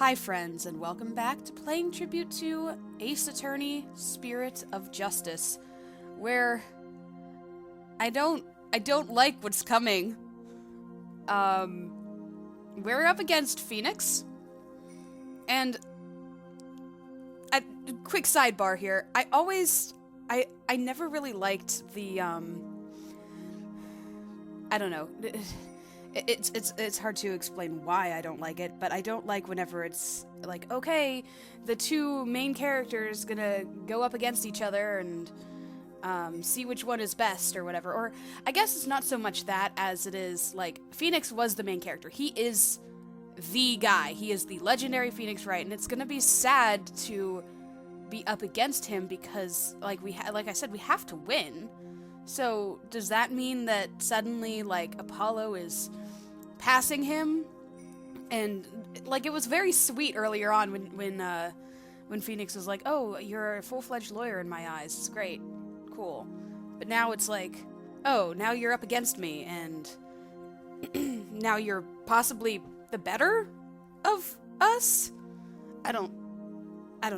Hi friends, and welcome back to playing tribute to Ace Attorney, Spirit of Justice, where I don't like what's coming. We're up against Phoenix, and quick sidebar here, I never really liked the, I don't know, it's hard to explain why I don't like it, but I don't like whenever it's like, okay, the two main characters gonna go up against each other and see which one is best or whatever. Or I guess it's not so much that as it is like Phoenix was the main character. He is the guy. He is the legendary Phoenix Wright, and it's gonna be sad to be up against him because like I said, we have to win. So does that mean that suddenly like Apollo is passing him? And like it was very sweet earlier on when Phoenix was like, "Oh, you're a full-fledged lawyer in my eyes. It's great, cool." But now it's like, "Oh, now you're up against me, and now you're possibly the better of us." I don't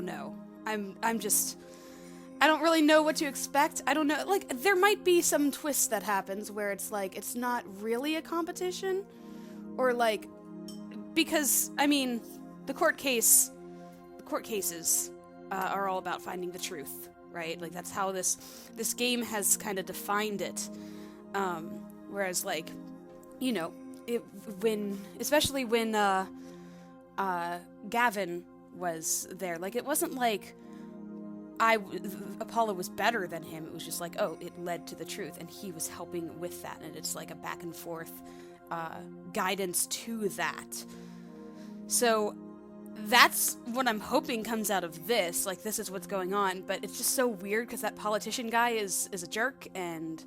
know. I don't really know what to expect. I don't know. Like, there might be some twist that happens where it's like, it's not really a competition. Or like, because, I mean, the court cases are all about finding the truth, right? Like, that's how this game has kind of defined it. Whereas, like, you know, especially when Gavin was there, like, it wasn't like Apollo was better than him. It was just like, oh, it led to the truth, and he was helping with that, and it's like a back and forth guidance to that. So that's what I'm hoping comes out of this. Like, this is what's going on, but it's just so weird because that politician guy is a jerk, and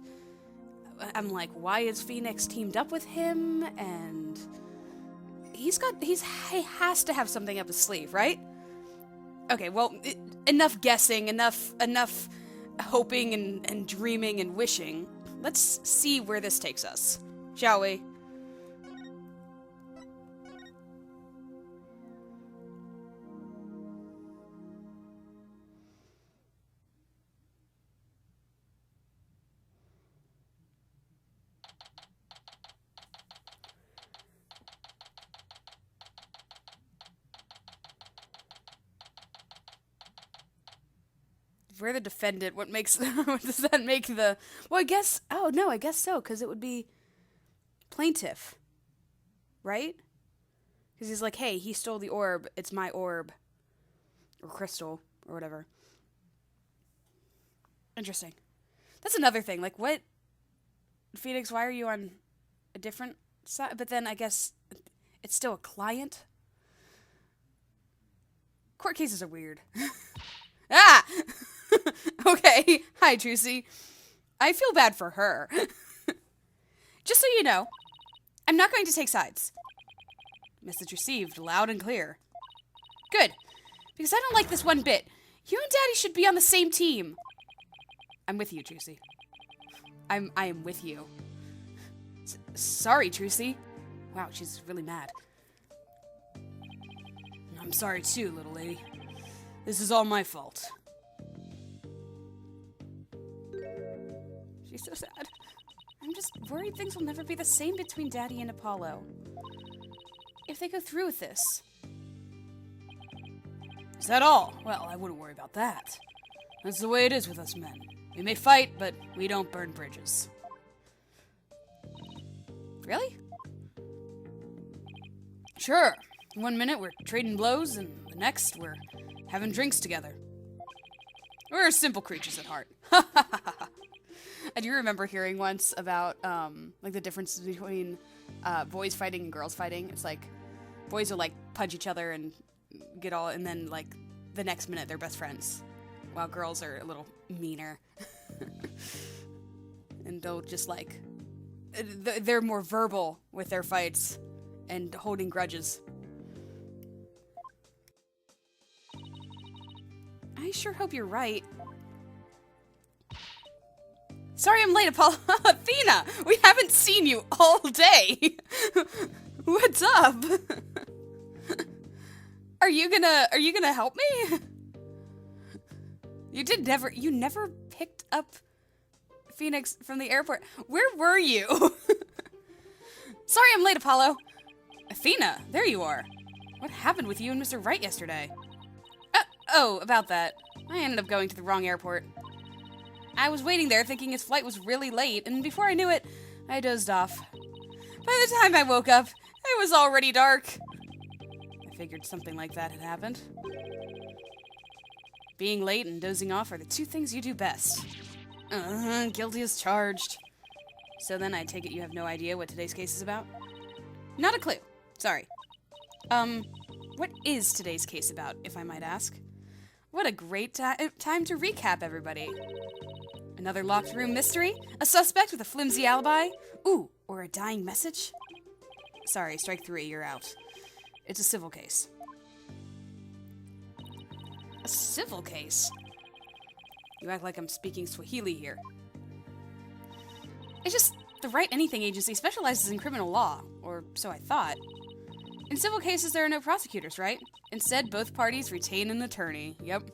I'm like, why is Phoenix teamed up with him? And he has to have something up his sleeve, right? Okay, well, enough guessing, enough hoping and dreaming and wishing. Let's see where this takes us, shall we? If we're the defendant, what does that make the... Well, I guess... Oh, no, I guess so, because it would be plaintiff, right? Because he's like, hey, he stole the orb. It's my orb. Or crystal, or whatever. Interesting. That's another thing. Like, what... Phoenix, why are you on a different side? But then I guess it's still a client. Court cases are weird. Ah! Okay. Hi, Trucy. I feel bad for her. Just so you know, I'm not going to take sides. Message received, loud and clear. Good. Because I don't like this one bit. You and Daddy should be on the same team. I'm with you, Trucy. I am with you. Sorry, Trucy. Wow, she's really mad. I'm sorry too, little lady. This is all my fault. She's so sad. I'm just worried things will never be the same between Daddy and Apollo. If they go through with this. Is that all? Well, I wouldn't worry about that. That's the way it is with us men. We may fight, but we don't burn bridges. Really? Sure. One minute we're trading blows, and the next we're having drinks together. We're simple creatures at heart. I do remember hearing once about, like, the difference between boys fighting and girls fighting. It's like, boys will, like, punch each other and get all, and then, like, the next minute they're best friends. While girls are a little meaner. And they'll just, like, they're more verbal with their fights and holding grudges. I sure hope you're right. Sorry I'm late, Apollo. Athena! We haven't seen you all day! What's up? Are you gonna help me? You never picked up Phoenix from the airport. Where were you? Sorry I'm late, Apollo. Athena, there you are. What happened with you and Mr. Wright yesterday? Oh, about that. I ended up going to the wrong airport. I was waiting there thinking his flight was really late, and before I knew it, I dozed off. By the time I woke up, it was already dark. I figured something like that had happened. Being late and dozing off are the two things you do best. Guilty as charged. So then I take it you have no idea what today's case is about? Not a clue. Sorry. What is today's case about, if I might ask? What a great time to recap, everybody. Another locked room mystery? A suspect with a flimsy alibi? Ooh, or a dying message? Sorry, strike 3, you're out. It's a civil case. A civil case? You act like I'm speaking Swahili here. It's just the Wright Anything Agency specializes in criminal law, or so I thought. In civil cases, there are no prosecutors, right? Instead, both parties retain an attorney. Yep.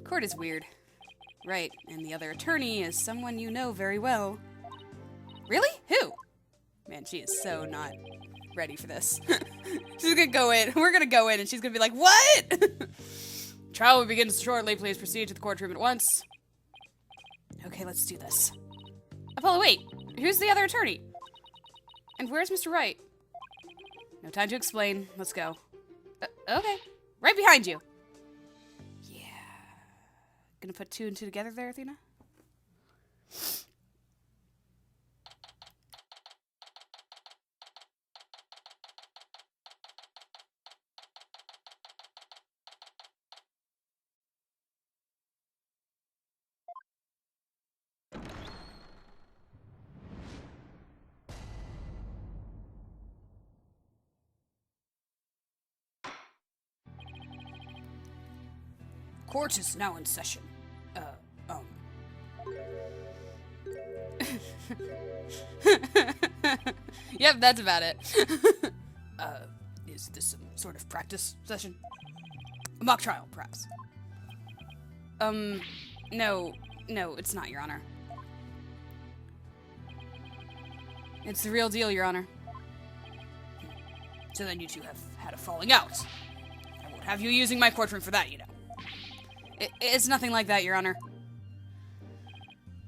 Court is weird. Right, and the other attorney is someone you know very well. Really? Who? Man, she is so not ready for this. She's gonna go in. We're gonna go in, and she's gonna be like, what? Trial will begin shortly. Please proceed to the courtroom at once. Okay, let's do this. Apollo, wait. Who's the other attorney? And where's Mr. Wright? No time to explain. Let's go. Okay. Right behind you. Yeah. Gonna put 2 and 2 together there, Athena? Court is now in session. Yep, that's about it. Is this some sort of practice session? A mock trial, perhaps. No, it's not, Your Honor. It's the real deal, Your Honor. So then you two have had a falling out. I won't have you using my courtroom for that, you know. It's nothing like that, Your Honor.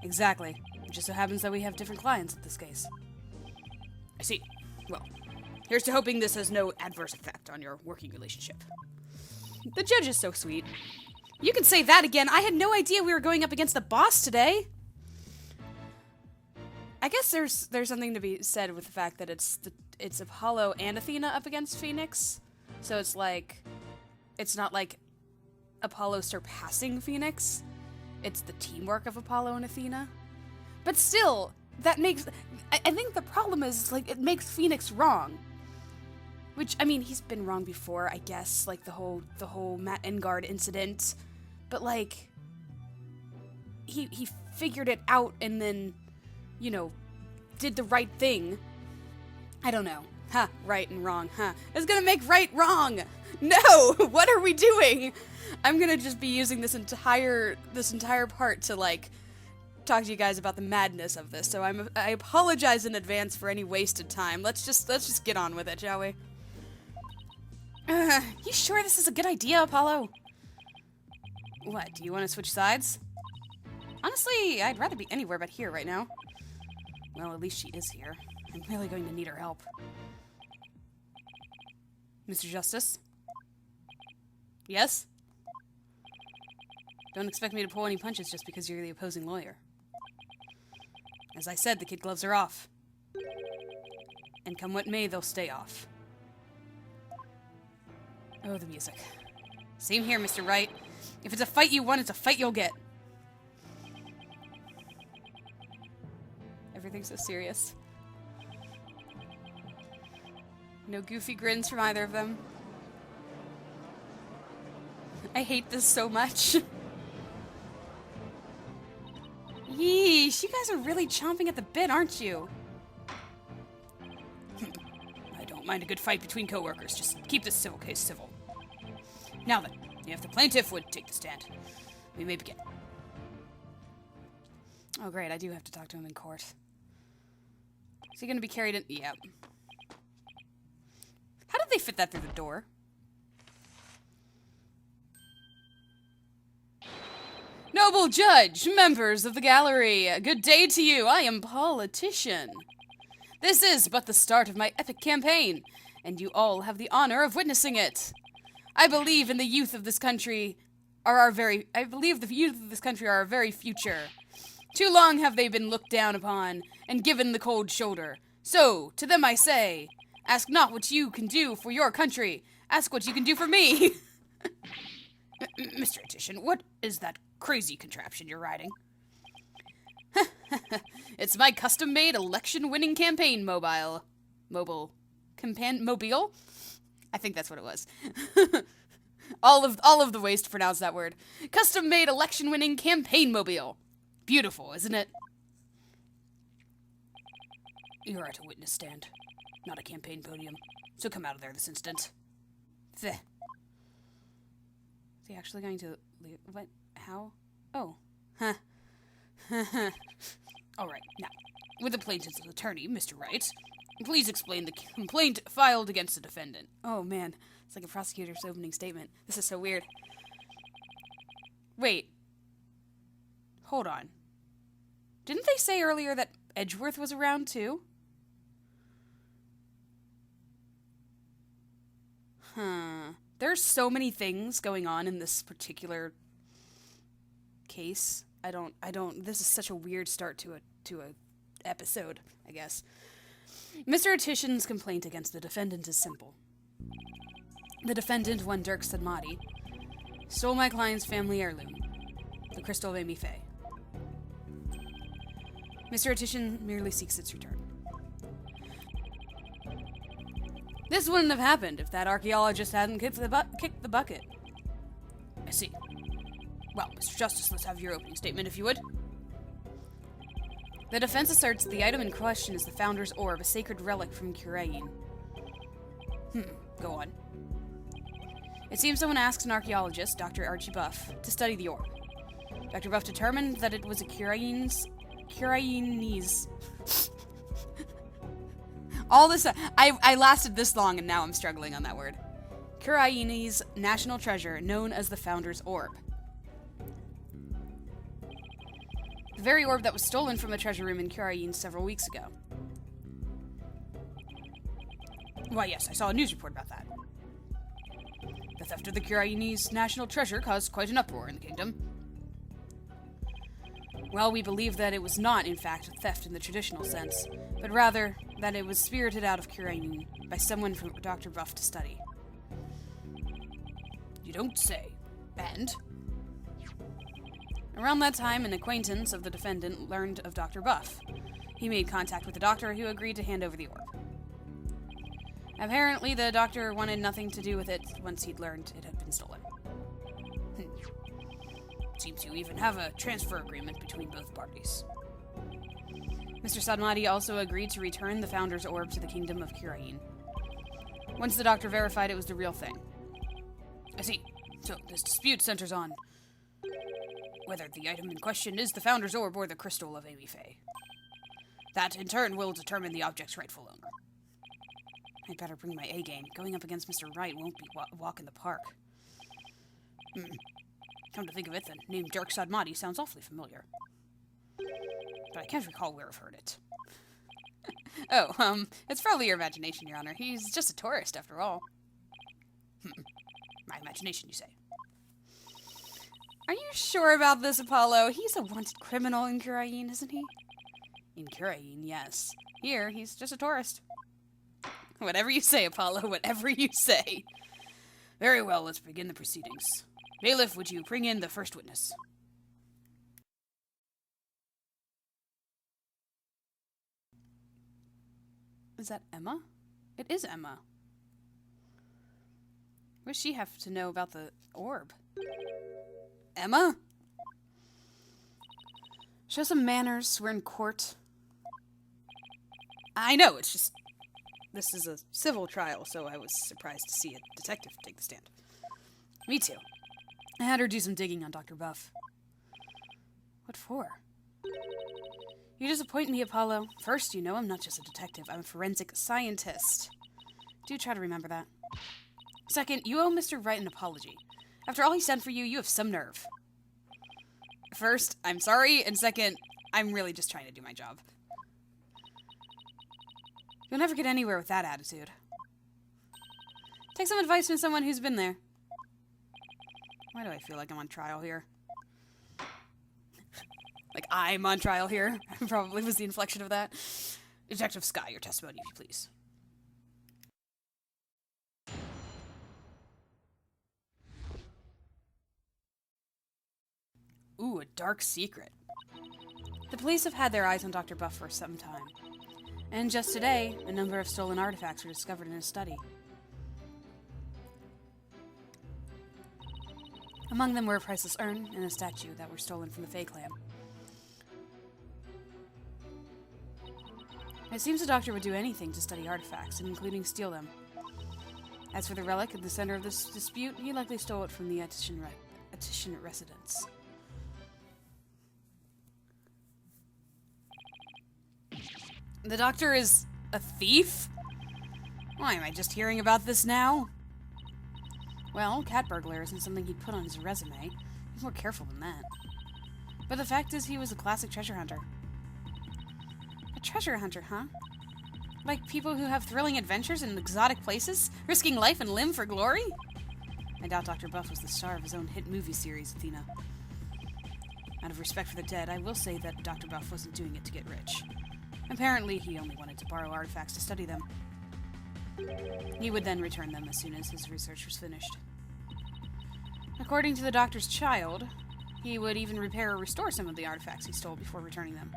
Exactly. It just so happens that we have different clients in this case. I see. Well, here's to hoping this has no adverse effect on your working relationship. The judge is so sweet. You can say that again. I had no idea we were going up against the boss today. I guess there's something to be said with the fact that it's Apollo and Athena up against Phoenix. So it's like, it's not like Apollo surpassing Phoenix. It's the teamwork of Apollo and Athena. But still, that makes... I think the problem is, like, it makes Phoenix wrong. Which, I mean, he's been wrong before, I guess. Like, the whole Matt Engard incident. But, like, he figured it out and then, you know, did the right thing. I don't know. Ha, right and wrong, huh? It's gonna make right wrong! No! What are we doing? I'm gonna just be using this entire part to, like, talk to you guys about the madness of this. So I apologize in advance for any wasted time. Let's just get on with it, shall we? You sure this is a good idea, Apollo? What, do you want to switch sides? Honestly, I'd rather be anywhere but here right now. Well, at least she is here. I'm really going to need her help. Mr. Justice? Yes? Don't expect me to pull any punches just because you're the opposing lawyer. As I said, the kid gloves are off. And come what may, they'll stay off. Oh, the music. Same here, Mr. Wright. If it's a fight you want, it's a fight you'll get. Everything's so serious. No goofy grins from either of them. I hate this so much. Yeesh, you guys are really chomping at the bit, aren't you? I don't mind a good fight between coworkers. Just keep this civil case civil. Now then, if the plaintiff would take the stand, we may begin. Oh great, I do have to talk to him in court. Is he going to be carried in? Yep. How did they fit that through the door? Noble judge, members of the gallery, good day to you. I am politician. This is but the start of my epic campaign, and you all have the honor of witnessing it. I believe in the youth of this country I believe the youth of this country are our very future. Too long have they been looked down upon and given the cold shoulder. So, to them I say, ask not what you can do for your country, ask what you can do for me. Mr. Titian, what is that crazy contraption you're riding? It's my custom-made election-winning campaign mobile. Mobile. Mobile? I think that's what it was. all of the ways to pronounce that word. Custom-made election-winning campaign mobile. Beautiful, isn't it? You're at a witness stand, not a campaign podium. So come out of there this instant. Is he actually going to leave? What? How? Oh. Huh. Alright, now, with the plaintiff's attorney, Mr. Wright, please explain the complaint filed against the defendant. Oh man, it's like a prosecutor's opening statement. This is so weird. Wait. Hold on. Didn't they say earlier that Edgeworth was around too? Huh. There's so many things going on in this particular case. This is such a weird start to a episode, I guess. Mr. Titian's complaint against the defendant is simple. The defendant, one Dirk Sadmati, stole my client's family heirloom, the crystal of Amy Faye. Mr. Titian merely seeks its return. This wouldn't have happened if that archaeologist hadn't kicked the bucket. I see. Well, Mr. Justice, let's have your opening statement, if you would. The defense asserts that the item in question is the Founder's Orb, a sacred relic from Curain. Go on. It seems someone asked an archaeologist, Dr. Archie Buff, to study the orb. Dr. Buff determined that it was a Curainese... All this... I lasted this long and now I'm struggling on that word. Curainese national treasure known as the Founder's Orb. The very orb that was stolen from a treasure room in Curain several weeks ago. Why, yes, I saw a news report about that. The theft of the Curainese national treasure caused quite an uproar in the kingdom. Well, we believe that it was not, in fact, theft in the traditional sense, but rather that it was spirited out of Curain by someone from Dr. Buff to study. You don't say. And? Around that time, an acquaintance of the defendant learned of Dr. Buff. He made contact with the doctor, who agreed to hand over the orb. Apparently, the doctor wanted nothing to do with it once he'd learned it had been stolen. Seems you even have a transfer agreement between both parties. Mr. Sadmati also agreed to return the Founder's Orb to the Kingdom of Curain. Once the doctor verified it was the real thing. I see. So, this dispute centers on whether the item in question is the Founder's Orb or the crystal of Amy Faye. That, in turn, will determine the object's rightful owner. I'd better bring my A-game. Going up against Mr. Wright won't be a walk in the park. Come to think of it, the name Dirk Sadmati sounds awfully familiar. But I can't recall where I've heard it. It's probably your imagination, Your Honor. He's just a tourist, after all. My imagination, you say? Are you sure about this, Apollo? He's a wanted criminal in Curain, isn't he? In Curain, yes. Here, he's just a tourist. Whatever you say, Apollo, whatever you say. Very well, let's begin the proceedings. Bailiff, would you bring in the first witness? Is that Emma? It is Emma. What does she have to know about the orb? Emma? Show some manners. We're in court. I know, it's just... This is a civil trial, so I was surprised to see a detective take the stand. Me too. I had her do some digging on Dr. Buff. What for? You disappoint me, Apollo. First, you know I'm not just a detective. I'm a forensic scientist. Do try to remember that. Second, you owe Mr. Wright an apology. After all he's done for you, you have some nerve. First, I'm sorry, and second, I'm really just trying to do my job. You'll never get anywhere with that attitude. Take some advice from someone who's been there. Why do I feel like I'm on trial here? Like I'm on trial here? Probably was the inflection of that. Detective Sky, your testimony, if you please. Ooh, a dark secret. The police have had their eyes on Dr. Buff for some time. And just today, a number of stolen artifacts were discovered in his study. Among them were a priceless urn and a statue that were stolen from the Fae clan. It seems the Doctor would do anything to study artifacts, including steal them. As for the relic at the center of this dispute, he likely stole it from the Attition residence. The Doctor is a thief? Why am I just hearing about this now? Well, cat burglar isn't something he'd put on his resume. He's more careful than that. But the fact is, he was a classic treasure hunter. A treasure hunter, huh? Like people who have thrilling adventures in exotic places, risking life and limb for glory? I doubt Dr. Buff was the star of his own hit movie series, Athena. Out of respect for the dead, I will say that Dr. Buff wasn't doing it to get rich. Apparently, he only wanted to borrow artifacts to study them. He would then return them as soon as his research was finished. According to the Doctor's child, he would even repair or restore some of the artifacts he stole before returning them.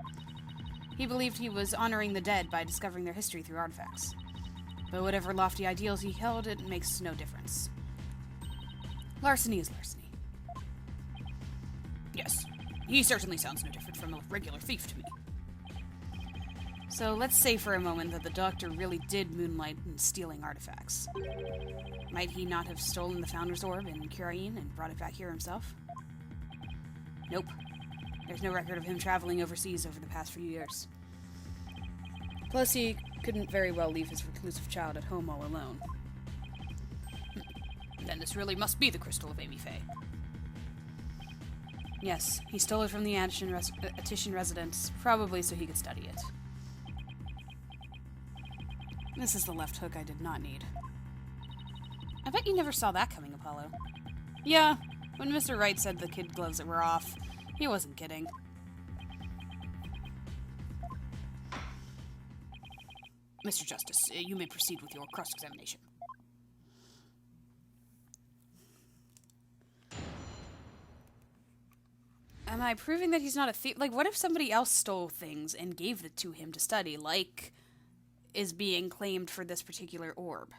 He believed he was honoring the dead by discovering their history through artifacts. But whatever lofty ideals he held, it makes no difference. Larceny is larceny. Yes, he certainly sounds no different from a regular thief to me. So let's say for a moment that the Doctor really did moonlight in stealing artifacts. Might he not have stolen the Founder's Orb in Curine and brought it back here himself? Nope. There's no record of him traveling overseas over the past few years. Plus, he couldn't very well leave his reclusive child at home all alone. Then this really must be the crystal of Amy Faye. Yes, he stole it from the Attition residence, probably so he could study it. This is the left hook I did not need. I bet you never saw that coming, Apollo. Yeah, when Mr. Wright said the kid gloves were off, he wasn't kidding. Mr. Justice, you may proceed with your cross-examination. Am I proving that he's not a thief? Like, what if somebody else stole things and gave it to him to study, like is being claimed for this particular orb?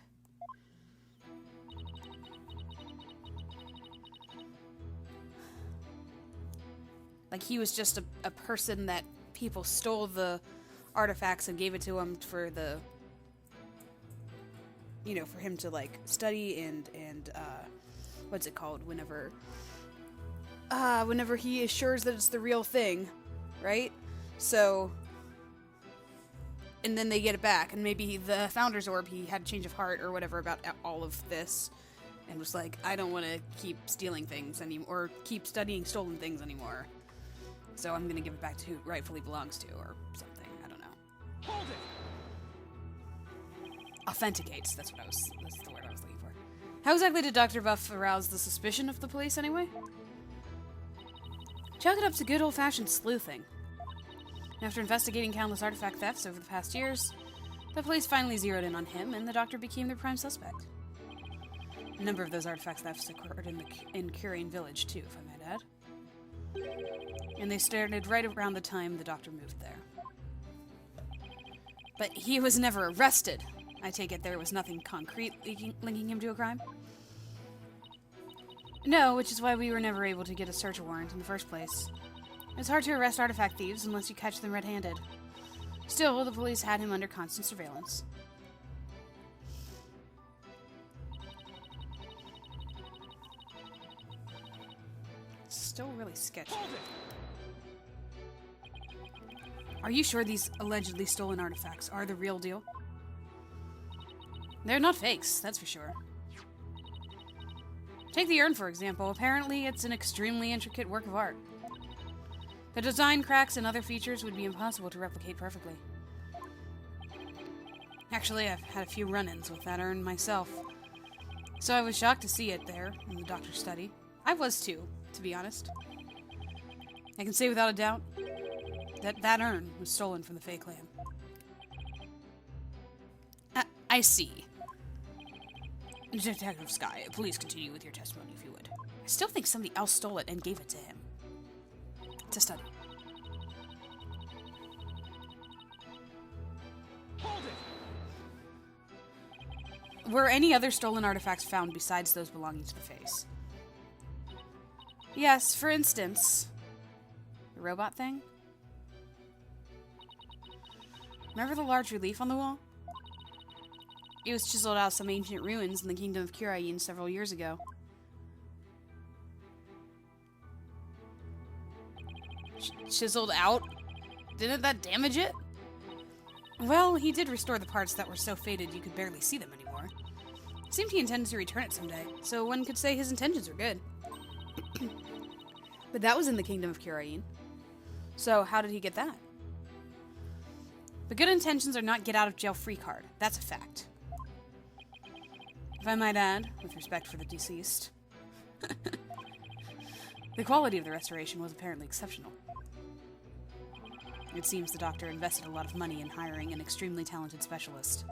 Like, he was just a person that people stole the artifacts and gave it to him for the, you know, for him to, like, study and what's it called? Whenever he assures that it's the real thing, right? So, and then they get it back, and maybe the Founder's Orb, he had a change of heart or whatever about all of this, and was like, I don't want to keep stealing things anymore, or keep studying stolen things anymore. So I'm gonna give it back to who it rightfully belongs to, or something. I don't know. Hold it! Authenticates. That's the word I was looking for. How exactly did Dr. Buff arouse the suspicion of the police, anyway? Chalk it up to good old-fashioned sleuthing. After investigating countless artifact thefts over the past years, the police finally zeroed in on him, and the Doctor became their prime suspect. A number of those artifact thefts occurred in Curine Village, too, if I might add. And they started right around the time the Doctor moved there. But he was never arrested. I take it there was nothing concrete linking him to a crime? No, which is why we were never able to get a search warrant in the first place. It's hard to arrest artifact thieves unless you catch them red-handed. Still, the police had him under constant surveillance. Still really sketchy. Are you sure these allegedly stolen artifacts are the real deal? They're not fakes, that's for sure. Take the urn, for example. Apparently, it's an extremely intricate work of art. The design cracks and other features would be impossible to replicate perfectly. Actually, I've had a few run-ins with that urn myself. So I was shocked to see it there in the doctor's study. I was too, to be honest. I can say without a doubt that that urn was stolen from the Fae Clan. I see. Detective Sky, please continue with your testimony if you would. I still think somebody else stole it and gave it to him. To study. Hold it! Were any other stolen artifacts found besides those belonging to the Faes? Yes, for instance... the robot thing? Remember the large relief on the wall? It was chiseled out of some ancient ruins in the Kingdom of Kurain several years ago. Chiseled out? Didn't that damage it? Well, he did restore the parts that were so faded you could barely see them anymore. It seemed he intended to return it someday, so one could say his intentions were good. But that was in the Kingdom of Kurain. So how did he get that? The good intentions are not get-out-of-jail-free card. That's a fact. If I might add, with respect for the deceased, the quality of the restoration was apparently exceptional. It seems the doctor invested a lot of money in hiring an extremely talented specialist.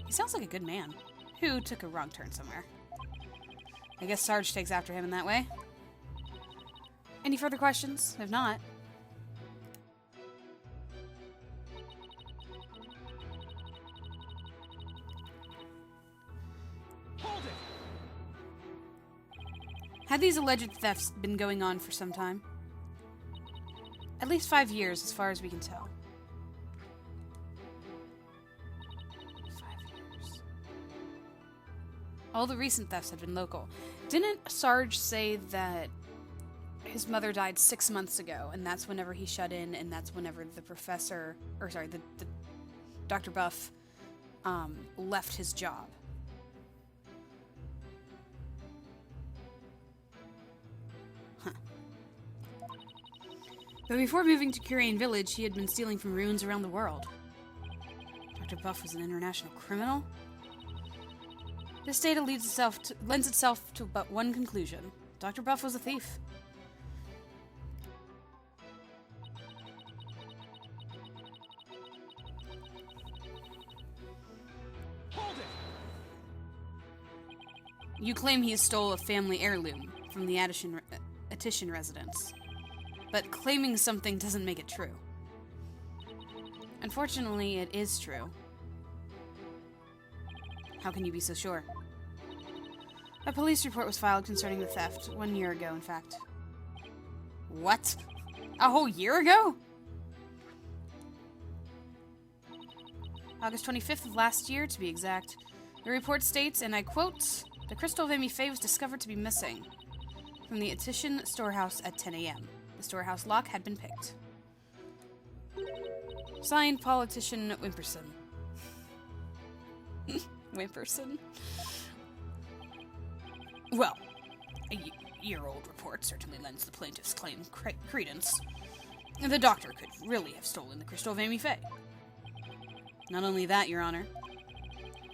He sounds like a good man, who took a wrong turn somewhere. I guess Sarge takes after him in that way. Any further questions? If not... Hold it! Had these alleged thefts been going on for some time? At least 5 years, as far as we can tell. 5 years. All the recent thefts have been local. Didn't Sarge say that his mother died 6 months ago, and that's whenever he shut in, and that's whenever the professor, or sorry, the Dr. Buff, left his job? But before moving to Kurain Village, he had been stealing from ruins around the world. Dr. Buff was an international criminal? This data lends itself to but one conclusion. Dr. Buff was a thief. Hold it! You claim he stole a family heirloom from the Attition residence. But claiming something doesn't make it true. Unfortunately, it is true. How can you be so sure? A police report was filed concerning the theft 1 year ago, in fact. What? A whole year ago? August 25th of last year, to be exact. The report states, and I quote, "The crystal of Amy Faye was discovered to be missing from the Attition storehouse at 10 a.m. The storehouse lock had been picked." Signed, Politician Wimperson. Wimperson? Well, a year-old report certainly lends the plaintiff's claim credence. The doctor could really have stolen the crystal of Amy Faye. Not only that, Your Honor,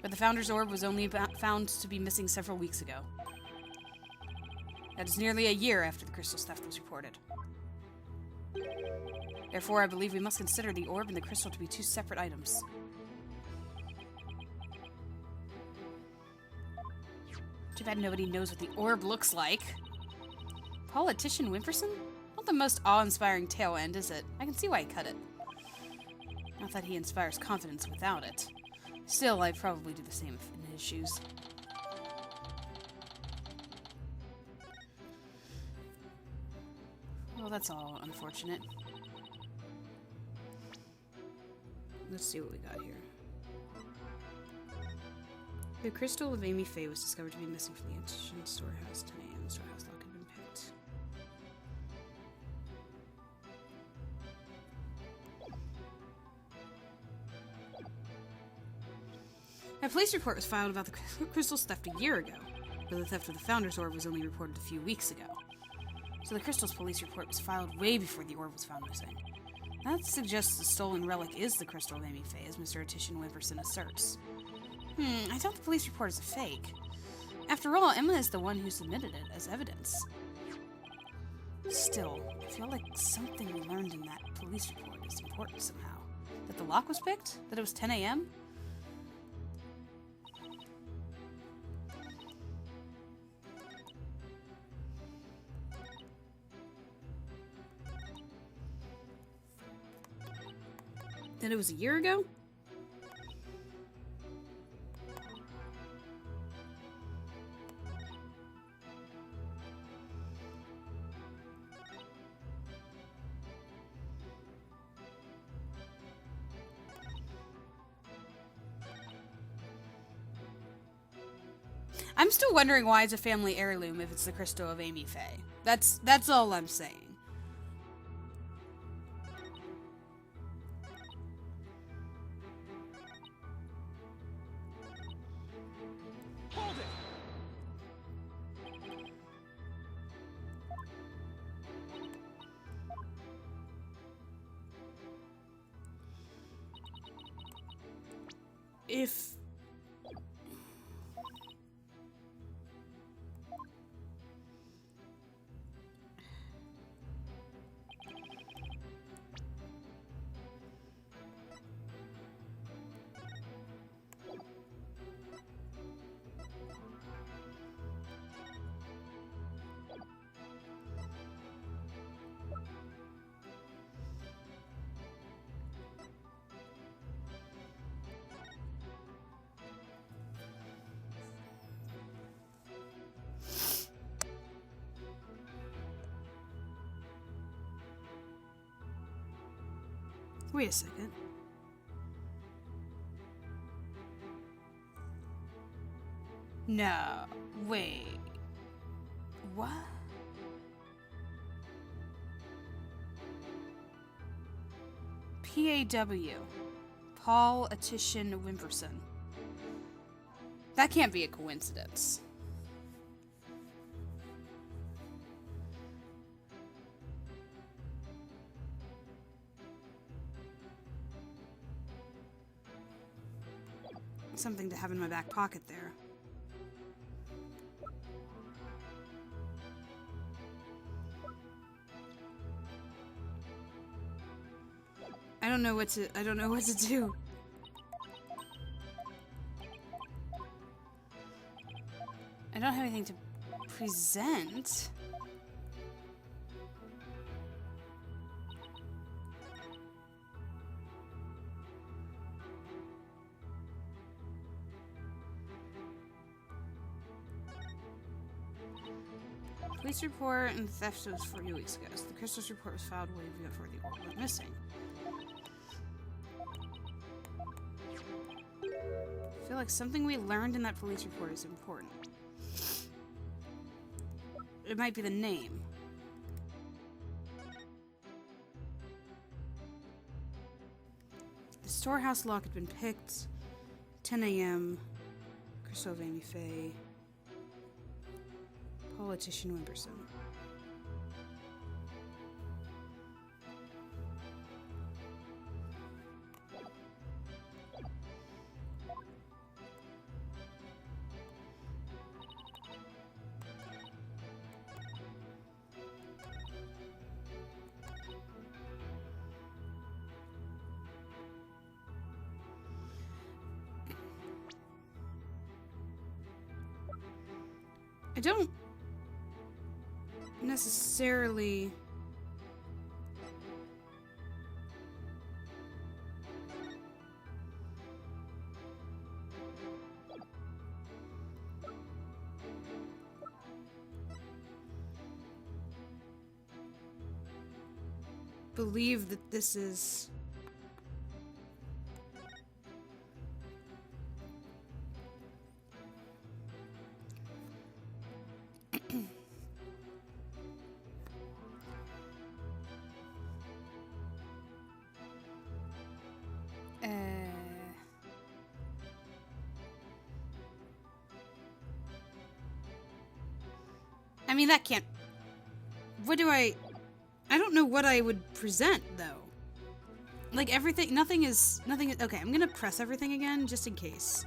but the Founder's Orb was only found to be missing several weeks ago. That is nearly a year after the crystal's theft was reported. Therefore, I believe we must consider the orb and the crystal to be two separate items. Too bad nobody knows what the orb looks like. Politician Wimperson? Not the most awe-inspiring tail end, is it? I can see why he cut it. Not that he inspires confidence without it. Still, I'd probably do the same in his shoes. Well, that's all unfortunate. Let's see what we got here. The crystal of Amy Faye was discovered to be missing from the Attition storehouse. 10 a.m. The storehouse lock had been picked. A police report was filed about the crystal's theft a year ago, but the theft of the Founder's Orb was only reported a few weeks ago. So the crystal's police report was filed way before the orb was found missing. That suggests the stolen relic is the crystal of Amy Faye, as Mr. Attition Wimperson asserts. I doubt the police report is a fake. After all, Emma is the one who submitted it as evidence. Still, I feel like something we learned in that police report is important somehow. That the lock was picked? That it was 10 a.m.? That it was a year ago? I'm still wondering why it's a family heirloom if it's the crystal of Amy Faye. That's all I'm saying. Hold it! If... Wait a second. No, wait. What? PAW. Paul Attition Wimperson. That can't be a coincidence. Something to have in my back pocket there. I don't know what to do. I don't have anything to present. Police report and theft was 40 weeks ago. So the crystal's report was filed way before the orb went missing. I feel like something we learned in that police report is important. It might be the name. The storehouse lock had been picked. 10 a.m. Crystal of Amy Faye. Paul Attition Wimperson. I don't necessarily believe that this is I mean, that can't... What do I don't know what I would present, though. Like, everything... Nothing is... Okay, I'm gonna press everything again, just in case.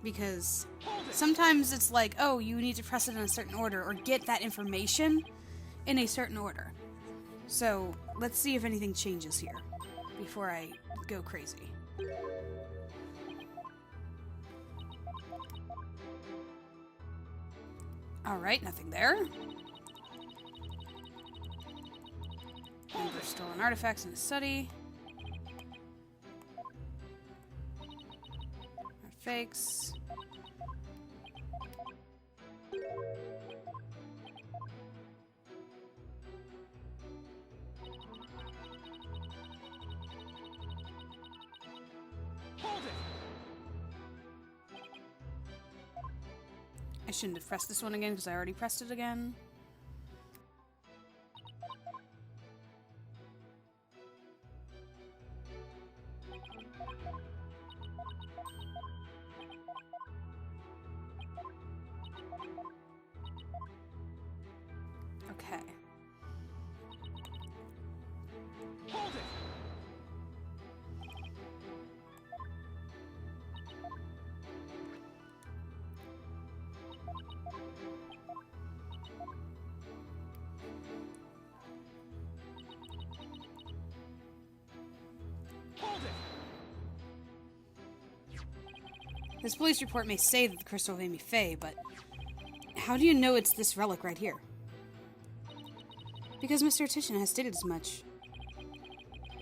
Because sometimes it's like, oh, you need to press it in a certain order, or get that information in a certain order. So, let's see if anything changes here before I go crazy. Alright, nothing there. Member stolen artifacts in the study. Fakes. Hold it! I shouldn't have pressed this one again because I already pressed it again. Okay. Hold it! Hold it! This police report may say that the crystal of Amy Faye, but how do you know it's this relic right here? Because Mr. Titian has stated as much.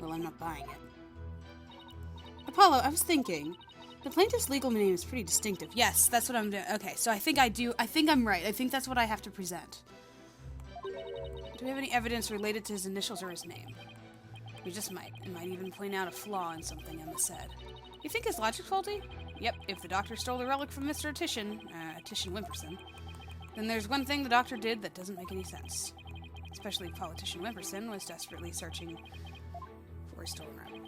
Well, I'm not buying it. Apollo, I was thinking, the plaintiff's legal name is pretty distinctive. Yes, that's what I'm doing. Okay, so I think I'm right. I think that's what I have to present. Do we have any evidence related to his initials or his name? We just might. It might even point out a flaw in something Emma said. You think his logic's faulty? Yep, if the doctor stole the relic from Mr. Titian Wimperson, then there's one thing the doctor did that doesn't make any sense. Especially if Politician Wimperson was desperately searching for a stolen relic.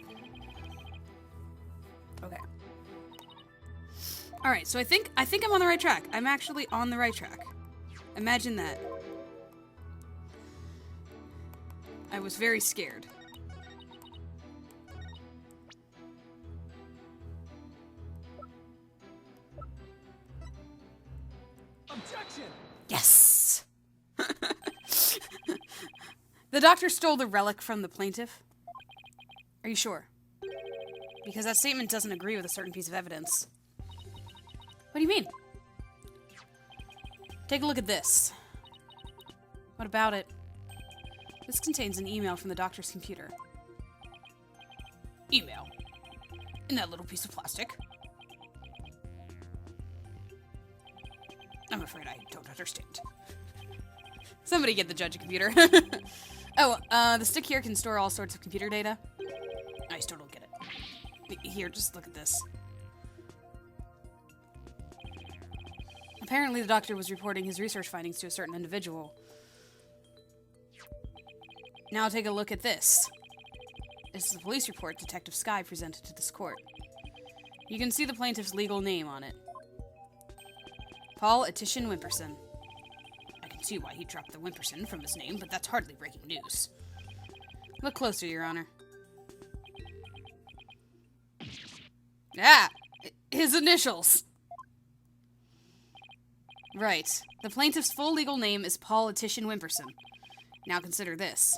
Okay. Alright, so I think I'm on the right track. I'm actually on the right track. Imagine that. I was very scared. Objection! Yes! The doctor stole the relic from the plaintiff? Are you sure? Because that statement doesn't agree with a certain piece of evidence. What do you mean? Take a look at this. What about it? This contains an email from the doctor's computer. Email? In that little piece of plastic? I'm afraid I don't understand. Somebody get the judge a computer. The stick here can store all sorts of computer data. I still don't get it. Here, just look at this. Apparently the doctor was reporting his research findings to a certain individual. Now take a look at this. This is a police report Detective Skye presented to this court. You can see the plaintiff's legal name on it. Paul Titian Wimperson. I can see why he dropped the Wimperson from his name, but that's hardly breaking news. Look closer, Your Honor. Ah! His initials! Right. The plaintiff's full legal name is Paul Titian Wimperson. Now consider this.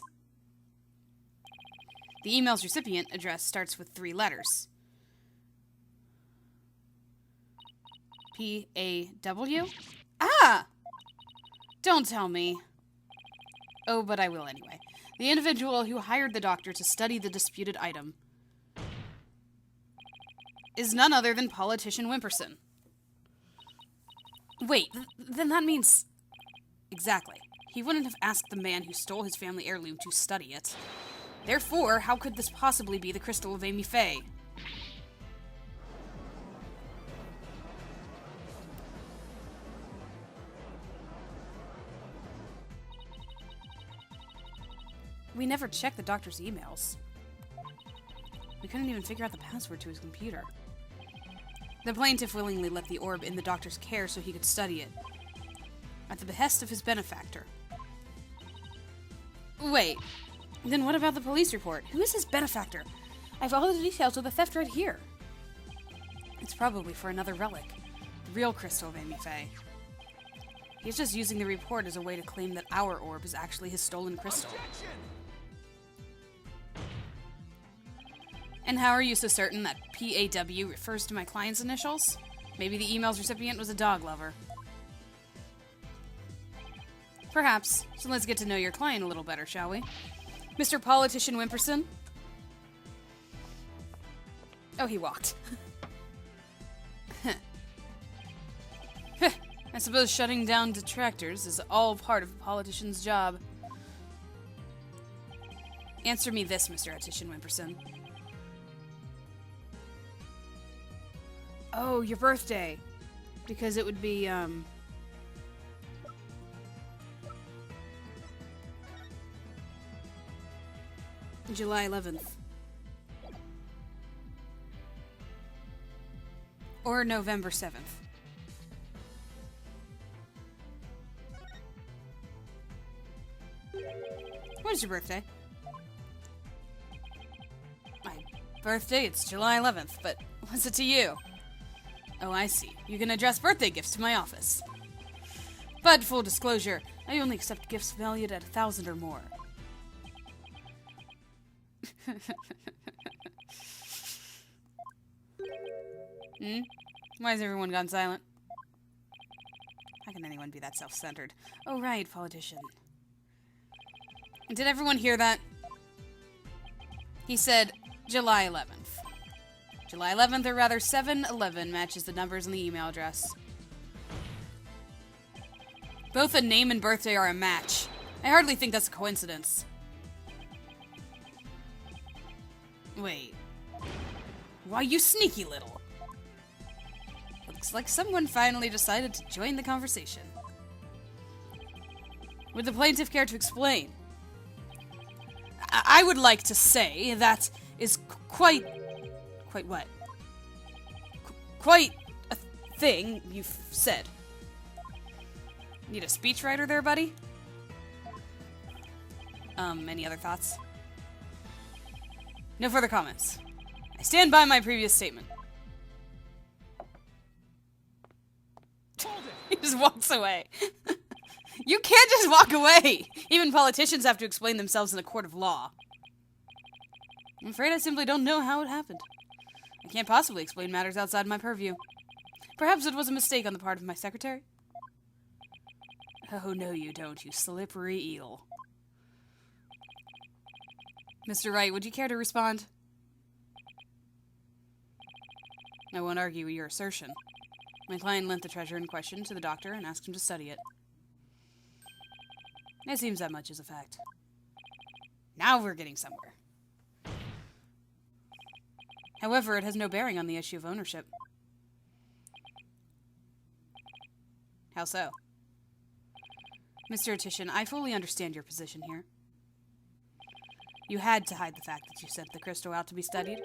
The email's recipient address starts with 3 letters. P-A-W? Ah! Don't tell me. Oh, but I will anyway. The individual who hired the doctor to study the disputed item is none other than Politician Wimperson. Wait, then that means... Exactly. He wouldn't have asked the man who stole his family heirloom to study it. Therefore, how could this possibly be the crystal of Amy Faye? We never checked the doctor's emails. We couldn't even figure out the password to his computer. The plaintiff willingly left the orb in the doctor's care so he could study it. at the behest of his benefactor. Wait, then what about the police report? Who is his benefactor? I have all the details of the theft right here. It's probably for another relic. The real crystal of Amy Faye. He's just using the report as a way to claim that our orb is actually his stolen crystal. Objection! And how are you so certain that PAW refers to my client's initials? Maybe the email's recipient was a dog lover. Perhaps. So let's get to know your client a little better, shall we? Mr. Politician Wimperson? Oh, he walked. I suppose shutting down detractors is all part of a politician's job. Answer me this, Mr. Etition Wimperson. Oh, your birthday. Because it would be, July 11th. Or November 7th. What is your birthday? My birthday? It's July 11th, but what's it to you? Oh, I see. You can address birthday gifts to my office. But, full disclosure, I only accept gifts valued at 1,000 or more. Why has everyone gone silent? How can anyone be that self-centered? Oh, right, politician. Did everyone hear that? He said July 11th. July 11th, or rather 7-11, matches the numbers in the email address. Both a name and birthday are a match. I hardly think that's a coincidence. Wait. Why, you sneaky little. Looks like someone finally decided to join the conversation. Would the plaintiff care to explain? I would like to say that is quite what? Quite a thing you've said. Need a speechwriter there, buddy? Any other thoughts? No further comments. I stand by my previous statement. Hold it! He just walks away. You can't just walk away! Even politicians have to explain themselves in a court of law. I'm afraid I simply don't know how it happened. I can't possibly explain matters outside my purview. Perhaps it was a mistake on the part of my secretary? Oh, no you don't, you slippery eel. Mr. Wright, would you care to respond? I won't argue with your assertion. My client lent the treasure in question to the doctor and asked him to study it. It seems that much is a fact. Now we're getting somewhere. However, it has no bearing on the issue of ownership. How so? Mr. Etition, I fully understand your position here. You had to hide the fact that you sent the crystal out to be studied.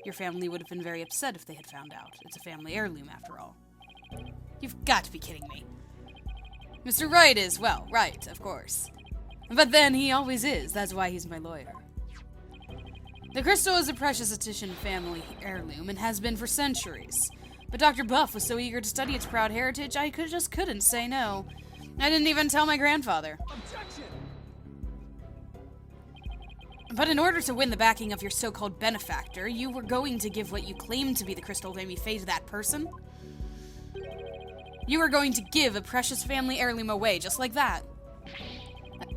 Your family would have been very upset if they had found out. It's a family heirloom, after all. You've got to be kidding me. Mr. Wright is, well, right, of course. But then he always is. That's why he's my lawyer. The crystal is a precious Etition family heirloom and has been for centuries. But Dr. Buff was so eager to study its proud heritage, I just couldn't say no. I didn't even tell my grandfather. Objection! But in order to win the backing of your so-called benefactor, you were going to give what you claimed to be the crystal of Amy Faye to that person? You were going to give a precious family heirloom away, just like that.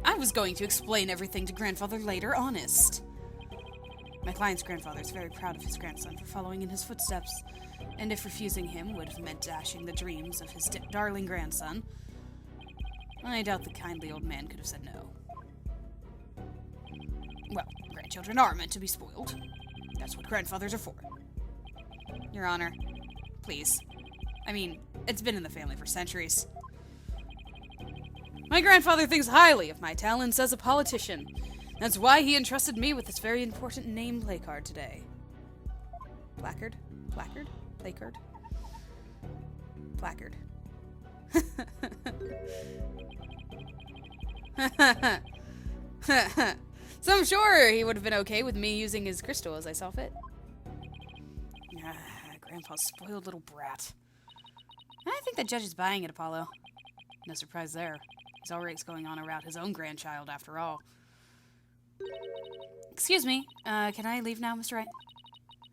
I was going to explain everything to grandfather later, honest. My client's grandfather is very proud of his grandson for following in his footsteps, and if refusing him would have meant dashing the dreams of his darling grandson, I doubt the kindly old man could have said no. Well, grandchildren are meant to be spoiled. That's what grandfathers are for. Your Honor, please. I mean, it's been in the family for centuries. My grandfather thinks highly of my talents as a politician. That's why he entrusted me with this very important name placard today. Placard? Placard? Placard? Placard. So I'm sure he would have been okay with me using his crystal as I saw fit. Ah, Grandpa's spoiled little brat. I think the judge is buying it, Apollo. No surprise there. His Ulrich's going on around his own grandchild, after all. Excuse me, can I leave now, Mr. Wright?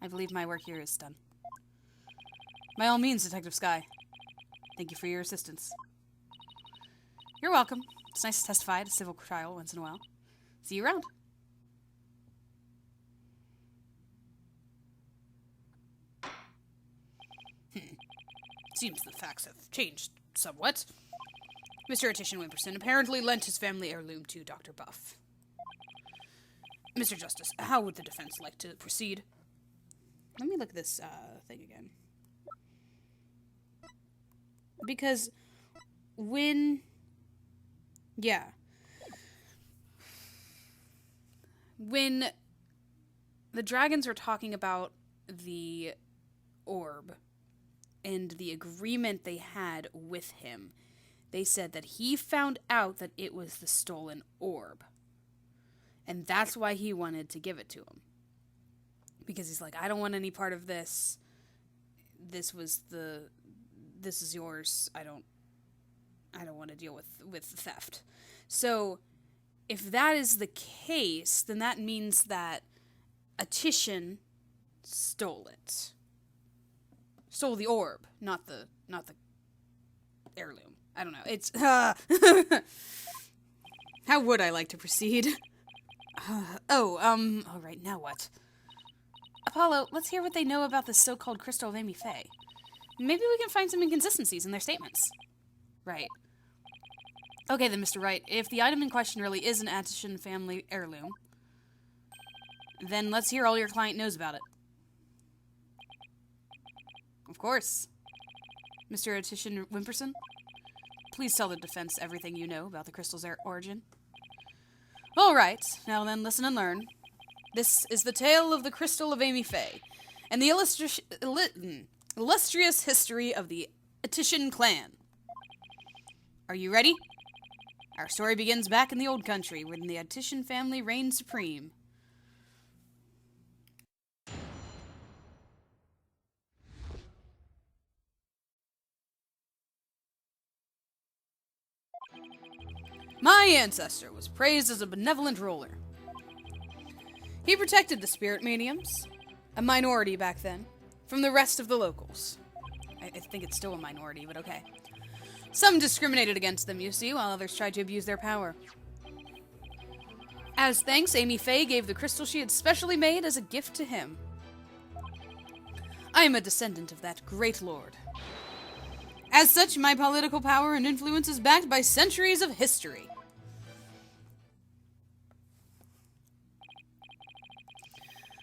I believe my work here is done. By all means, Detective Skye. Thank you for your assistance. You're welcome. It's nice to testify at a civil trial once in a while. See you around. Seems the facts have changed somewhat. Mr. Attition Wimperson apparently lent his family heirloom to Dr. Buff. Mr. Justice, how would the defense like to proceed? Let me look at this thing again. Because when... Yeah. When the dragons were talking about the orb and the agreement they had with him, they said that he found out that it was the stolen orb. And that's why he wanted to give it to him. Because he's like, I don't want any part of this. This is yours. I don't want to deal with theft. So if that is the case, then that means that Attition stole it. Stole the orb, not the heirloom. I don't know. It's how would I like to proceed? All right, now what? Apollo, let's hear what they know about the so-called Crystal of Amy Faye. Maybe we can find some inconsistencies in their statements. Right. Okay then, Mr. Wright, if the item in question really is an Attition family heirloom, then let's hear all your client knows about it. Of course. Mr. Attition Wimperson, please tell the defense everything you know about the crystal's origin. All right, now then, listen and learn. This is the tale of the Crystal of Amy Faye, and the illustrious history of the Attition clan. Are you ready? Our story begins back in the old country, when the Attition family reigned supreme. My ancestor was praised as a benevolent ruler. He protected the spirit mediums, a minority back then, from the rest of the locals. I think it's still a minority, but okay. Some discriminated against them, you see, while others tried to abuse their power. As thanks, Amy Faye gave the crystal she had specially made as a gift to him. I am a descendant of that great lord. As such, my political power and influence is backed by centuries of history.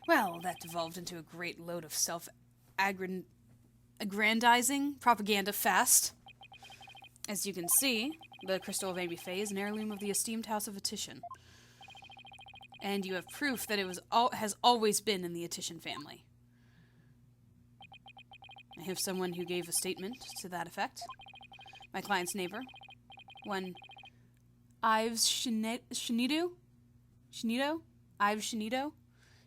Well, that devolved into a great load of self-aggrandizing propaganda fast. As you can see, the Crystal of Amy Faye is an heirloom of the esteemed House of Attition. And you have proof that it has always been in the Attition family. I have someone who gave a statement to that effect. My client's neighbor, one Ives Shinido,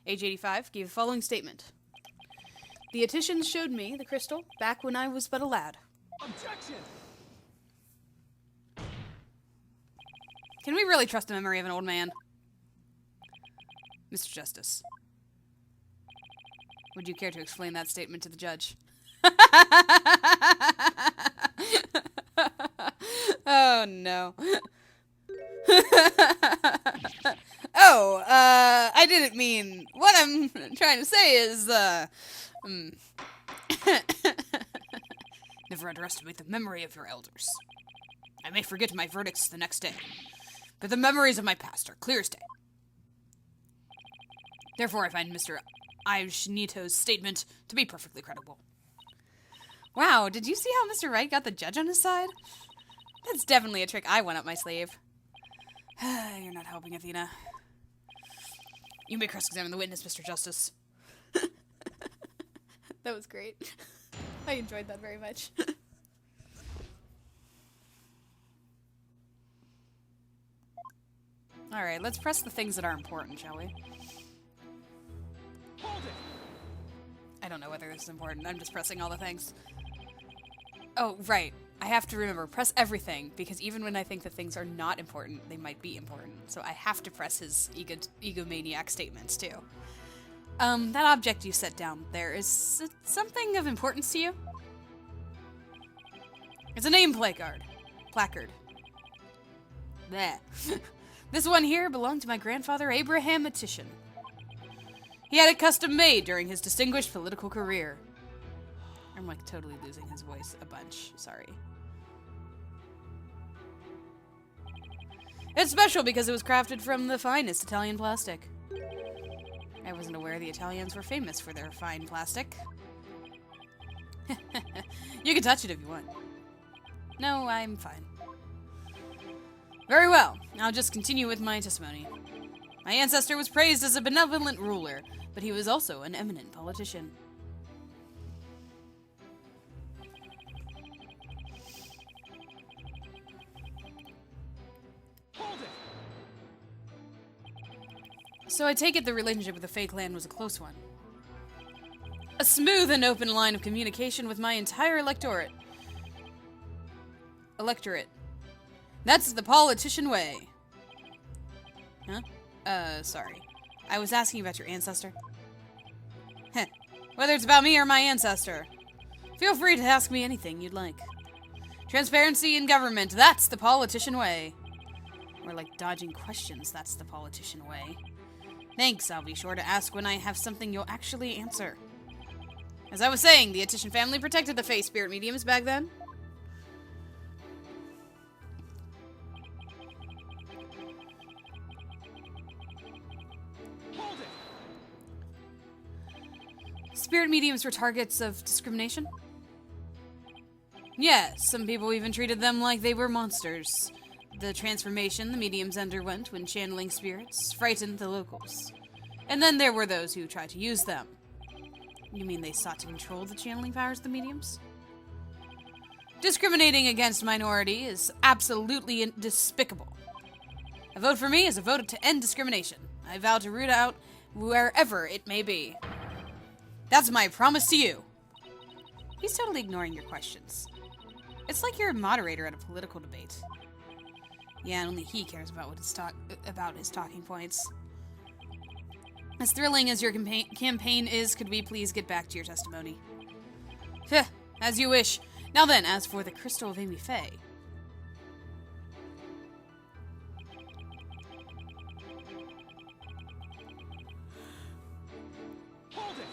age 85, gave the following statement. The Attitians showed me the crystal back when I was but a lad. Objection! Can we really trust the memory of an old man? Mr. Justice, would you care to explain that statement to the judge? Oh, no. I didn't mean... What I'm trying to say is, never underestimate the memory of your elders. I may forget my verdicts the next day, but the memories of my past are clear as day. Therefore, I find Mr. Iveshnito's statement to be perfectly credible. Wow, did you see how Mr. Wright got the judge on his side? That's definitely a trick I want up my sleeve. You're not helping, Athena. You may cross-examine the witness, Mr. Justice. That was great. I enjoyed that very much. Alright, let's press the things that are important, shall we? Hold it! I don't know whether this is important. I'm just pressing all the things. Oh, right. I have to remember, press everything, because even when I think that things are not important, they might be important. So I have to press his egomaniac statements, too. That object you set down there, is it something of importance to you? It's a name placard. Placard. Bleh. This one here belonged to my grandfather, Abraham Matishan. He had it custom made during his distinguished political career. I'm like totally losing his voice a bunch. Sorry. It's special because it was crafted from the finest Italian plastic. I wasn't aware the Italians were famous for their fine plastic. You can touch it if you want. No, I'm fine. Very well. I'll just continue with my testimony. My ancestor was praised as a benevolent ruler, but he was also an eminent politician. Hold it! So I take it the relationship with the Fae clan was a close one. A smooth and open line of communication with my entire electorate. That's the politician way. Huh? Sorry. I was asking about your ancestor. Heh. Whether it's about me or my ancestor. Feel free to ask me anything you'd like. Transparency in government, that's the politician way. Or like dodging questions, that's the politician way. Thanks, I'll be sure to ask when I have something you'll actually answer. As I was saying, the Attition family protected the Fae spirit mediums back then. Hold it! Spirit mediums were targets of discrimination? Yes, some people even treated them like they were monsters. The transformation the mediums underwent when channeling spirits frightened the locals. And then there were those who tried to use them. You mean they sought to control the channeling powers of the mediums? Discriminating against minority is absolutely despicable. A vote for me is a vote to end discrimination. I vow to root out wherever it may be. That's my promise to you. He's totally ignoring your questions. It's like you're a moderator at a political debate. Yeah, only he cares about what his talking points. As thrilling as your campaign is, could we please get back to your testimony? Heh, as you wish. Now then, as for the Crystal of Amy Faye. Hold it!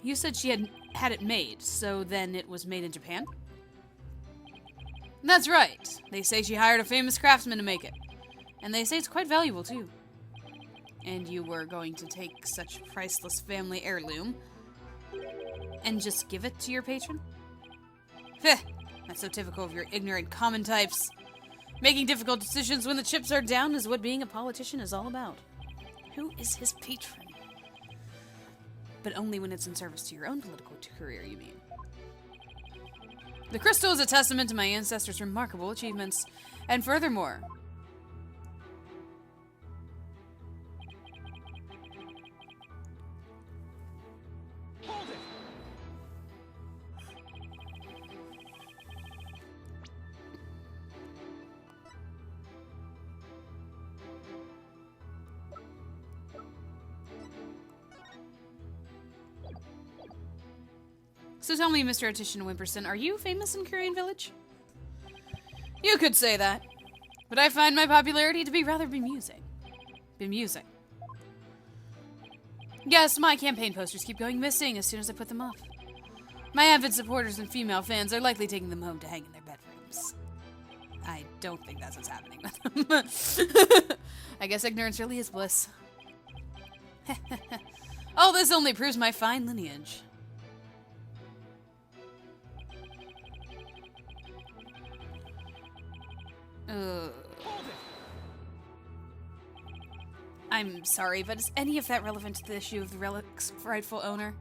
You said she had it made, so then it was made in Japan? That's right. They say she hired a famous craftsman to make it. And they say it's quite valuable, too. And you were going to take such priceless family heirloom and just give it to your patron? Heh, that's so typical of your ignorant common types. Making difficult decisions when the chips are down is what being a politician is all about. Who is his patron? But only when it's in service to your own political career, you mean. The crystal is a testament to my ancestors' remarkable achievements. And furthermore, Hold it! so tell me, Mr. Attition Wimperson, are you famous in Curian Village? You could say that, but I find my popularity to be rather bemusing. Bemusing. Yes, my campaign posters keep going missing as soon as I put them up. My avid supporters and female fans are likely taking them home to hang in their bedrooms. I don't think that's what's happening with them. I guess ignorance really is bliss. All this only proves my fine lineage. Hold it! I'm sorry, but is any of that relevant to the issue of the relic's rightful owner?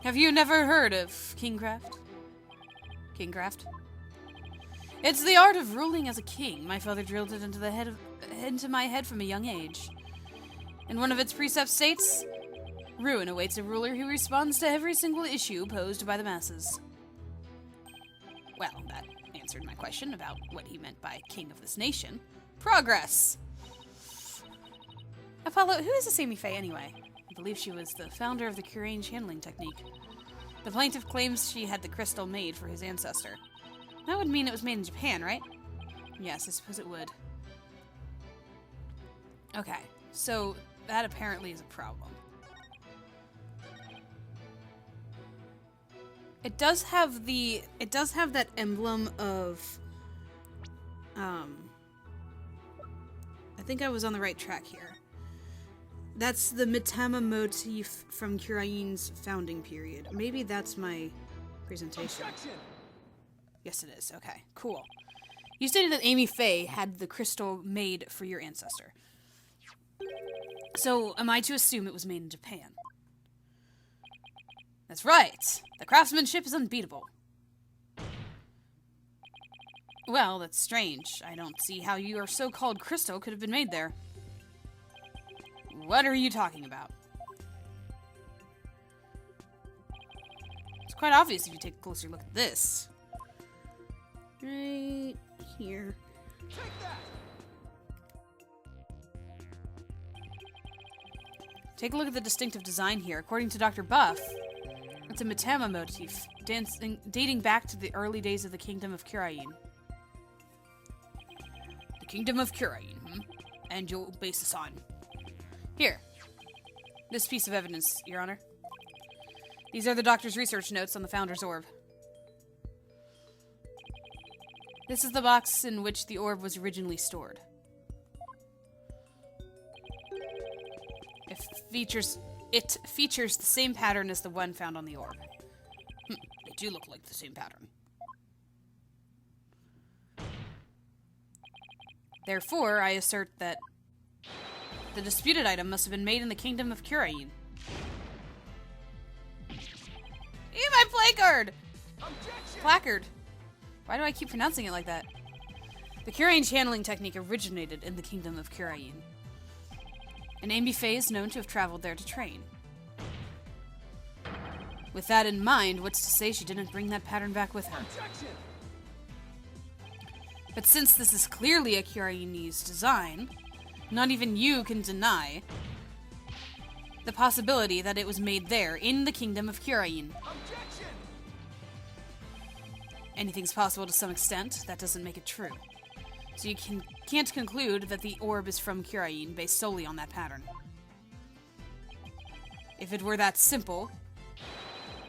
Have you never heard of Kingcraft? Kingcraft? It's the art of ruling as a king. My father drilled it into my head from a young age. And one of its precepts states, ruin awaits a ruler who responds to every single issue posed by the masses. Well, that answered my question about what he meant by king of this nation. Progress! Apollo, who is this Amy Faye anyway? I believe she was the founder of the Curian channeling technique. The plaintiff claims she had the crystal made for his ancestor. That would mean it was made in Japan, right? Yes, I suppose it would. Okay, so that apparently is a problem. It does have that emblem of, I think I was on the right track here. That's the Mitama motif from Kurain's founding period. Maybe that's my presentation. Objection! Yes, it is. Okay, cool. You stated that Amy Faye had the crystal made for your ancestor. So, am I to assume it was made in Japan? That's right. The craftsmanship is unbeatable. Well, that's strange. I don't see how your so-called crystal could have been made there. What are you talking about? It's quite obvious if you take a closer look at this. Right here. Take that! Take a look at the distinctive design here. According to Dr. Buff, it's a Mitama motif, dating back to the early days of the Kingdom of Kurain. The Kingdom of Kurain, And you'll base this on. Here. This piece of evidence, Your Honor. These are the doctor's research notes on the Founder's Orb. This is the box in which the orb was originally stored. It features the same pattern as the one found on the orb. They do look like the same pattern. Therefore, I assert that the disputed item must have been made in the Kingdom of Kurain. Eat my placard! Objection! Placard. Why do I keep pronouncing it like that? The Kurain channeling technique originated in the Kingdom of Kurain. And Amy Faye is known to have traveled there to train. With that in mind, what's to say she didn't bring that pattern back with her? Objection! But since this is clearly a Kurainese design, not even you can deny the possibility that it was made there, in the Kingdom of Kurain. Objection! Anything's possible to some extent. That doesn't make it true. So you can't conclude that the orb is from Kurain based solely on that pattern. If it were that simple,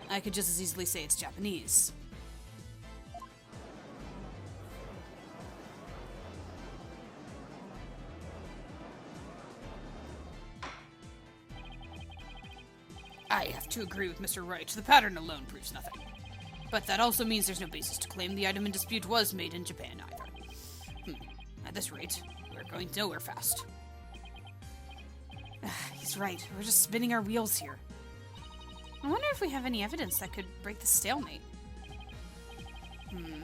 I could just as easily say it's Japanese. I have to agree with Mr. Wright. The pattern alone proves nothing. But that also means there's no basis to claim the item in dispute was made in Japan either. At this rate, we're going nowhere fast. He's right. We're just spinning our wheels here. I wonder if we have any evidence that could break the stalemate.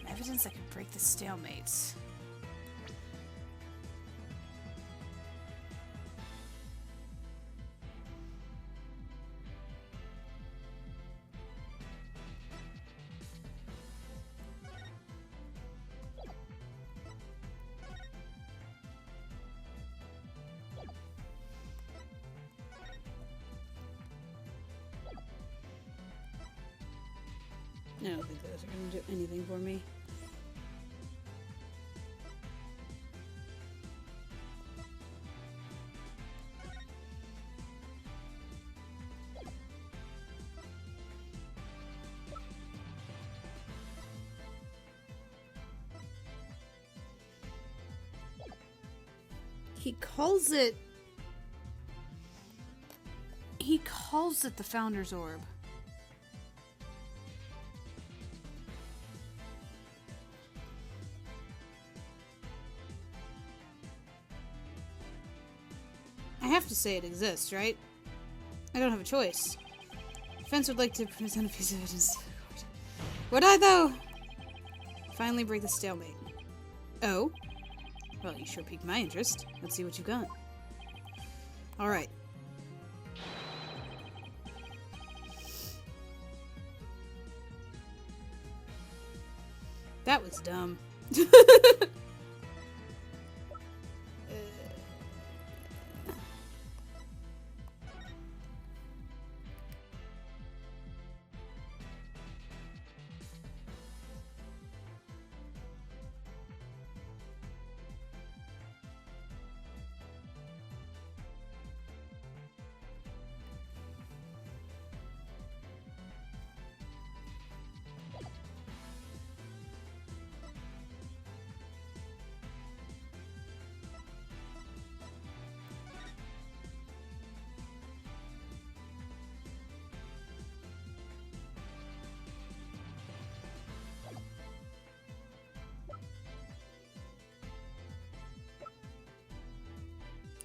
Evidence that could break the stalemate. I don't think those are going to do anything for me. He calls it the Founder's Orb. I have to say it exists, right? I don't have a choice. Defense would like to present a piece of evidence to the court. Would I, though? Finally break the stalemate. Oh? Well, you sure piqued my interest. Let's see what you've got. Alright. That was dumb.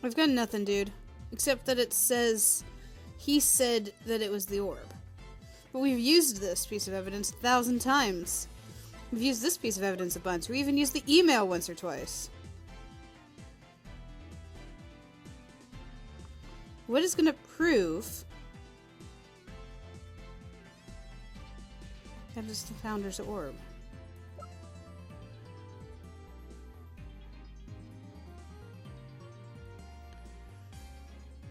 I've got nothing, dude. Except that it says... He said that it was the orb. But we've used this piece of evidence 1,000 times. We've used this piece of evidence a bunch. We even used the email once or twice. What is gonna prove that it's the Founder's orb?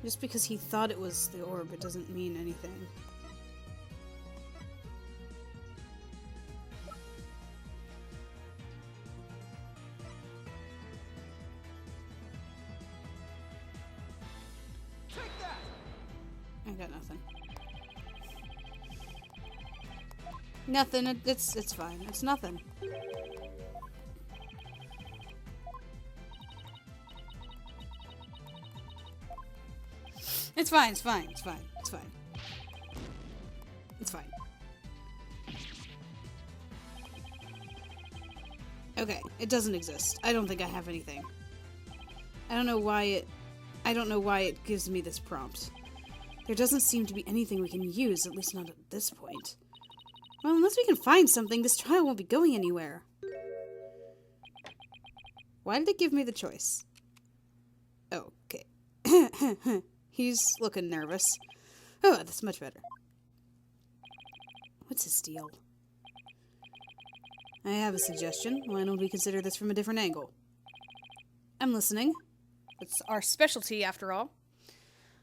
Just because he thought it was the orb, it doesn't mean anything. Take that. I got nothing. Nothing. It's fine. It's nothing. It's fine, it's fine, it's fine, it's fine. It's fine. Okay, it doesn't exist. I don't think I have anything. I don't know why it gives me this prompt. There doesn't seem to be anything we can use, at least not at this point. Well, unless we can find something, this trial won't be going anywhere. Why did it give me the choice? Oh, okay. He's looking nervous. Oh, that's much better. What's his deal? I have a suggestion. Why don't we consider this from a different angle? I'm listening. It's our specialty, after all.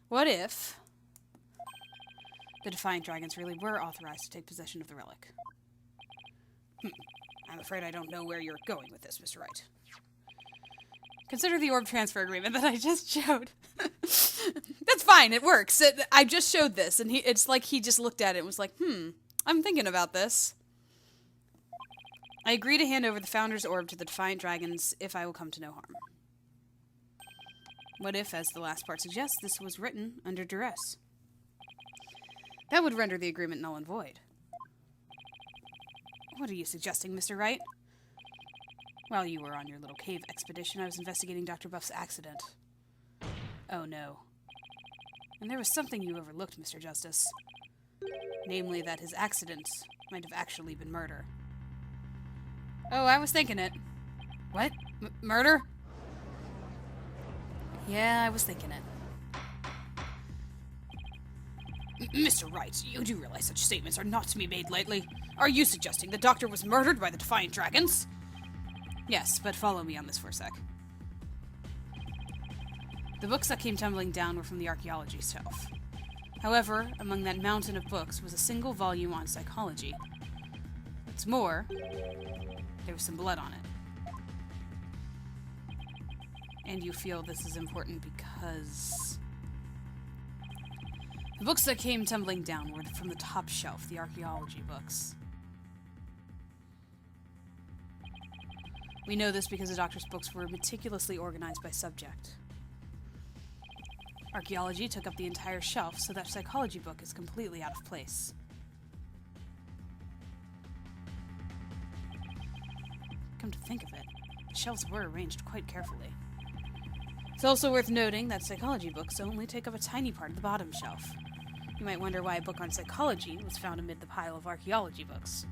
What if the Defiant Dragons really were authorized to take possession of the relic? I'm afraid I don't know where you're going with this, Mr. Wright. Consider the orb transfer agreement that I just showed. That's fine, it works. I just showed this, and it's like he just looked at it and was like, I'm thinking about this. I agree to hand over the Founder's Orb to the Defiant Dragons if I will come to no harm. What if, as the last part suggests, this was written under duress? That would render the agreement null and void. What are you suggesting, Mr. Wright? While you were on your little cave expedition, I was investigating Dr. Buff's accident. Oh no. And there was something you overlooked, Mr. Justice. Namely, that his accident might have actually been murder. Oh, I was thinking it. What? Murder? Yeah, I was thinking it. Mr. Wright, you do realize such statements are not to be made lightly. Are you suggesting the Doctor was murdered by the Defiant Dragons? Yes, but follow me on this for a sec. The books that came tumbling down were from the archaeology shelf. However, among that mountain of books was a single volume on psychology. What's more, there was some blood on it. And you feel this is important because... The books that came tumbling down were from the top shelf, the archaeology books. We know this because the Doctor's books were meticulously organized by subject. Archaeology took up the entire shelf, so that psychology book is completely out of place. Come to think of it, the shelves were arranged quite carefully. It's also worth noting that psychology books only take up a tiny part of the bottom shelf. You might wonder why a book on psychology was found amid the pile of archaeology books.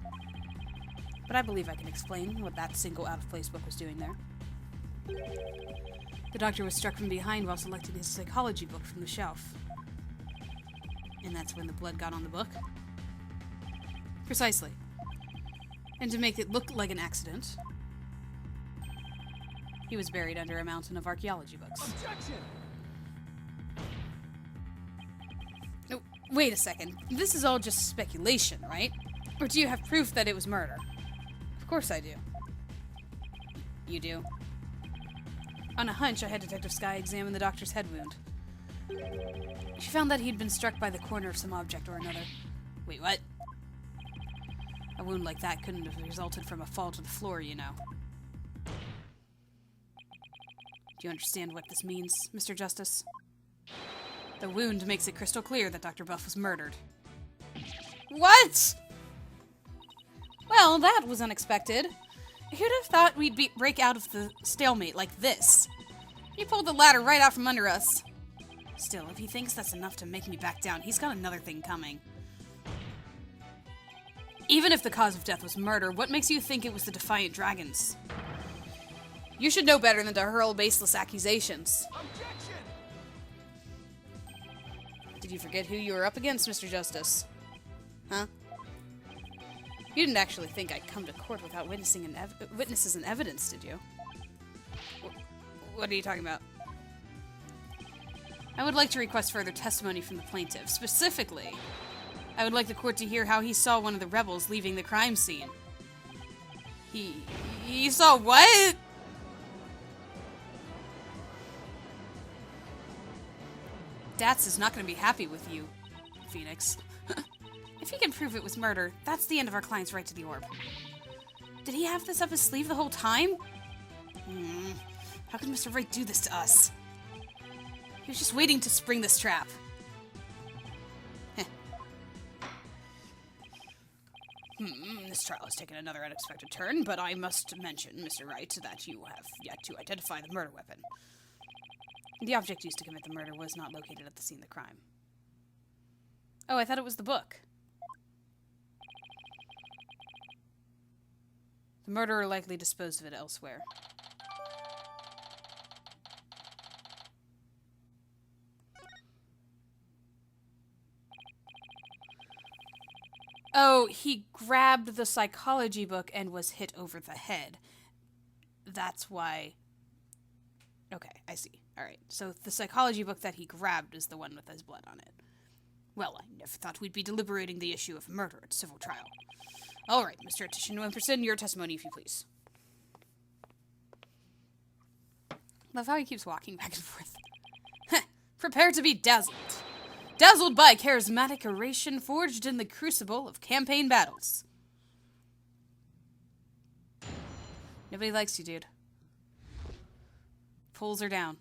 but I believe I can explain what that single out-of-place book was doing there. The doctor was struck from behind while selecting his psychology book from the shelf. And that's when the blood got on the book? Precisely. And to make it look like an accident, he was buried under a mountain of archaeology books. Objection! Oh, wait a second. This is all just speculation, right? Or do you have proof that it was murder? Of course I do. You do? On a hunch, I had Detective Skye examine the doctor's head wound. She found that he'd been struck by the corner of some object or another. Wait, what? A wound like that couldn't have resulted from a fall to the floor, you know. Do you understand what this means, Mr. Justice? The wound makes it crystal clear that Dr. Buff was murdered. What? Well, that was unexpected. Who'd have thought we'd break out of the stalemate like this? He pulled the ladder right out from under us. Still, if he thinks that's enough to make me back down, he's got another thing coming. Even if the cause of death was murder, what makes you think it was the Defiant Dragons? You should know better than to hurl baseless accusations. Objection! Did you forget who you were up against, Mr. Justice? Huh? You didn't actually think I'd come to court without witnesses and evidence, did you? What are you talking about? I would like to request further testimony from the plaintiff. Specifically, I would like the court to hear how he saw one of the rebels leaving the crime scene. He saw what? Dats is not going to be happy with you, Phoenix. If he can prove it was murder, that's the end of our client's right to the orb. Did he have this up his sleeve the whole time? How could Mr. Wright do this to us? He was just waiting to spring this trap. This trial has taken another unexpected turn, but I must mention, Mr. Wright, that you have yet to identify the murder weapon. The object used to commit the murder was not located at the scene of the crime. Oh, I thought it was the book. The murderer likely disposed of it elsewhere. Oh, he grabbed the psychology book and was hit over the head. That's why... Okay, I see. Alright, so the psychology book that he grabbed is the one with his blood on it. Well, I never thought we'd be deliberating the issue of murder at civil trial. Alright, Mr. Titian-Wimperson, your testimony, if you please. Love how he keeps walking back and forth. Prepare to be dazzled. Dazzled by charismatic oration forged in the crucible of campaign battles. Nobody likes you, dude. Pulls her down.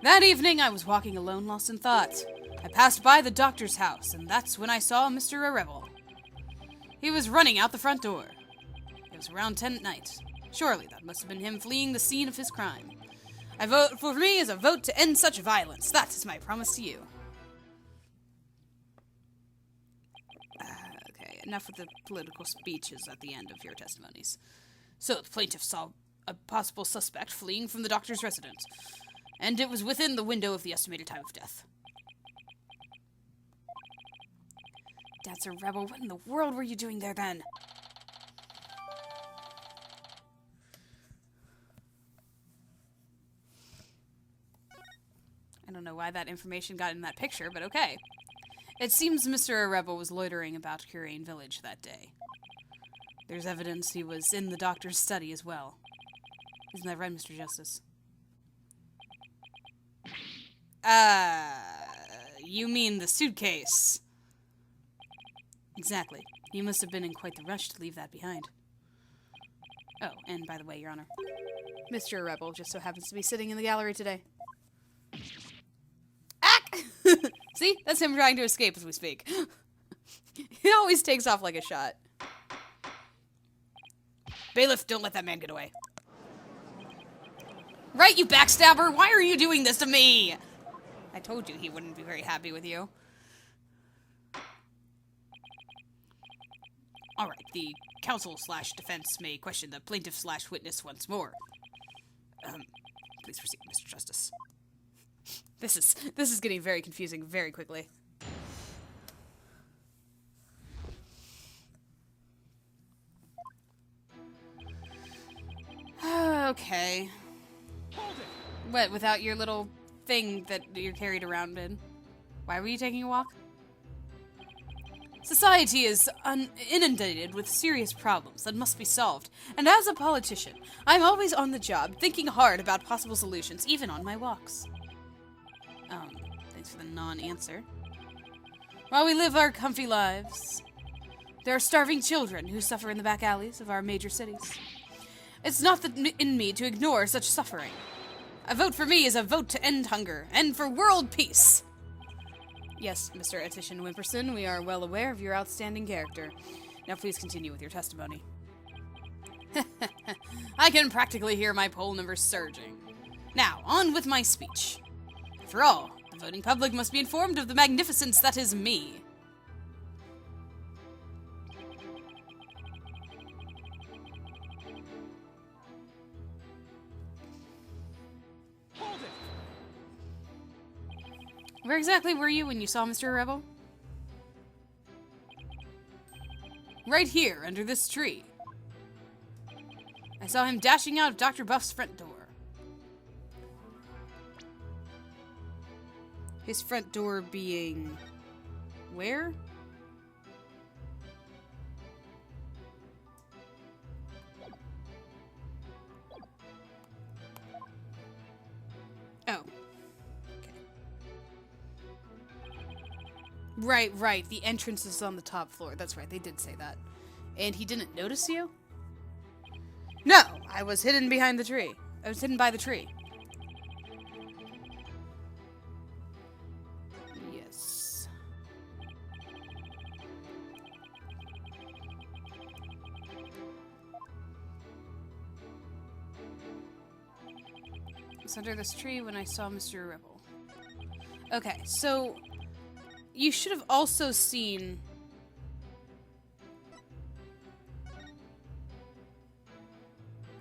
That evening, I was walking alone, lost in thought. I passed by the doctor's house, and that's when I saw Mr. Rebel. He was running out the front door. It was around 10 at night. Surely that must have been him fleeing the scene of his crime. For me is a vote to end such violence. That is my promise to you. Okay, enough with the political speeches at the end of your testimonies. So the plaintiff saw a possible suspect fleeing from the doctor's residence, and it was within the window of the estimated time of death. That's a rebel. What in the world were you doing there then? I don't know why that information got in that picture, but okay. It seems Mr. Rebel was loitering about Curain Village that day. There's evidence he was in the doctor's study as well. Isn't that right, Mr. Justice? You mean the suitcase? Exactly. You must have been in quite the rush to leave that behind. Oh, and by the way, Your Honor, Mr. Rebel just so happens to be sitting in the gallery today. Ack! See? That's him trying to escape as we speak. He always takes off like a shot. Bailiff, don't let that man get away. Right, you backstabber! Why are you doing this to me? I told you he wouldn't be very happy with you. Alright, the counsel slash defense may question the plaintiff slash witness once more. Please proceed, Mr. Justice. This is getting very confusing very quickly. Okay. Hold it! What, without your little thing that you're carried around in? Why were you taking a walk? Society is inundated with serious problems that must be solved, and as a politician, I'm always on the job, thinking hard about possible solutions, even on my walks. Thanks for the non-answer. While we live our comfy lives, there are starving children who suffer in the back alleys of our major cities. It's not in me to ignore such suffering. A vote for me is a vote to end hunger, and for world peace. Yes, Mr. Attition Wimperson, we are well aware of your outstanding character. Now please continue with your testimony. I can practically hear my poll numbers surging. Now, on with my speech. After all, the voting public must be informed of the magnificence that is me. Hold it! Where exactly were you when you saw Mr. Rebel? Right here, under this tree. I saw him dashing out of Dr. Buff's front door. His front door being... where? Oh. Right. The entrance is on the top floor. That's right, they did say that. And he didn't notice you? No, I was hidden behind the tree. I was hidden by the tree. Yes. I was under this tree when I saw Mr. Rebel. Okay, so... you should have also seen...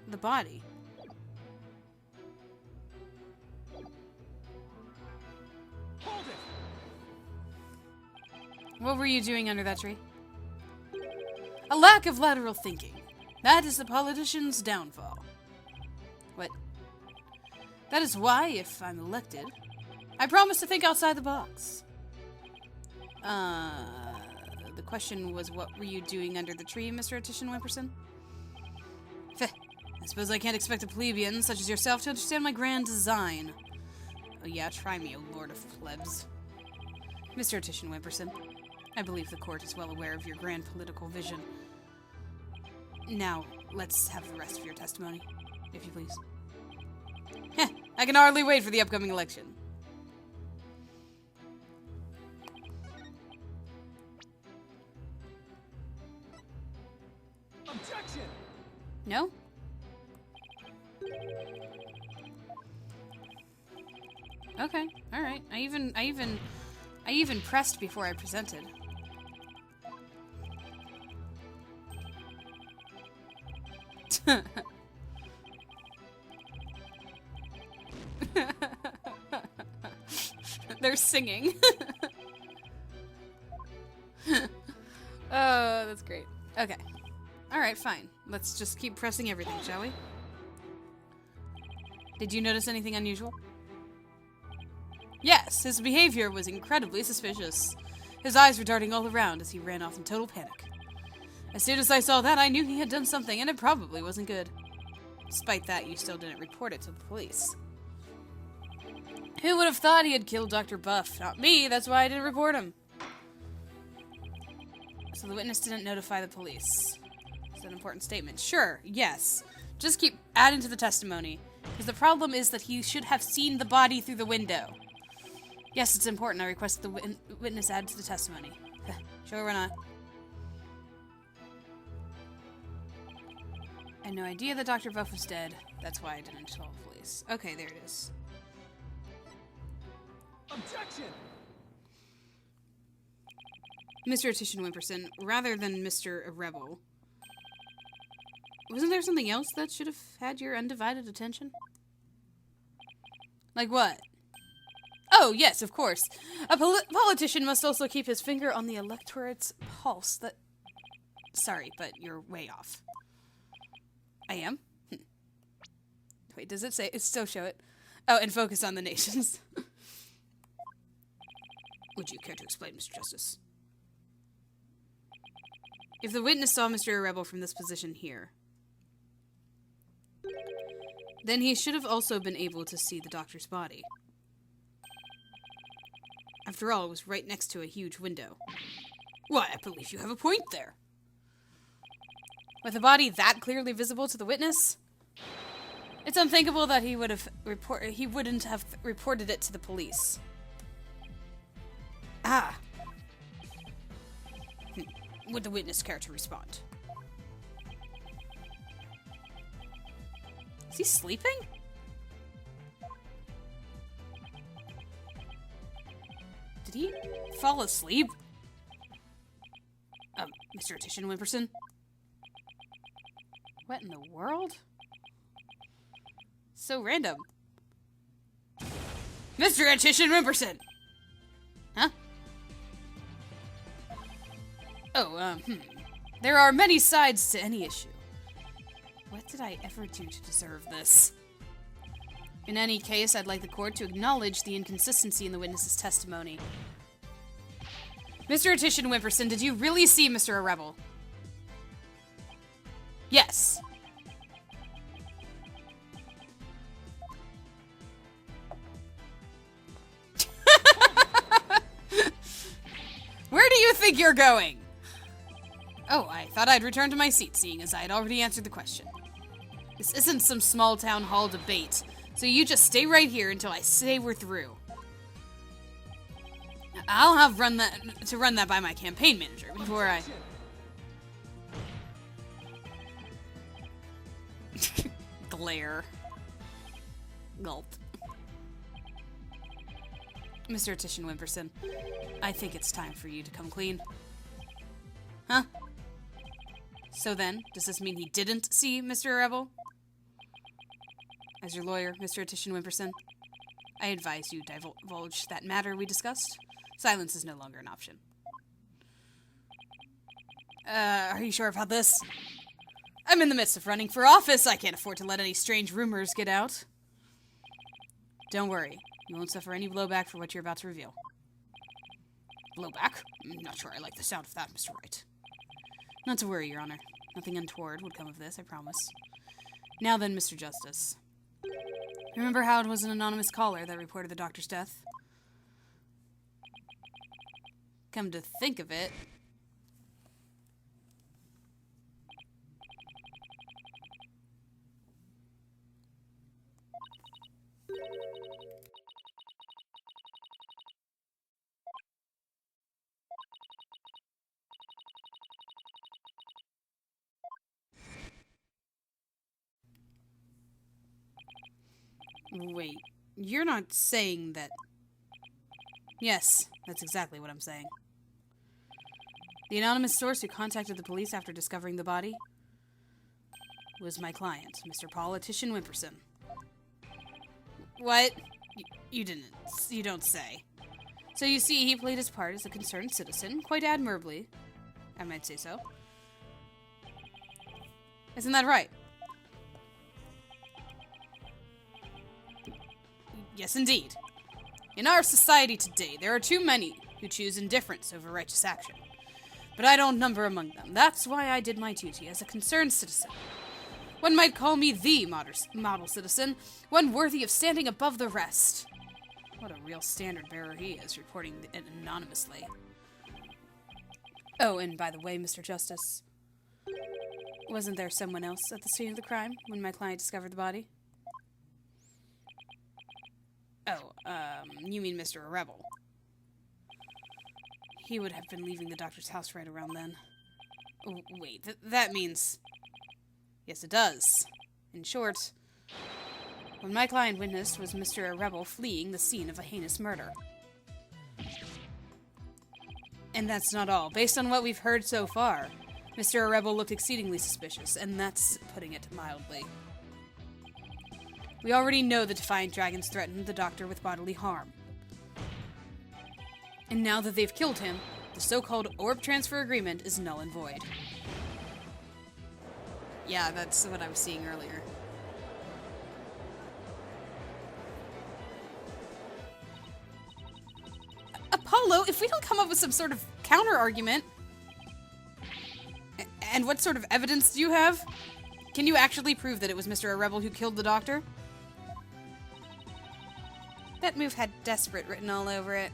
the body. Hold it! What were you doing under that tree? A lack of lateral thinking. That is the politician's downfall. What? That is why, if I'm elected, I promise to think outside the box. The question was, what were you doing under the tree, Mr. Attition Wimperson? Feh. I suppose I can't expect a plebeian such as yourself to understand my grand design. Oh yeah, try me, O Lord of Plebs. Mr. Attition Wimperson, I believe the court is well aware of your grand political vision. Now, let's have the rest of your testimony, if you please. Heh, I can hardly wait for the upcoming election. Objection! No? Okay, alright. I even pressed before I presented. They're singing. Oh, that's great. Okay. Alright, fine. Let's just keep pressing everything, shall we? Did you notice anything unusual? Yes, his behavior was incredibly suspicious. His eyes were darting all around as he ran off in total panic. As soon as I saw that, I knew he had done something, and it probably wasn't good. Despite that, you still didn't report it to the police. Who would have thought he had killed Dr. Buff? Not me, that's why I didn't report him. So the witness didn't notify the police. It's an important statement. Sure, yes. Just keep adding to the testimony. Because the problem is that he should have seen the body through the window. Yes, it's important. I request the witness add to the testimony. Sure or not? I had no idea that Dr. Buff was dead. That's why I didn't tell the police. Okay, there it is. Objection! Mr. Attition Wimperson, rather than Mr. Rebel, Wasn't there something else that should have had your undivided attention? Like what? Oh, yes, of course. A politician must also keep his finger on the electorate's pulse. Sorry, but you're way off. I am? Wait, does it say? It still show it. Oh, and focus on the nations. Would you care to explain, Mr. Justice? If the witness saw Mr. Rebel from this position here, then he should have also been able to see the doctor's body. After all, it was right next to a huge window. Why, I believe you have a point there. With a body that clearly visible to the witness, it's unthinkable that he wouldn't have reported it to the police. Ah. Would the witness care to respond? Is he sleeping? Did he fall asleep? Mr. Titian Wimperson? What in the world? So random. Mr. Titian Wimperson! Huh? Oh, There are many sides to any issue. What did I ever do to deserve this? In any case, I'd like the court to acknowledge the inconsistency in the witness's testimony. Mr. Titian Wimperson, did you really see Mr. Rebel? Yes. Where do you think you're going? Oh, I thought I'd return to my seat, seeing as I had already answered the question. This isn't some small town hall debate, so you just stay right here until I say we're through. I'll have run that by my campaign manager before I... Glare. Gulp. Mr. Titian Wimperson, I think it's time for you to come clean. Huh? So then, does this mean he didn't see Mr. Rebel? As your lawyer, Mr. Titian Wimperson, I advise you divulge that matter we discussed. Silence is no longer an option. Are you sure about this? I'm in the midst of running for office. I can't afford to let any strange rumors get out. Don't worry. You won't suffer any blowback for what you're about to reveal. Blowback? I'm not sure I like the sound of that, Mr. Wright. Not to worry, Your Honor. Nothing untoward would come of this, I promise. Now then, Mr. Justice. Remember how it was an anonymous caller that reported the doctor's death? Come to think of it... Wait, you're not saying that... Yes, that's exactly what I'm saying. The anonymous source who contacted the police after discovering the body was my client, Mr. Paul Titian Wimperson. What? You don't say. So you see, he played his part as a concerned citizen, quite admirably. I might say so. Isn't that right? Yes, indeed. In our society today, there are too many who choose indifference over righteous action. But I don't number among them. That's why I did my duty as a concerned citizen. One might call me the model citizen, one worthy of standing above the rest. What a real standard bearer he is, reporting it anonymously. Oh, and by the way, Mr. Justice, wasn't there someone else at the scene of the crime when my client discovered the body? Oh, you mean Mr. Rebel. He would have been leaving the doctor's house right around then. Oh, wait, that means... Yes, it does. In short, what my client witnessed was Mr. Rebel fleeing the scene of a heinous murder. And that's not all. Based on what we've heard so far, Mr. Rebel looked exceedingly suspicious, and that's putting it mildly. We already know the Defiant Dragons threatened the Doctor with bodily harm. And now that they've killed him, the so-called orb transfer agreement is null and void. Yeah, that's what I was seeing earlier. Apollo, if we don't come up with some sort of counter-argument... And what sort of evidence do you have? Can you actually prove that it was Mr. Rebel who killed the Doctor? That move had desperate written all over it.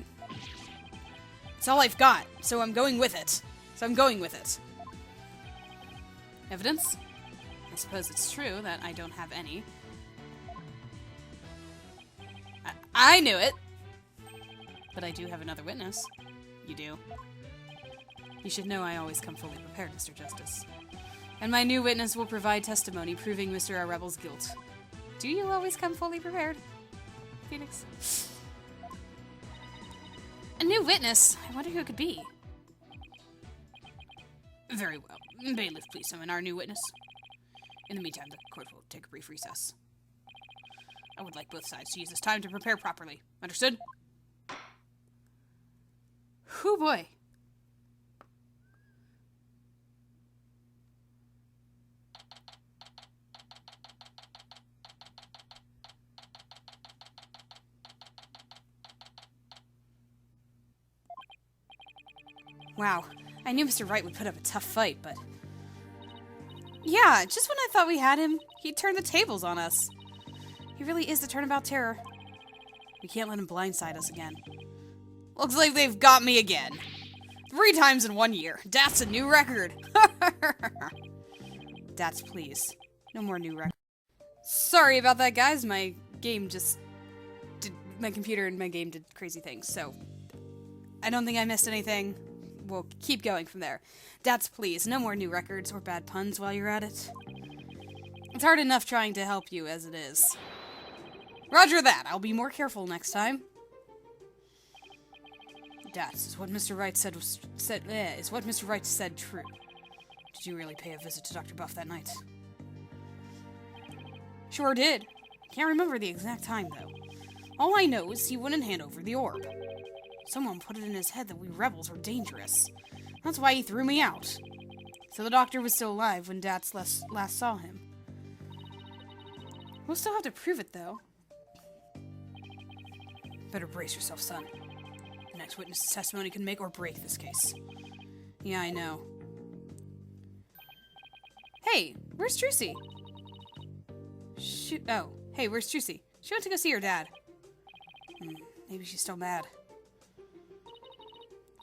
It's all I've got, so I'm going with it. Evidence? I suppose it's true that I don't have any. I knew it! But I do have another witness. You do. You should know I always come fully prepared, Mr. Justice. And my new witness will provide testimony proving Mr. Rebel's guilt. Do you always come fully prepared, Phoenix? A new witness? I wonder who it could be. Very well. Bailiff, please summon our new witness. In the meantime, the court will take a brief recess. I would like both sides to use this time to prepare properly. Understood? Hoo boy. Wow, I knew Mr. Wright would put up a tough fight, but... Yeah, just when I thought we had him, he turned the tables on us. He really is the turnabout terror. We can't let him blindside us again. Looks like they've got me again. 3 times in 1 year. That's a new record. That's please. No more new record. Sorry about that, guys. My game just did... My computer and my game did crazy things, so... I don't think I missed anything. We'll keep going from there. That's please. No more new records or bad puns while you're at it. It's hard enough trying to help you as it is. Roger that. I'll be more careful next time. Is what Mr. Wright said is what Mr. Wright said true? Did you really pay a visit to Dr. Buff that night? Sure did. Can't remember the exact time, though. All I know is he wouldn't hand over the orb. Someone put it in his head that we rebels were dangerous. That's why he threw me out. So the Doctor was still alive when Dats last saw him. We'll still have to prove it, though. Better brace yourself, son. The next witness's testimony can make or break this case. Yeah, I know. Hey, where's Trucy? Oh, hey, where's Trucy? She went to go see her dad. Maybe she's still mad.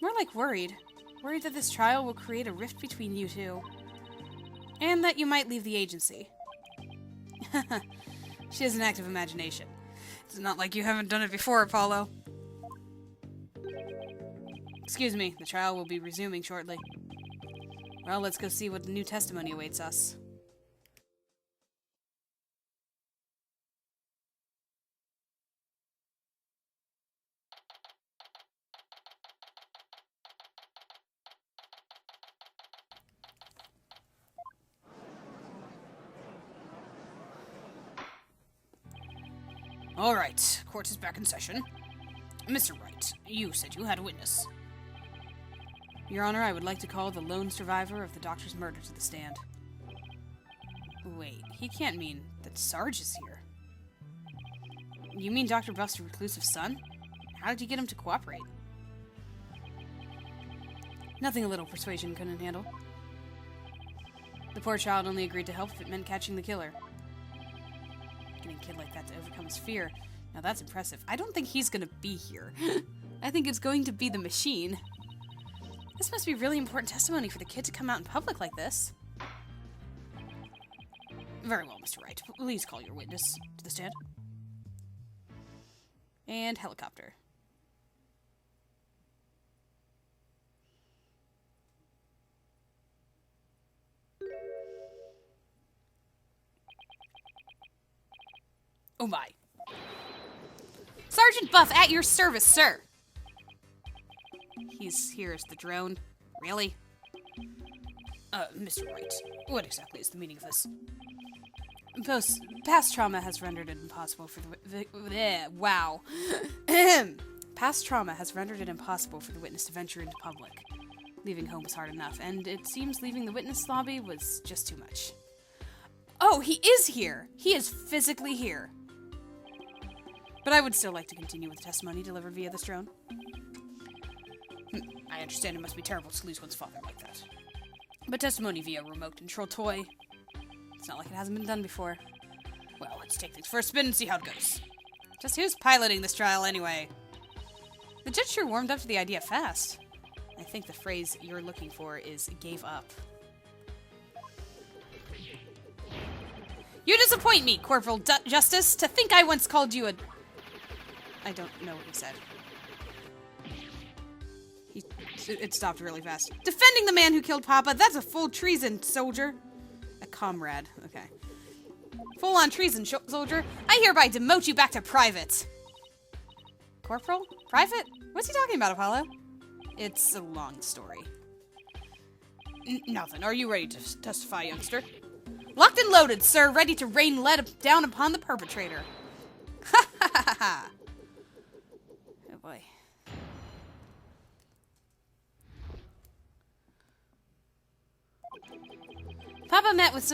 More like worried. Worried that this trial will create a rift between you two. And that you might leave the agency. She has an active imagination. It's not like you haven't done it before, Apollo. Excuse me, the trial will be resuming shortly. Well, let's go see what new testimony awaits us. All right, court is back in session. Mr. Wright, you said you had a witness. Your Honor, I would like to call the lone survivor of the Doctor's murder to the stand. Wait, he can't mean that Sarge is here. You mean Dr. Buff's reclusive son? How did you get him to cooperate? Nothing a little persuasion couldn't handle. The poor child only agreed to help if it meant catching the killer. Getting a kid like that to overcome his fear. Now that's impressive. I don't think he's gonna be here. I think it's going to be the machine. This must be really important testimony for the kid to come out in public like this. Very well, Mr. Wright. Please call your witness to the stand. And helicopter. Oh my. Sergeant Buff, at your service, sir. He's here as the drone. Really? Mr. White, what exactly is the meaning of this? Past trauma has rendered it impossible for wow. Past trauma has rendered it impossible for the witness to venture into public. Leaving home was hard enough, and it seems leaving the witness lobby was just too much. Oh, he is here! He is physically here. But I would still like to continue with the testimony delivered via this drone. I understand it must be terrible to lose one's father like that. But testimony via remote control toy, it's not like it hasn't been done before. Well, let's take things for a spin and see how it goes. Just who's piloting this trial anyway? The judge sure warmed up to the idea fast. I think the phrase you're looking for is gave up. You disappoint me, Corporal Justice, to think I once called you a... I don't know what he said. It stopped really fast. Defending the man who killed Papa, that's a full treason, soldier. A comrade, okay. Full-on treason, soldier. I hereby demote you back to private. Corporal? Private? What's he talking about, Apollo? It's a long story. Nothing. Are you ready to testify, youngster? Locked and loaded, sir. Ready to rain lead down upon the perpetrator. Ha ha ha ha. Oh boy. Papa met with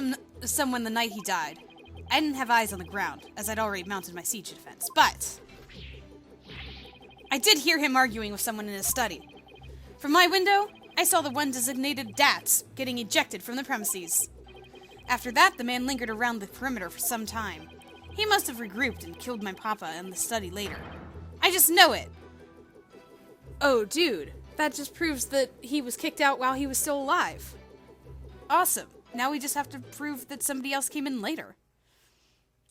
someone the night he died. I didn't have eyes on the ground, as I'd already mounted my siege defense, but I did hear him arguing with someone in his study. From my window, I saw the one designated Dats getting ejected from the premises. After that, the man lingered around the perimeter for some time. He must have regrouped and killed my papa in the study later. I just know it! Oh, dude, that just proves that he was kicked out while he was still alive. Awesome. Now we just have to prove that somebody else came in later.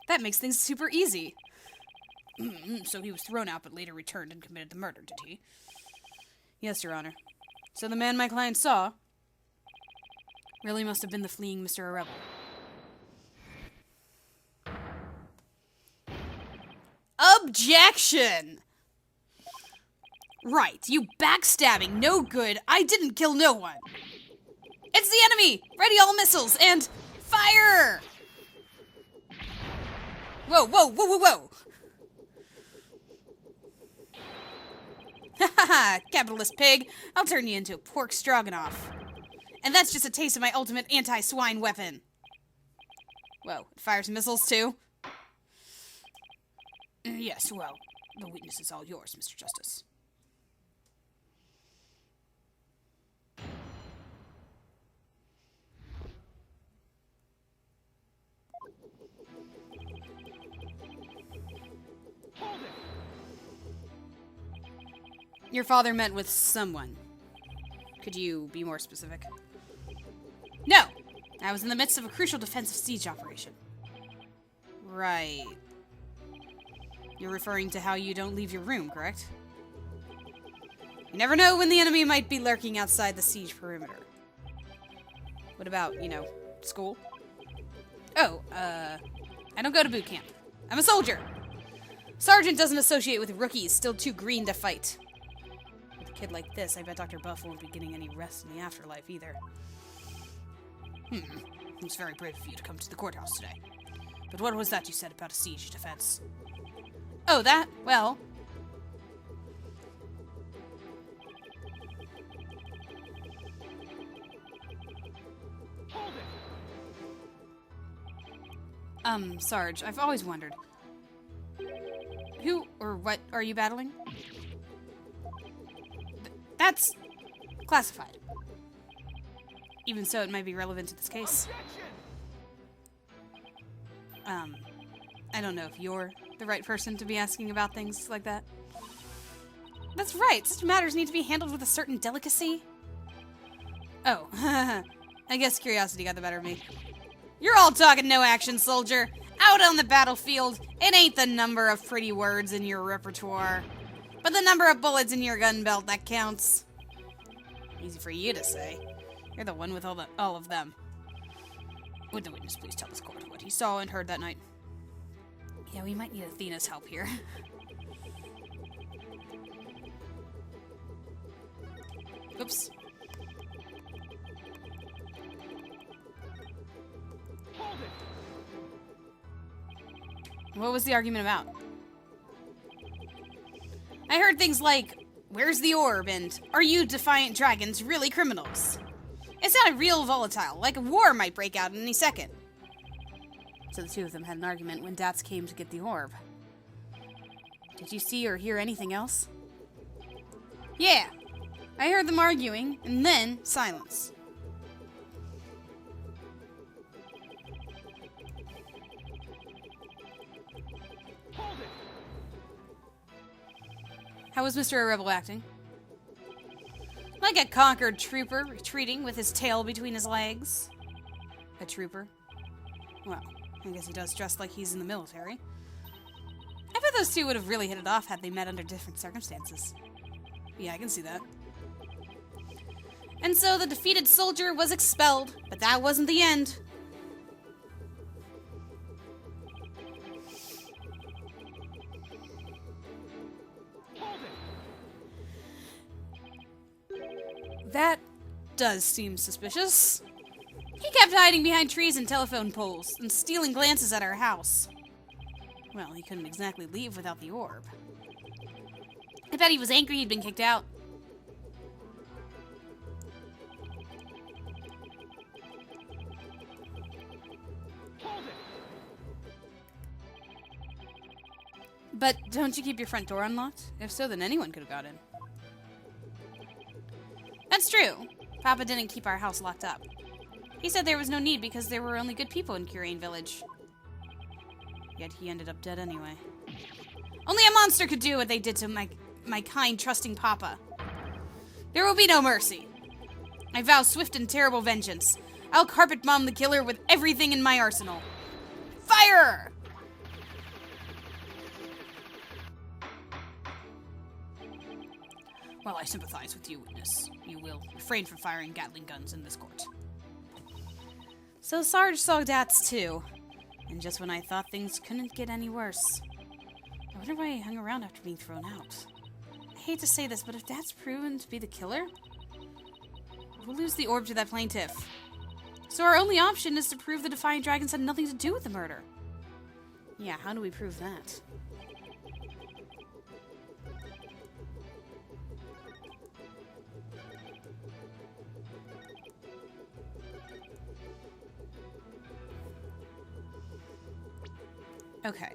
That makes things super easy. So he was thrown out but later returned and committed the murder, did he? Yes, Your Honor. So the man my client saw really must have been the fleeing Mr. Rebel. Objection! Right, you backstabbing, no good, I didn't kill no one. It's the enemy! Ready all missiles, and fire! Whoa, whoa, whoa, whoa, whoa! Ha ha ha, capitalist pig! I'll turn you into a pork stroganoff. And that's just a taste of my ultimate anti-swine weapon. Whoa, it fires missiles too? Yes, well, the witness is all yours, Mr. Justice. Hold it! Your father met with someone. Could you be more specific? No! I was in the midst of a crucial defensive siege operation. Right. You're referring to how you don't leave your room, correct? You never know when the enemy might be lurking outside the siege perimeter. What about, school? Oh, I don't go to boot camp. I'm a soldier. Sergeant doesn't associate with rookies, still too green to fight. With a kid like this, I bet Dr. Buff won't be getting any rest in the afterlife either. It's very brave of you to come to the courthouse today. But what was that you said about a siege defense? Oh, that? Well... Hold it! Sarge, I've always wondered. Who or what are you battling? That's classified. Even so, it might be relevant to this case. Objection! I don't know if you're the right person to be asking about things like that. That's right, such matters need to be handled with a certain delicacy. Oh, I guess curiosity got the better of me. You're all talking no action, soldier. Out on the battlefield, it ain't the number of pretty words in your repertoire, but the number of bullets in your gun belt that counts. Easy for you to say. You're the one with all of them. Would the witness please tell this court what he saw and heard that night? Yeah, we might need Athena's help here. Oops. What was the argument about? I heard things like, where's the orb, and are you defiant dragons really criminals? It sounded real volatile, like a war might break out any second. So the two of them had an argument when Dats came to get the orb. Did you see or hear anything else? Yeah, I heard them arguing, and then silence. Hold it! How was Mr. Rebel acting? Like a conquered trooper retreating with his tail between his legs. A trooper? Well, I guess he does dress like he's in the military. I bet those two would have really hit it off had they met under different circumstances. Yeah, I can see that. And so the defeated soldier was expelled, but that wasn't the end. Hold it! That does seem suspicious. He kept hiding behind trees and telephone poles, and stealing glances at our house. Well, he couldn't exactly leave without the orb. I bet he was angry he'd been kicked out. Hold it! But don't you keep your front door unlocked? If so, then anyone could have got in. That's true. Papa didn't keep our house locked up. He said there was no need because there were only good people in Curain Village. Yet he ended up dead anyway. Only a monster could do what they did to my kind, trusting Papa. There will be no mercy. I vow swift and terrible vengeance. I'll carpet bomb the killer with everything in my arsenal. Fire! Well, I sympathize with you, witness. You will refrain from firing Gatling guns in this court. So Sarge saw Dats too. And just when I thought things couldn't get any worse. I wonder why he hung around after being thrown out. I hate to say this, but if Dats proven to be the killer, we'll lose the orb to that plaintiff. So our only option is to prove the Defiant Dragons had nothing to do with the murder. Yeah, how do we prove that? Okay.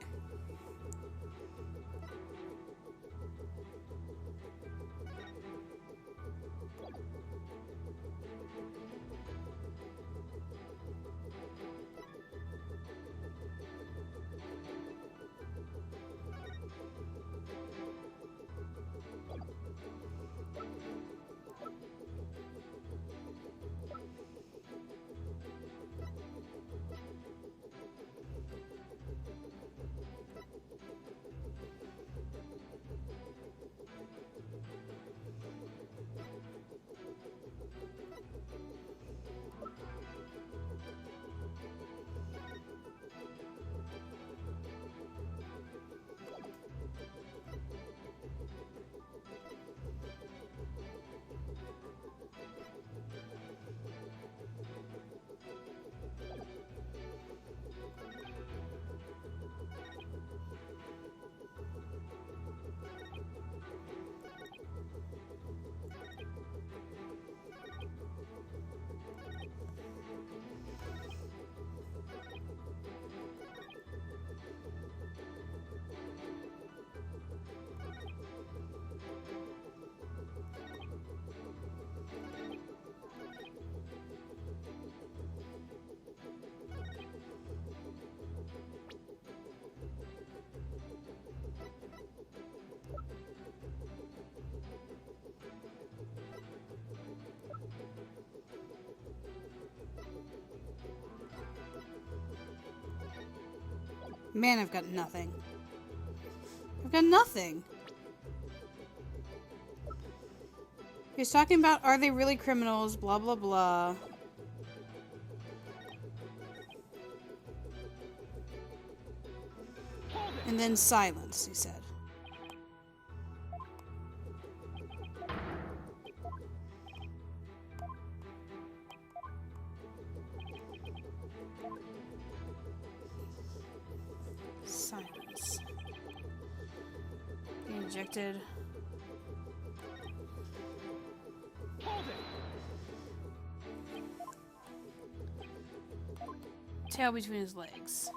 Man, I've got nothing. I've got nothing. He's talking about, are they really criminals, blah, blah, blah. And then silence, he said. Silence. ejected. Hold it. Tail between his legs.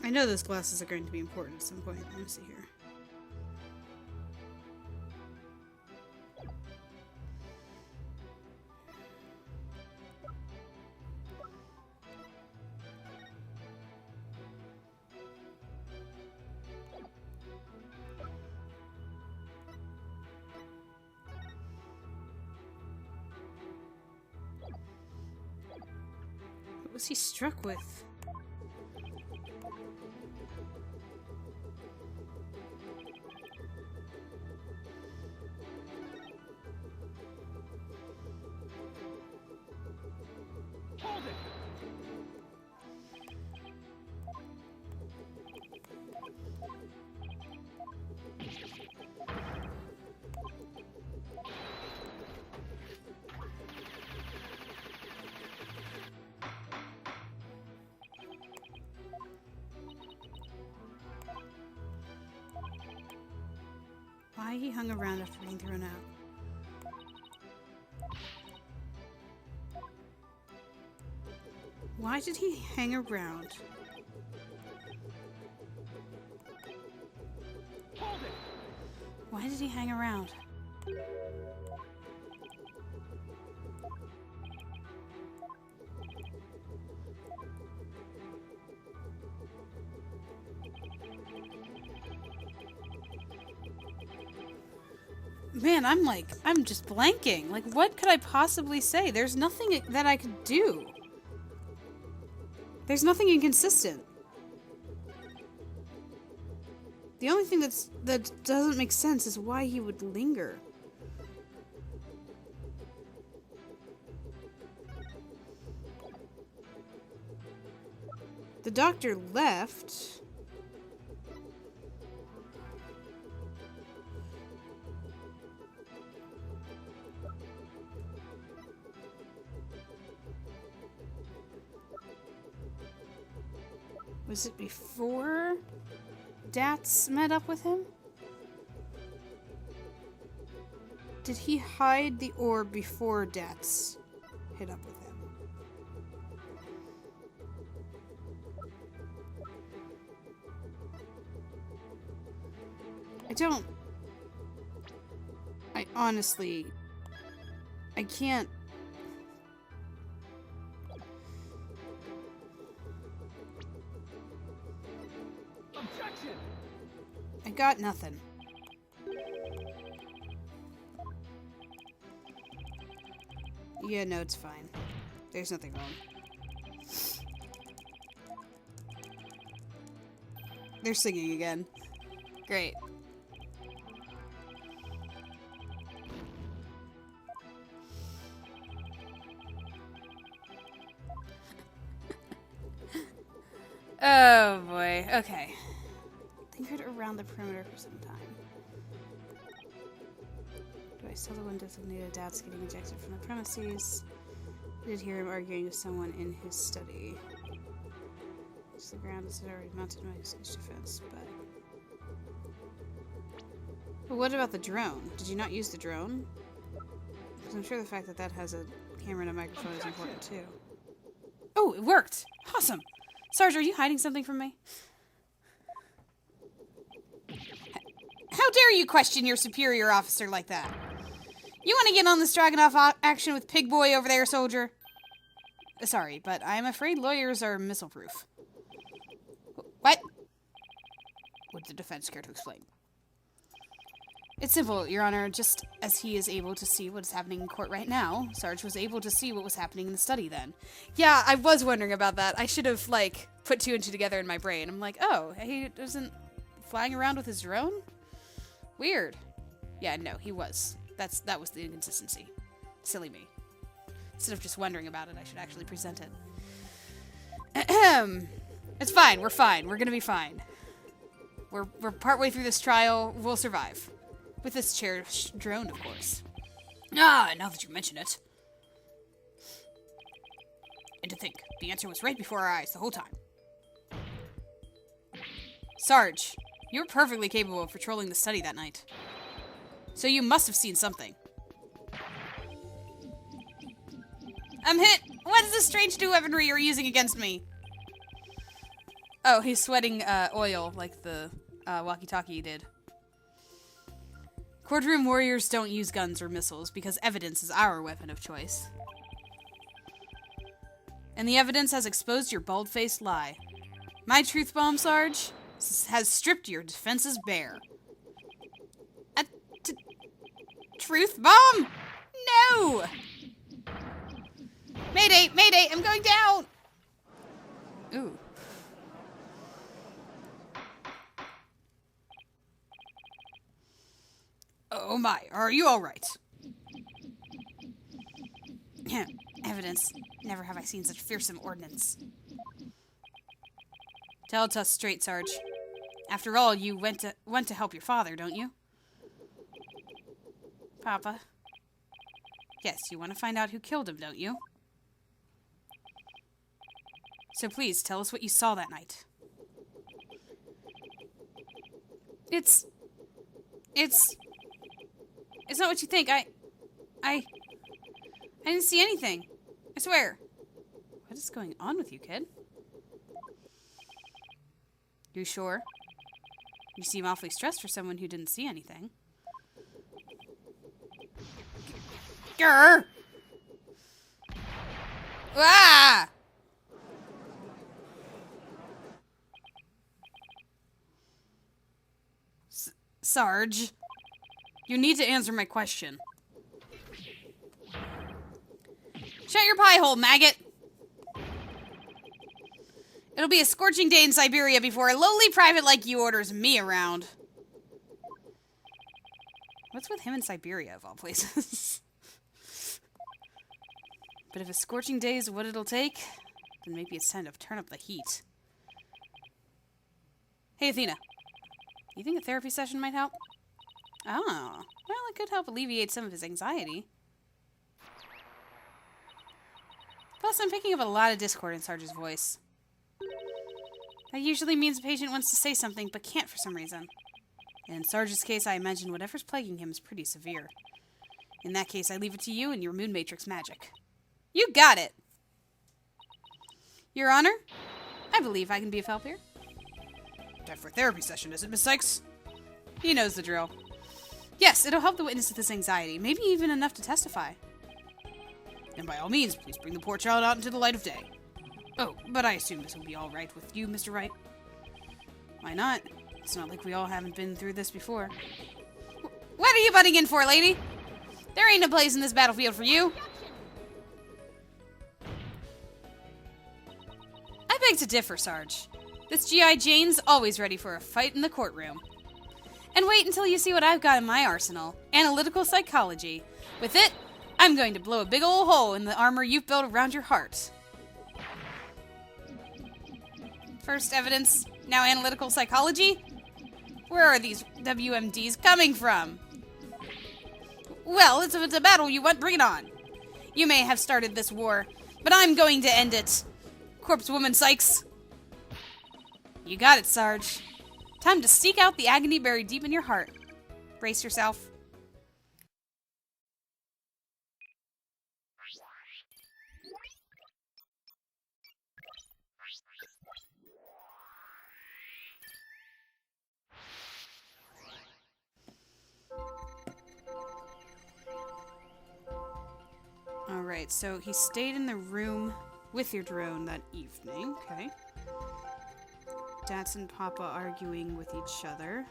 I know those glasses are going to be important at some point. Let me see here. What was he struck with? Hold it. Why he hung around after being thrown out? Why did he hang around? Hold it. Why did he hang around? Man, I'm just blanking. Like, what could I possibly say? There's nothing that I could do. There's nothing inconsistent. The only thing that doesn't make sense is why he would linger. The doctor left. Was it before Dats met up with him? Did he hide the orb before Dats hit up with him? I honestly... I can't... Objection. I got nothing. Yeah, no, it's fine. There's nothing wrong. They're singing again. Great. Oh boy, okay. Lingered around the perimeter for some time. Do I still the one designated Dats getting ejected from the premises? I did hear him arguing with someone in his study. The ground is already mounted my siege defense, but what about the drone? Did you not use the drone? Because I'm sure the fact that that has a camera and a microphone is important too. Oh, it worked! Awesome! Sarge, are you hiding something from me? How dare you question your superior officer like that? You want to get on this Dragunov action with Pig Boy over there, soldier? Sorry, but I'm afraid lawyers are missile-proof. What? Would the defense care to explain? It's simple, Your Honor. Just as he is able to see what is happening in court right now, Sarge was able to see what was happening in the study then. Yeah, I was wondering about that. I should have, like, put two and two together in my brain. I'm like, oh, he wasn't flying around with his drone? Weird. Yeah, no, he was. That was the inconsistency. Silly me. Instead of just wondering about it, I should actually present it. Ahem. It's fine. We're fine. We're gonna be fine. We're partway through this trial. We'll survive. With this cherished drone, of course. Ah, now that you mention it. And to think, the answer was right before our eyes the whole time. Sarge, you were perfectly capable of patrolling the study that night. So you must have seen something. I'm hit! What is this strange new weaponry you're using against me? Oh, he's sweating oil like the walkie-talkie did. Courtroom warriors don't use guns or missiles because evidence is our weapon of choice. And the evidence has exposed your bald-faced lie. My truth bomb, Sarge, has stripped your defenses bare. A truth bomb? No! Mayday! Mayday! I'm going down! Ooh. Oh my, are you alright? Evidence. Never have I seen such fearsome ordnance. Tell it to us straight, Sarge. After all, you went to help your father, don't you? Papa. Yes, you want to find out who killed him, don't you? So please, tell us what you saw that night. It's not what you think. I didn't see anything. I swear. What is going on with you, kid? You sure? You seem awfully stressed for someone who didn't see anything. Grr! Ah! Sarge, you need to answer my question. Shut your pie hole, maggot! It'll be a scorching day in Siberia before a lowly private like you orders me around. What's with him in Siberia, of all places? But if a scorching day is what it'll take, then maybe it's time to turn up the heat. Hey, Athena. You think a therapy session might help? Oh, well, it could help alleviate some of his anxiety. Plus, I'm picking up a lot of discord in Sarge's voice. That usually means a patient wants to say something, but can't for some reason. And in Sarge's case, I imagine whatever's plaguing him is pretty severe. In that case, I leave it to you and your Moon Matrix magic. You got it! Your Honor, I believe I can be of help here. Time for a therapy session, is it, Miss Sykes? He knows the drill. Yes, it'll help the witness with this anxiety, maybe even enough to testify. And by all means, please bring the poor child out into the light of day. Oh, but I assume this will be all right with you, Mr. Wright. Why not? It's not like we all haven't been through this before. What are you butting in for, lady? There ain't a place in this battlefield for you. I beg to differ, Sarge. This G.I. Jane's always ready for a fight in the courtroom. And wait until you see what I've got in my arsenal. Analytical psychology. With it, I'm going to blow a big ol' hole in the armor you've built around your heart. First evidence, now analytical psychology? Where are these WMDs coming from? Well, if it's a battle you want, bring it on. You may have started this war, but I'm going to end it. Corpse woman Sykes. You got it, Sarge. Time to seek out the agony buried deep in your heart. Brace yourself. Alright, so he stayed in the room with your drone that evening, okay. Dats and Papa arguing with each other.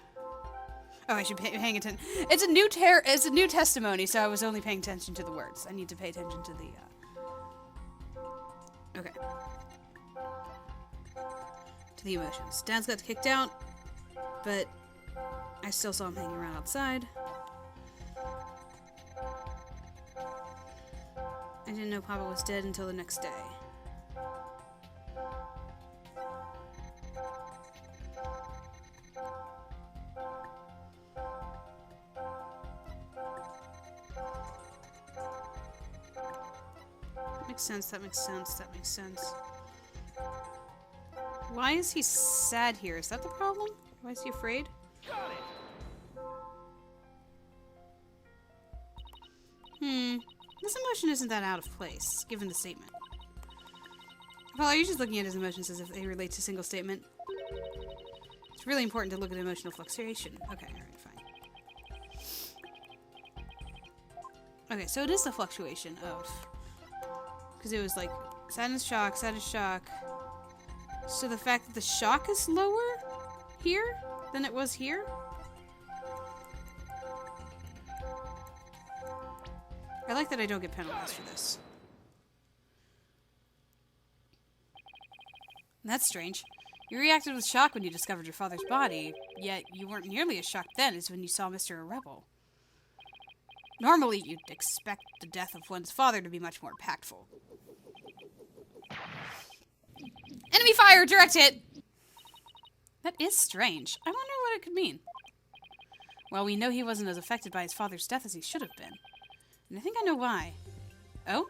Oh, I should be paying attention. It's a new testimony, so I was only paying attention to the words. I need to pay attention to the, okay. To the emotions. Dad's got kicked out, but I still saw him hanging around outside. I didn't know Papa was dead until the next day. makes sense, that makes sense, that makes sense. Why is he sad here? Is that the problem? Why is he afraid? Got it. This emotion isn't that out of place, given the statement. Well, are you just looking at his emotions as if they relate to a single statement? It's really important to look at emotional fluctuation. Okay, alright, fine. Okay, so it is the fluctuation of... Because it was like, sadness, shock, So the fact that the shock is lower here than it was here? I like that I don't get penalized for this. That's strange. You reacted with shock when you discovered your father's body, yet you weren't nearly as shocked then as when you saw Mr. Rebel. Normally, you'd expect the death of one's father to be much more impactful. Enemy fire! Direct hit! That is strange. I wonder what it could mean. Well, we know he wasn't as affected by his father's death as he should have been. And I think I know why. Oh?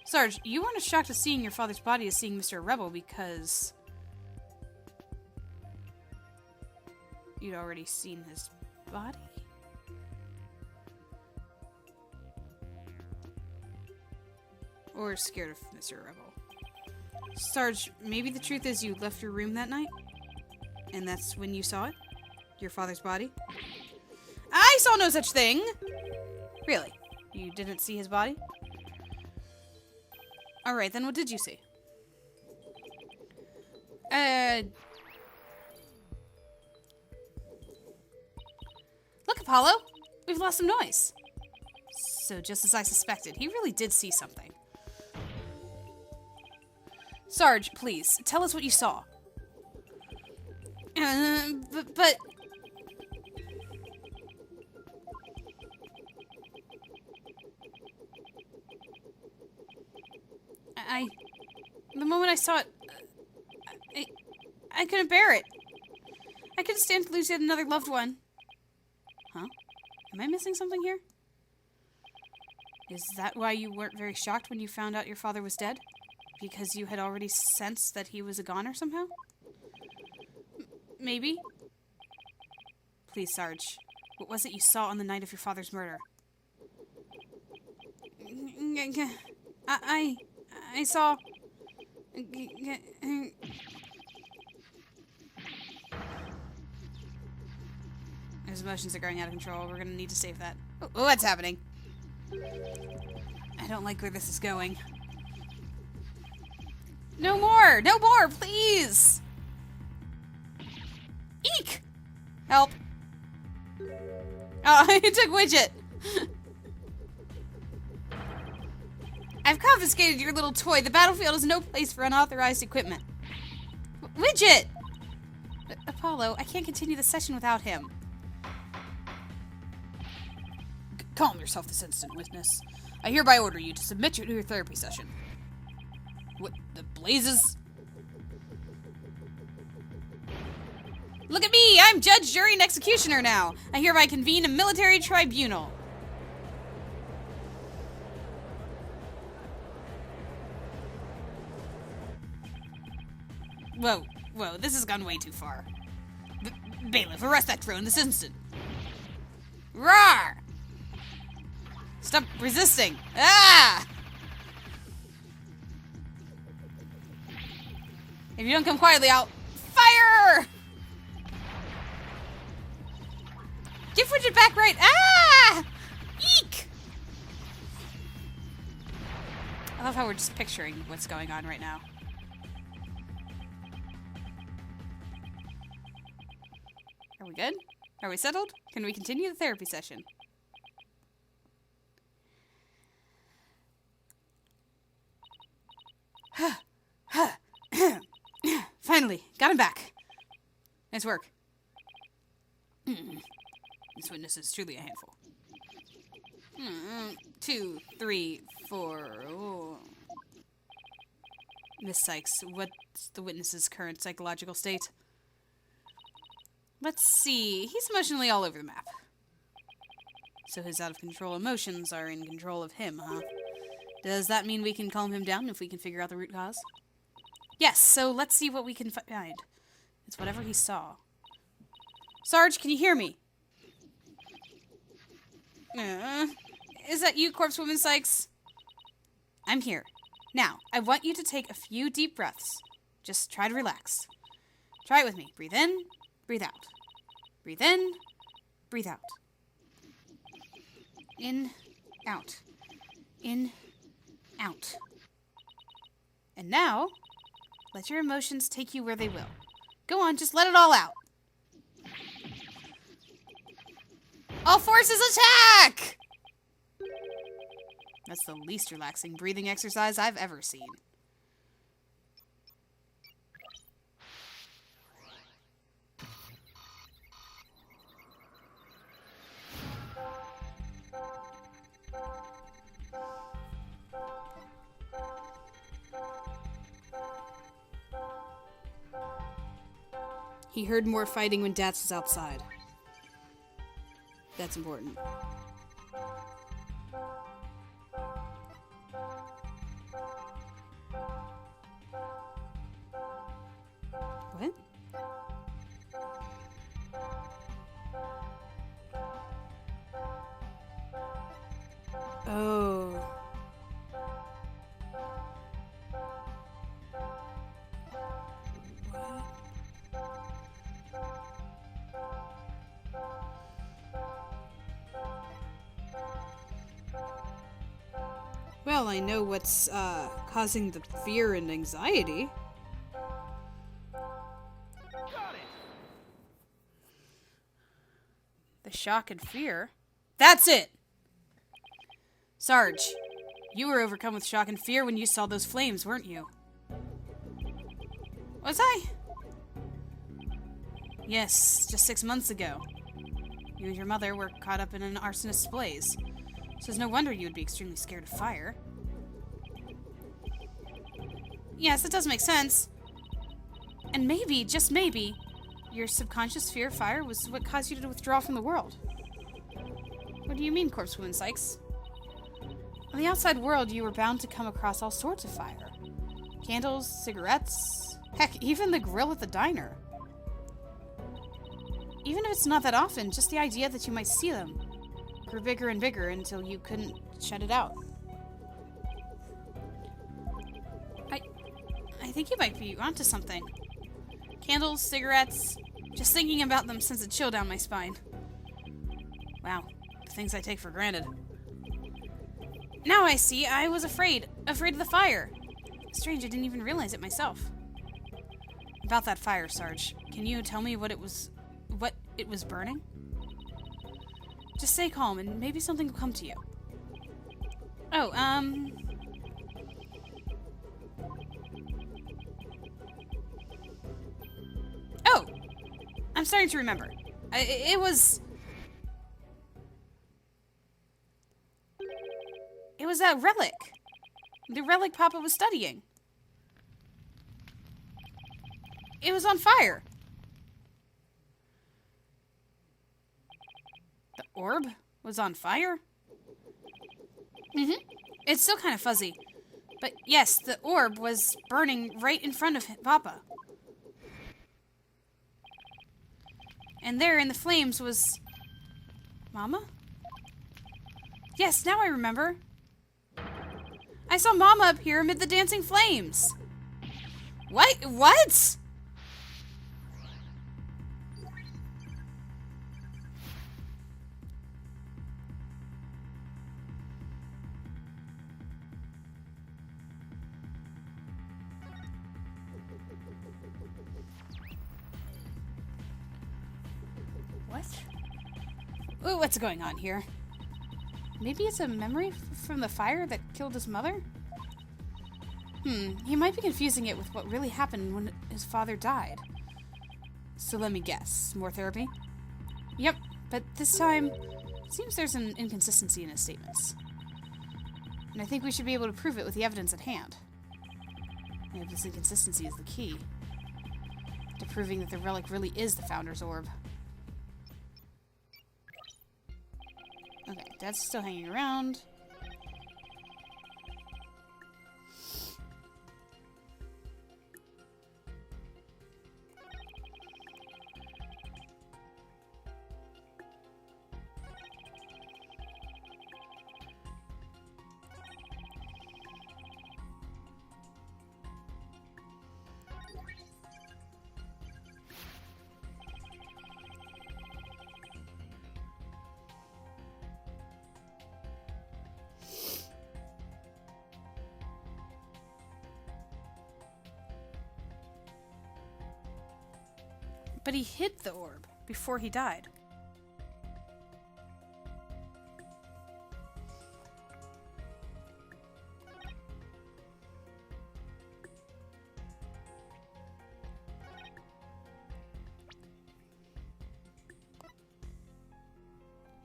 Sarge, you weren't as shocked at seeing your father's body as seeing Mr. Rebel because... you'd already seen his body? Or scared of Mr. Rebel. Sarge, maybe the truth is you left your room that night? And that's when you saw it? Your father's body? I saw no such thing! Really? You didn't see his body? Alright, then what did you see? Look, Apollo! We've lost some noise. So just as I suspected, he really did see something. Sarge, please, tell us what you saw. But... The moment I saw it, I couldn't bear it. I couldn't stand to lose yet another loved one. Huh? Am I missing something here? Is that why you weren't very shocked when you found out your father was dead? Because you had already sensed that he was a goner somehow? Maybe? Please, Sarge. What was it you saw on the night of your father's murder? I saw... His emotions are going out of control. We're gonna need to save that. Oh, what's happening? I don't like where this is going. No more! No more, please! Eek! Help. Oh, I took Widget! I've confiscated your little toy. The battlefield is no place for unauthorized equipment. Widget! Apollo, I can't continue the session without him. Calm yourself this instant, witness. I hereby order you to submit you to your therapy session. What the blazes? Look at me! I'm judge, jury, and executioner now! I hereby convene a military tribunal. Whoa, whoa, this has gone way too far. Bailiff, arrest that drone this instant. Roar! Stop resisting! Ah! If you don't come quietly, I'll fire! Give Widget back right. Ah! Eek! I love how we're just picturing what's going on right now. Are we good? Are we settled? Can we continue the therapy session? Finally, got him back. Nice work. This witness is truly a handful. 2, 3, 4. Oh. Miss Sykes, what's the witness's current psychological state? Let's see. He's emotionally all over the map. So his out-of-control emotions are in control of him, huh? Does that mean we can calm him down if we can figure out the root cause? Yes, so let's see what we can find. It's whatever he saw. Sarge, can you hear me? Is that you, Corpse Woman Sykes? I'm here. Now, I want you to take a few deep breaths. Just try to relax. Try it with me. Breathe in, breathe out. Breathe in, breathe out. In, out. In, out. And now, let your emotions take you where they will. Go on, just let it all out. All forces attack! That's the least relaxing breathing exercise I've ever seen. He heard more fighting when Dats was outside. That's important. What? Oh. Well, I know what's causing the fear and anxiety. Got it! The shock and fear? That's it! Sarge, you were overcome with shock and fear when you saw those flames, weren't you? Was I? Yes, just 6 months ago. You and your mother were caught up in an arsonist's blaze. So it's no wonder you would be extremely scared of fire. Yes, it does make sense. And maybe, just maybe, your subconscious fear of fire was what caused you to withdraw from the world. What do you mean, Corpse Woman Sykes? In the outside world, you were bound to come across all sorts of fire. Candles, cigarettes, heck, even the grill at the diner. Even if it's not that often, just the idea that you might see them grew bigger and bigger until you couldn't shut it out. I think you might be onto something. Candles, cigarettes, just thinking about them sends a chill down my spine. Wow, the things I take for granted. Now I see, I was afraid of the fire. Strange, I didn't even realize it myself. About that fire, Sarge, can you tell me what it was burning? Just stay calm and maybe something will come to you. Oh, Oh! I'm starting to remember. It was that relic. The relic Papa was studying. It was on fire. The orb was on fire? It's still kind of fuzzy. But yes, the orb was burning right in front of Papa. And there in the flames was... Mama? Yes, now I remember. I saw Mama up here amid the dancing flames. What? What? What? Ooh, what's going on here? Maybe it's a memory from the fire that killed his mother? He might be confusing it with what really happened when his father died. So let me guess. More therapy? Yep, but this time, it seems there's an inconsistency in his statements. And I think we should be able to prove it with the evidence at hand. Maybe this inconsistency is the key to proving that the relic really is the Founder's Orb. Okay, Dad's still hanging around. But he hid the orb before he died.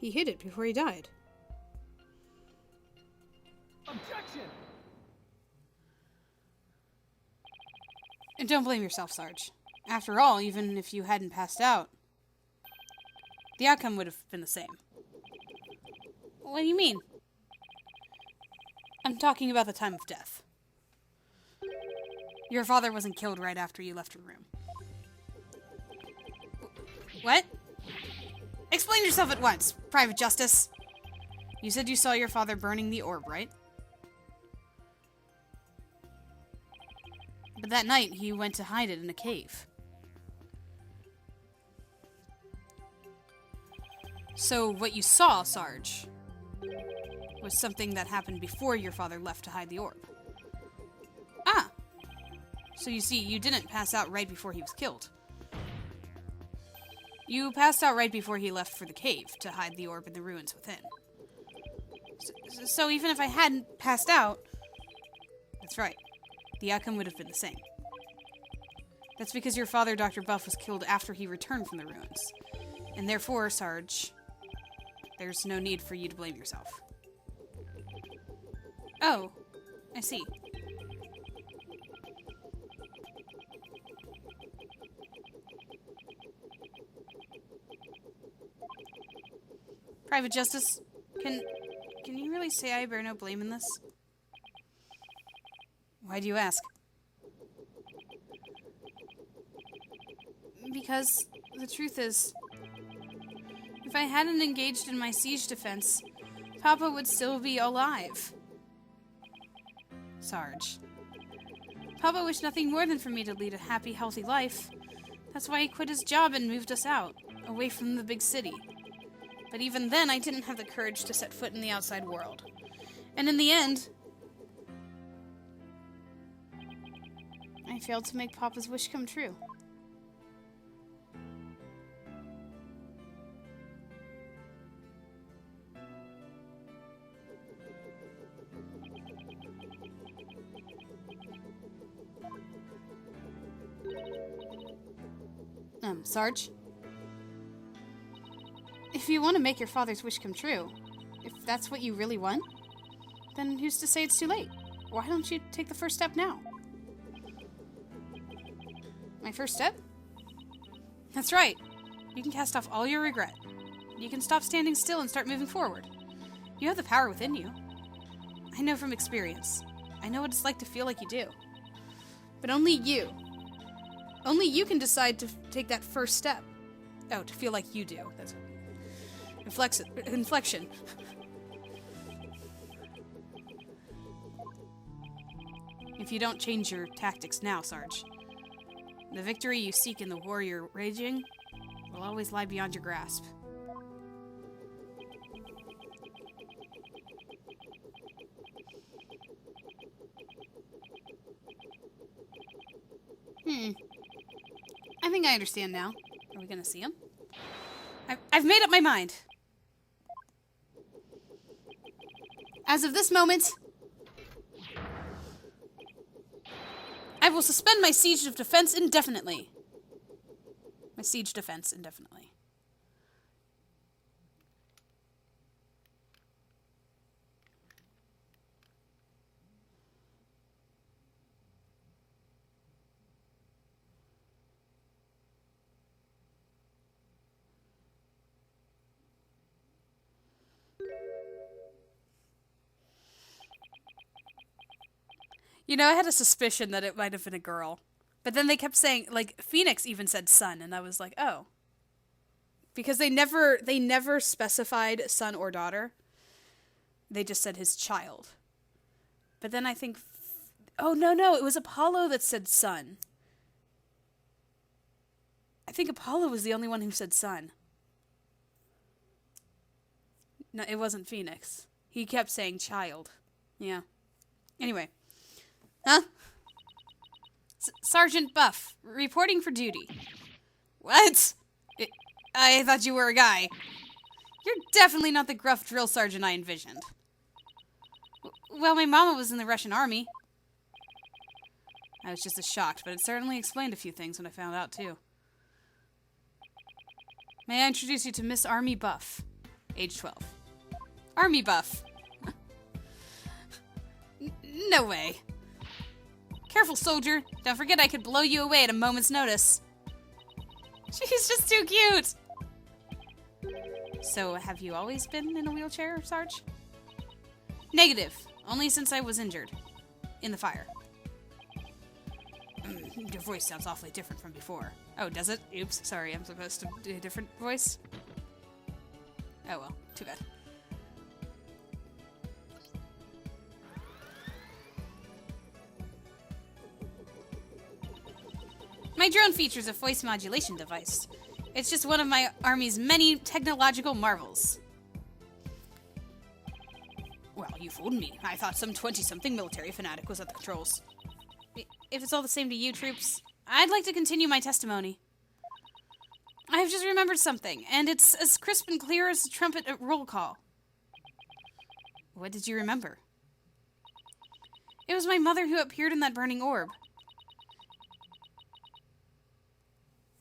He hid it before he died. Objection! And don't blame yourself, Sarge. After all, even if you hadn't passed out, the outcome would have been the same. What do you mean? I'm talking about the time of death. Your father wasn't killed right after you left your room. What? Explain yourself at once, Private Justice. You said you saw your father burning the orb, right? But that night, he went to hide it in a cave. So what you saw, Sarge, was something that happened before your father left to hide the orb. Ah! So you see, you didn't pass out right before he was killed. You passed out right before he left for the cave to hide the orb in the ruins within. So even if I hadn't passed out, that's right, the outcome would have been the same. That's because your father, Dr. Buff, was killed after he returned from the ruins. And therefore, Sarge, there's no need for you to blame yourself. Oh, I see. Private Justice, can you really say I bear no blame in this? Why do you ask? Because the truth is, if I hadn't engaged in my siege defense, Papa would still be alive. Sarge. Papa wished nothing more than for me to lead a happy, healthy life. That's why he quit his job and moved us out, away from the big city. But even then, I didn't have the courage to set foot in the outside world. And in the end, I failed to make Papa's wish come true. Sarge? If you want to make your father's wish come true, if that's what you really want, then who's to say it's too late? Why don't you take the first step now? My first step? That's right. You can cast off all your regret. You can stop standing still and start moving forward. You have the power within you. I know from experience. I know what it's like to feel like you do. But only you can decide to take that first step. Oh, to feel like you do. That's inflection. If you don't change your tactics now, Sarge, the victory you seek in the war you're waging will always lie beyond your grasp. I think I understand now. Are we gonna see him? I've made up my mind. As of this moment, I will suspend my siege of defense indefinitely. My siege defense indefinitely. You know, I had a suspicion that it might have been a girl. But then they kept saying, like, Phoenix even said son, and I was like, oh. Because they never specified son or daughter. They just said his child. But then I think, oh, no, it was Apollo that said son. I think Apollo was the only one who said son. No, it wasn't Phoenix. He kept saying child. Yeah. Anyway. Huh? Sergeant Buff, reporting for duty. What? I thought you were a guy. You're definitely not the gruff drill sergeant I envisioned. Well, my mama was in the Russian army. I was just as shocked, but it certainly explained a few things when I found out, too. May I introduce you to Miss Army Buff, age 12. Army Buff. No way. Careful, soldier. Don't forget I could blow you away at a moment's notice. She's just too cute. So, have you always been in a wheelchair, Sarge? Negative. Only since I was injured. In the fire. Your voice sounds awfully different from before. Oh, does it? Oops, sorry, I'm supposed to do a different voice? Oh well, too bad. My drone features a voice modulation device. It's just one of my army's many technological marvels. Well, you fooled me. I thought some 20-something military fanatic was at the controls. If it's all the same to you, troops, I'd like to continue my testimony. I have just remembered something, and it's as crisp and clear as a trumpet at roll call. What did you remember? It was my mother who appeared in that burning orb.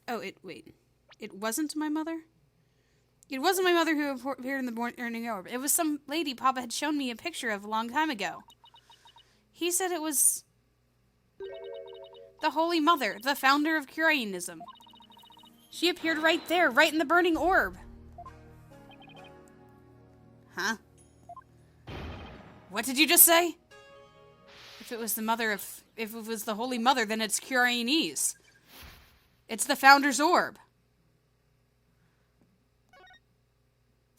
Oh, wait. It wasn't my mother? It wasn't my mother who appeared in the burning orb. It was some lady Papa had shown me a picture of a long time ago. He said it was the Holy Mother, the founder of Curanism. She appeared right there, right in the burning orb. Huh? What did you just say? If it was the Holy Mother, then it's Curainese. It's the founder's orb.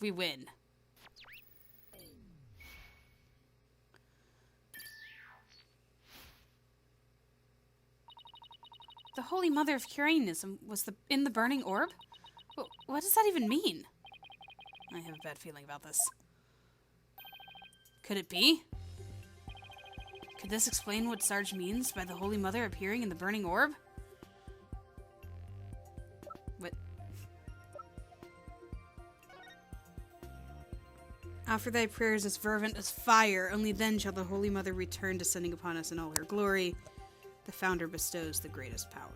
We win. The Holy Mother of Curanism was in the burning orb? What does that even mean? I have a bad feeling about this. Could it be? Could this explain what Sarge means by the Holy Mother appearing in the burning orb? What? Offer thy prayers as fervent as fire, only then shall the Holy Mother return, descending upon us in all her glory. The founder bestows the greatest power.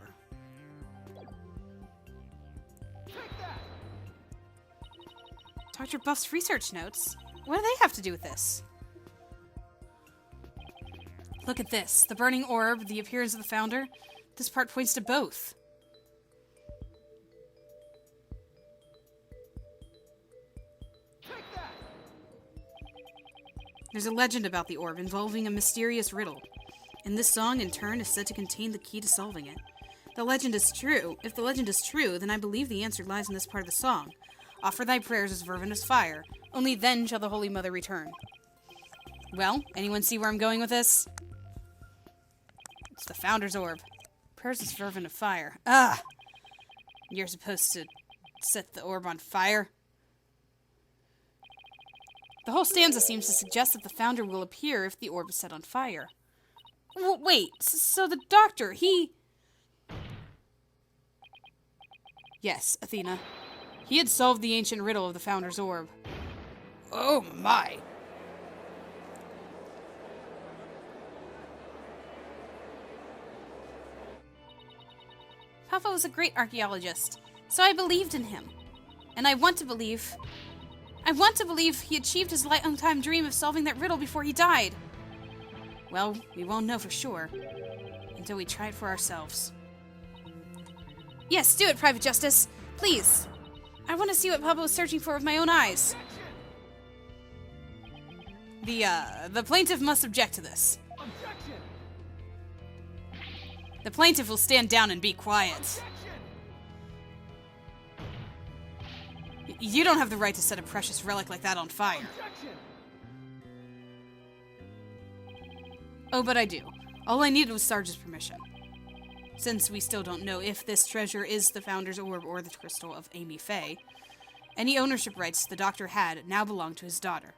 Dr. Buff's research notes? What do they have to do with this? Look at this. The burning orb, the appearance of the founder. This part points to both. There's a legend about the orb involving a mysterious riddle. And this song, in turn, is said to contain the key to solving it. The legend is true. If the legend is true, then I believe the answer lies in this part of the song. Offer thy prayers as fervent as fire. Only then shall the Holy Mother return. Well, anyone see where I'm going with this? It's the Founder's Orb. Prayers as fervent as fire. Ah! You're supposed to set the orb on fire? The whole stanza seems to suggest that the Founder will appear if the orb is set on fire. Wait, so the doctor, he... Yes, Athena. He had solved the ancient riddle of the Founder's Orb. Oh my! Papa was a great archaeologist, so I believed in him. And I want to believe he achieved his lifetime dream of solving that riddle before he died. Well, we won't know for sure until we try it for ourselves. Yes, do it, Private Justice. Please. I want to see what Papa was searching for with my own eyes. The plaintiff must object to this. Objection! The plaintiff will stand down and be quiet. You don't have the right to set a precious relic like that on fire. Objection! Oh, but I do. All I needed was Sarge's permission. Since we still don't know if this treasure is the Founder's Orb or the crystal of Amy Faye, any ownership rights the Doctor had now belong to his daughter.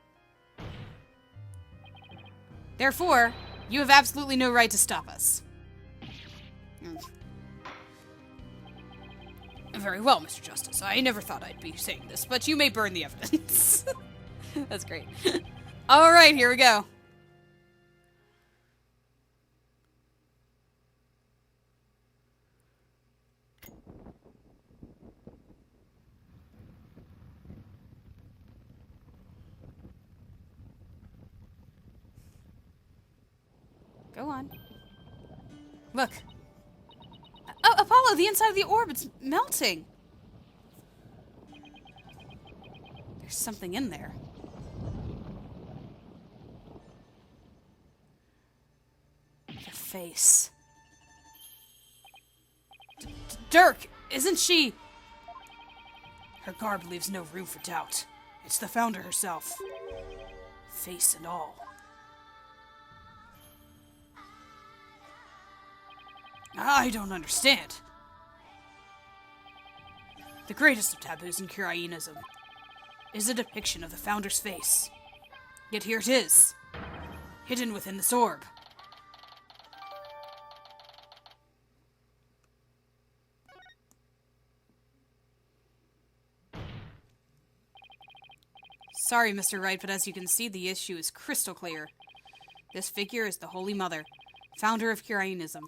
Therefore, you have absolutely no right to stop us. Very well, Mr. Justice. I never thought I'd be saying this, but you may burn the evidence. That's great. All right, here we go. Go on. Look. Oh, Apollo, the inside of the orb, it's melting. There's something in there. The face. Dirk, isn't she? Her garb leaves no room for doubt. It's the Founder herself. Face and all. I don't understand. The greatest of taboos in Kyrienism is a depiction of the Founder's face. Yet here it is, hidden within this orb. Sorry, Mr. Wright, but as you can see, the issue is crystal clear. This figure is the Holy Mother, founder of Kyrienism.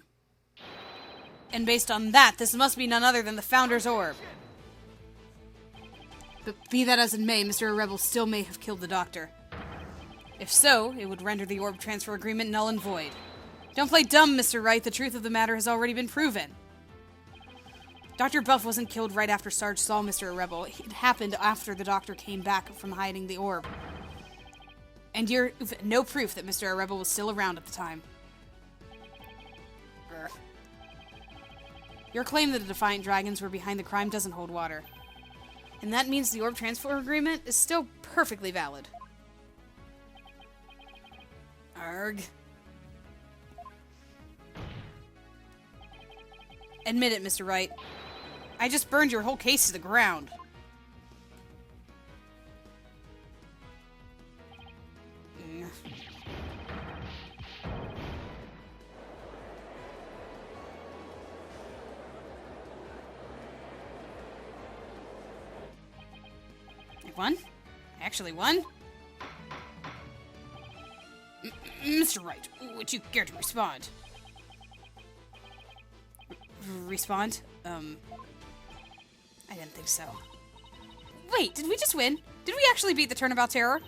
And based on that, this must be none other than the Founder's orb. But be that as it may, Mr. Rebel still may have killed the Doctor. If so, it would render the orb transfer agreement null and void. Don't play dumb, Mr. Wright. The truth of the matter has already been proven. Dr. Buff wasn't killed right after Sarge saw Mr. Rebel. It happened after the Doctor came back from hiding the orb. And you're no proof that Mr. Rebel was still around at the time. Urgh. Your claim that the Defiant Dragons were behind the crime doesn't hold water. And that means the orb transfer agreement is still perfectly valid. Arg. Admit it, Mr. Wright. I just burned your whole case to the ground. I won? I actually won? Mr. Wright, would you care to respond? Respond? I didn't think so. Wait, did we just win? Did we actually beat the Turnabout Terror?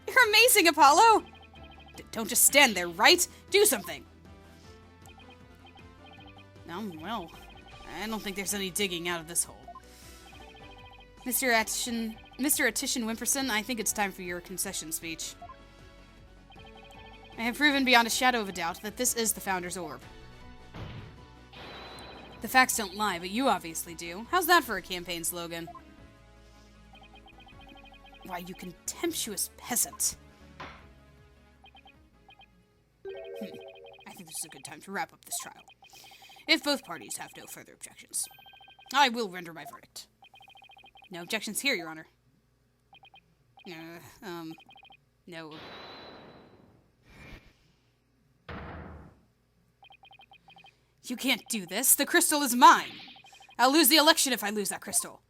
You're amazing, Apollo! Don't just stand there, right? Do something! Well, I don't think there's any digging out of this hole. Mr. Attition Wimperson, I think it's time for your concession speech. I have proven beyond a shadow of a doubt that this is the Founder's orb. The facts don't lie, but you obviously do. How's that for a campaign slogan? Why, you contemptuous peasant. I think this is a good time to wrap up this trial. If both parties have no further objections, I will render my verdict. No objections here, Your Honor. No. You can't do this. The crystal is mine. I'll lose the election if I lose that crystal.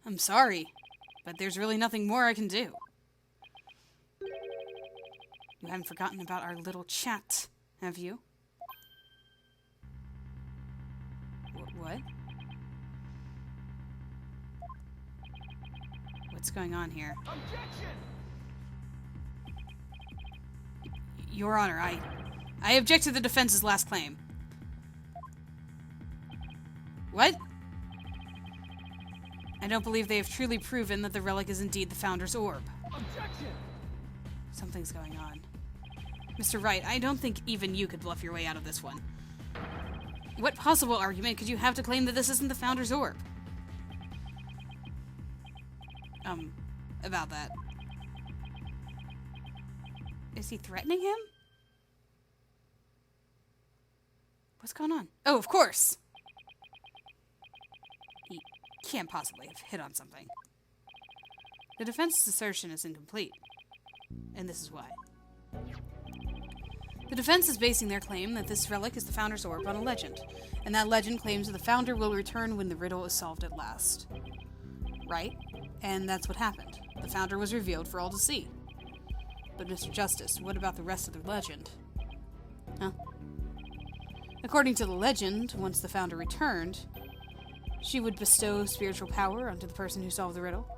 I'm sorry, but there's really nothing more I can do. You haven't forgotten about our little chat, have you? What? What's going on here? Objection! Your Honor, I object to the defense's last claim. What? I don't believe they have truly proven that the relic is indeed the Founder's orb. Objection! Something's going on. Mr. Wright, I don't think even you could bluff your way out of this one. What possible argument could you have to claim that this isn't the Founder's orb? About that. Is he threatening him? What's going on? Oh, of course! He can't possibly have hit on something. The defense's assertion is incomplete. And this is why. The defense is basing their claim that this relic is the Founder's Orb on a legend, and that legend claims that the Founder will return when the riddle is solved at last. Right? And that's what happened. The Founder was revealed for all to see. But Mr. Justice, what about the rest of the legend? Huh? According to the legend, once the Founder returned, she would bestow spiritual power onto the person who solved the riddle.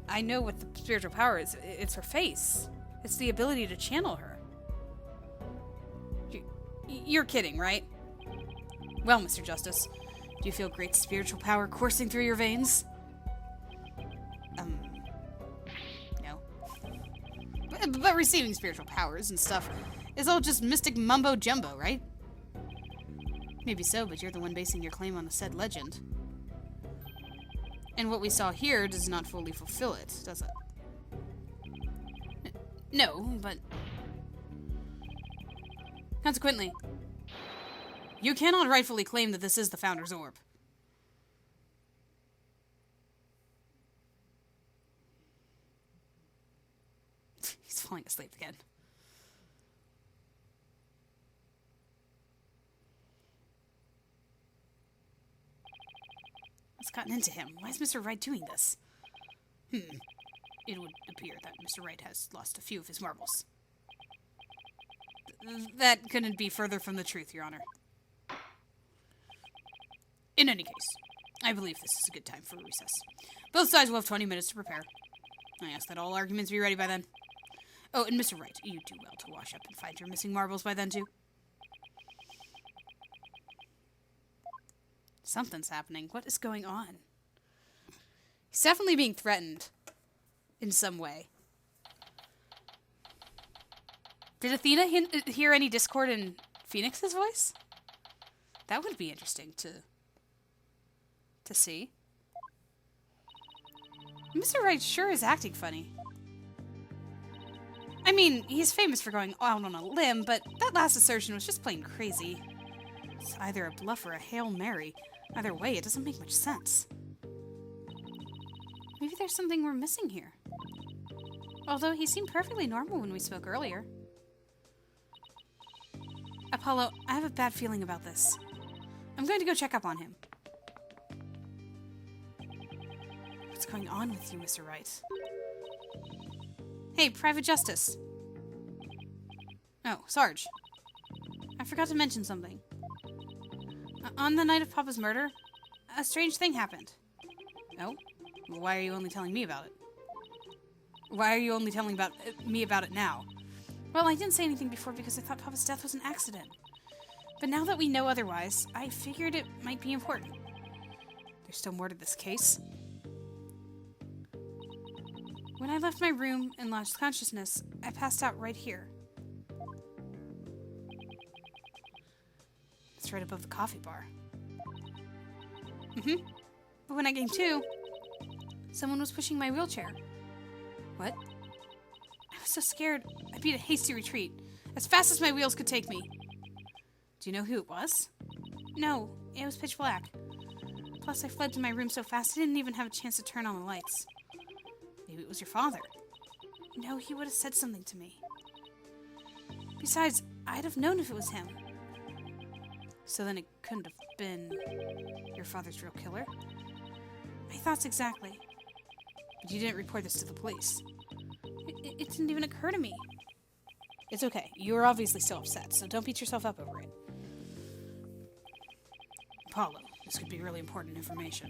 I know what the spiritual power is. It's her face. It's the ability to channel her. You're kidding, right? Well, Mr. Justice, do you feel great spiritual power coursing through your veins? No. But receiving spiritual powers and stuff is all just mystic mumbo-jumbo, right? Maybe so, but you're the one basing your claim on the said legend. And what we saw here does not fully fulfill it, does it? No, but... Consequently, you cannot rightfully claim that this is the Founder's Orb. He's falling asleep again. What's gotten into him? Why is Mr. Wright doing this? It would appear that Mr. Wright has lost a few of his marbles. That couldn't be further from the truth, Your Honor. In any case, I believe this is a good time for a recess. Both sides will have 20 minutes to prepare. I ask that all arguments be ready by then. Oh, and Mr. Wright, you do well to wash up and find your missing marbles by then, too. Something's happening. What is going on? He's definitely being threatened in some way. Did Athena hear any discord in Phoenix's voice? That would be interesting to see. Mr. Wright sure is acting funny. I mean, he's famous for going out on a limb, but that last assertion was just plain crazy. It's either a bluff or a Hail Mary. Either way, it doesn't make much sense. Maybe there's something we're missing here. Although he seemed perfectly normal when we spoke earlier. Apollo, I have a bad feeling about this. I'm going to go check up on him. What's going on with you, Mr. Wright? Hey, Private Justice. Oh, Sarge. I forgot to mention something. On the night of Papa's murder, a strange thing happened. Oh? Well, why are you only telling me about it? Why are you only telling me about it now? Well, I didn't say anything before because I thought Papa's death was an accident. But now that we know otherwise, I figured it might be important. There's still more to this case. When I left my room and lost consciousness, I passed out right here. It's right above the coffee bar. But when I came to, someone was pushing my wheelchair. What? I was so scared, I beat a hasty retreat, as fast as my wheels could take me. Do you know who it was? No, it was pitch black. Plus, I fled to my room so fast I didn't even have a chance to turn on the lights. Maybe it was your father. No, he would have said something to me. Besides, I'd have known if it was him. So then it couldn't have been your father's real killer? My thoughts exactly. But you didn't report this to the police. It didn't even occur to me. It's okay. You are obviously still upset, so don't beat yourself up over it. Apollo, this could be really important information.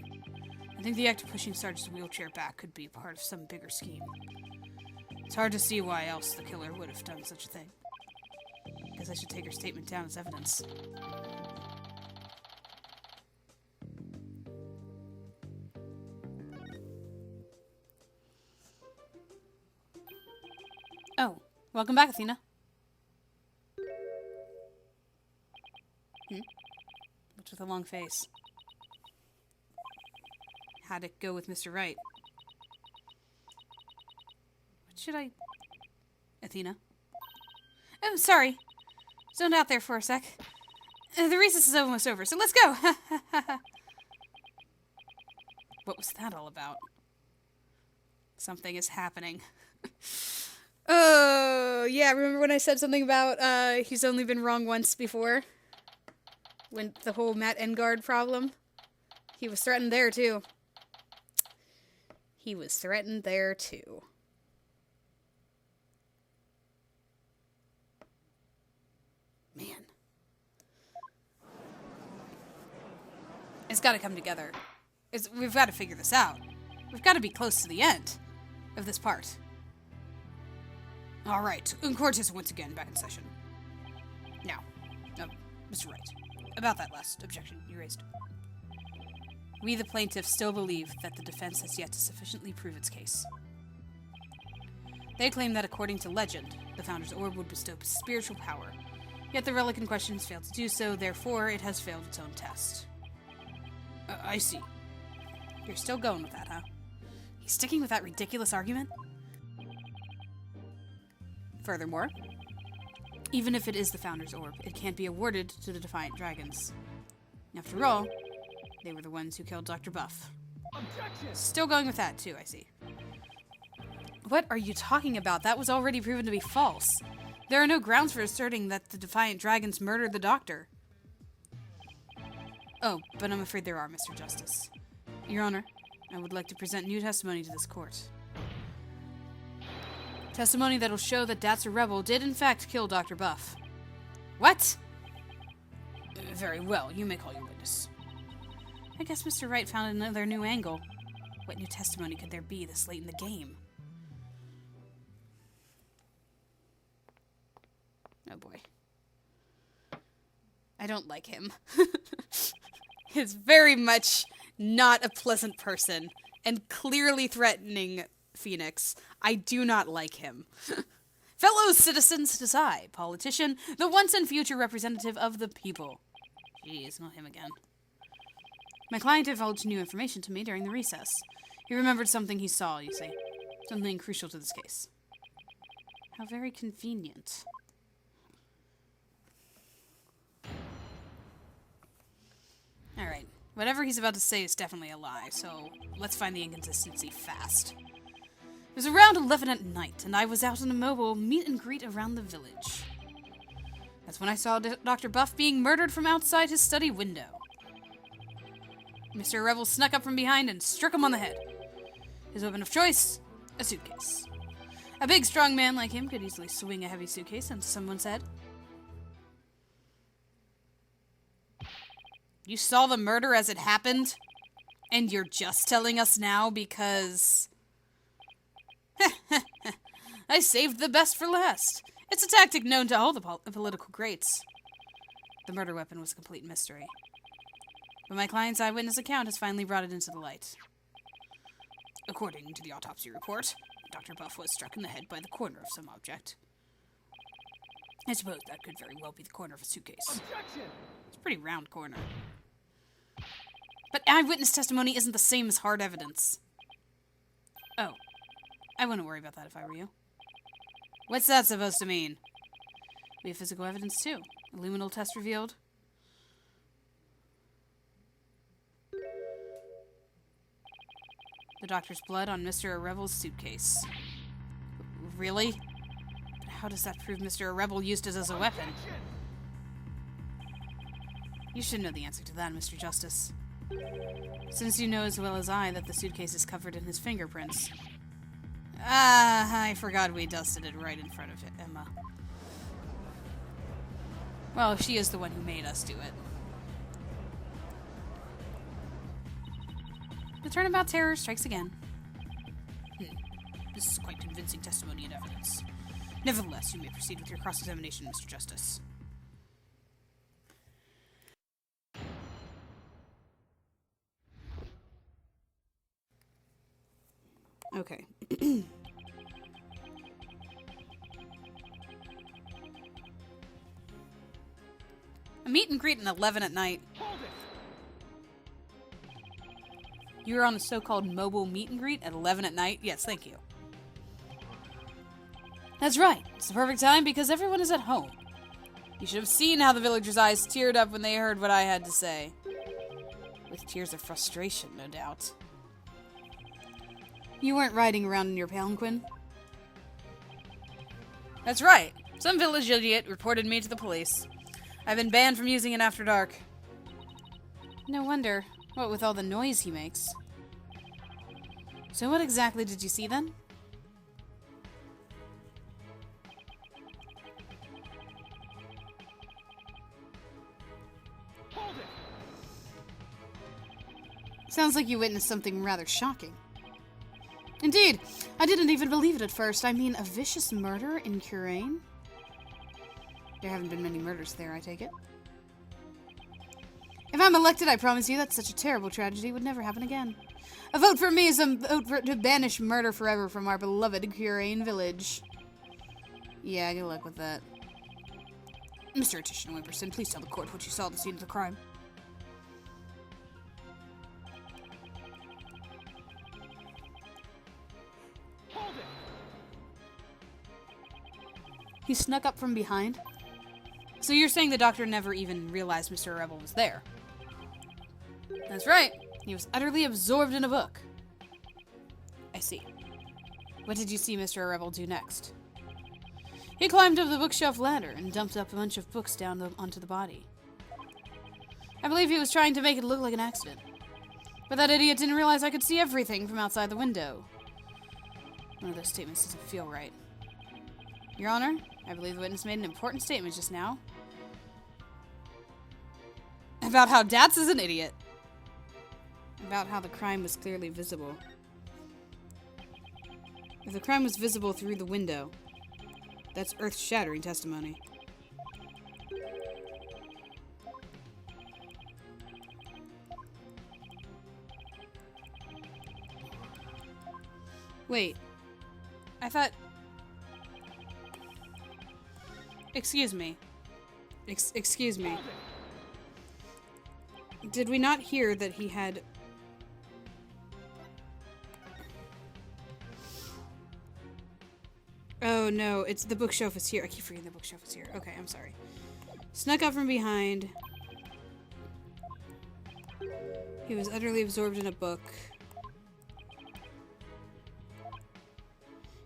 I think the act of pushing Sarge's wheelchair back could be part of some bigger scheme. It's hard to see why else the killer would have done such a thing. Guess I should take her statement down as evidence. Oh, welcome back, Athena. What's with a long face? How'd it go with Mr. Wright? What should I... Athena? Oh, sorry. Zoned out there for a sec. The recess is almost over, so let's go! What was that all about? Something is happening. Oh, yeah, remember when I said something about he's only been wrong once before? When the whole Matt Engard problem? He was threatened there, too. He was threatened there, too. Man. It's gotta come together. We've got to figure this out. We've got to be close to the end of this part. All right, court is once again back in session. Now, Mr. Wright, about that last objection you raised. We, the plaintiffs, still believe that the defense has yet to sufficiently prove its case. They claim that according to legend, the Founder's Orb would bestow spiritual power, yet the relic in question has failed to do so, therefore it has failed its own test. I see. You're still going with that, huh? He's sticking with that ridiculous argument? Furthermore, even if it is the Founder's Orb, it can't be awarded to the Defiant Dragons. After all, they were the ones who killed Dr. Buff. Objection! Still going with that, too, I see. What are you talking about? That was already proven to be false. There are no grounds for asserting that the Defiant Dragons murdered the Doctor. Oh, but I'm afraid there are, Mr. Justice. Your Honor, I would like to present new testimony to this court. Testimony that'll show that Datsa Rebel did in fact kill Dr. Buff. What? Very well, you may call your witness. I guess Mr. Wright found another new angle. What new testimony could there be this late in the game? Oh boy. I don't like him. He's very much not a pleasant person, and clearly threatening Phoenix. I do not like him. Fellow citizens, it is I, politician, the once and future representative of the people. Jeez, not him again. My client divulged new information to me during the recess. He remembered something he saw, you see. Something crucial to this case. How very convenient. Alright, whatever he's about to say is definitely a lie, so let's find the inconsistency fast. It was around 11 at night, and I was out on a mobile meet and greet around the village. That's when I saw Dr. Buff being murdered from outside his study window. Mr. Revel snuck up from behind and struck him on the head. His weapon of choice? A suitcase. A big, strong man like him could easily swing a heavy suitcase into someone's head. You saw the murder as it happened? And you're just telling us now because... I saved the best for last. It's a tactic known to all the political greats. The murder weapon was a complete mystery. But my client's eyewitness account has finally brought it into the light. According to the autopsy report, Dr. Buff was struck in the head by the corner of some object. I suppose that could very well be the corner of a suitcase. Objection! It's a pretty round corner. But eyewitness testimony isn't the same as hard evidence. Oh. I wouldn't worry about that if I were you. What's that supposed to mean? We have physical evidence too. A luminal test revealed. The doctor's blood on Mr. Arevel's suitcase. Really? But how does that prove Mr. Arevel used it as a weapon? Objection! You should know the answer to that, Mr. Justice. Since you know as well as I that the suitcase is covered in his fingerprints. I forgot we dusted it right in front of Emma. Well, she is the one who made us do it. The turnabout terror strikes again. This is quite convincing testimony and evidence. Nevertheless, you may proceed with your cross-examination, Mr. Justice. Okay. A meet and greet at 11 at night. Hold it! You were on a so-called mobile meet and greet at 11 at night? Yes, thank you. That's right. It's the perfect time because everyone is at home. You should have seen how the villagers' eyes teared up when they heard what I had to say. With tears of frustration, no doubt. You weren't riding around in your palanquin? That's right. Some village idiot reported me to the police. I've been banned from using it after dark. No wonder. What with all the noise he makes. So what exactly did you see then? Hold it! Sounds like you witnessed something rather shocking. Indeed, I didn't even believe it at first. I mean, a vicious murder in Curain? There haven't been many murders there, I take it. If I'm elected, I promise you that such a terrible tragedy would never happen again. A vote for me is a vote to banish murder forever from our beloved Curain village. Yeah, good luck with that. Mr. Attition Wimperson, please tell the court what you saw at the scene of the crime. Hold it! He snuck up from behind? So you're saying the doctor never even realized Mr. Rebel was there? That's right. He was utterly absorbed in a book. I see. What did you see Mr. Rebel do next? He climbed up the bookshelf ladder and dumped up a bunch of books down onto the body. I believe he was trying to make it look like an accident. But that idiot didn't realize I could see everything from outside the window. One of those statements doesn't feel right. Your Honor, I believe the witness made an important statement just now. About how Dats is an idiot. About how the crime was clearly visible. If the crime was visible through the window, that's earth-shattering testimony. Wait. I thought... Excuse me. Excuse me. Did we not hear that he had... Oh no, it's the bookshelf is here. I keep forgetting the bookshelf is here. Okay, I'm sorry. Snuck up from behind. He was utterly absorbed in a book.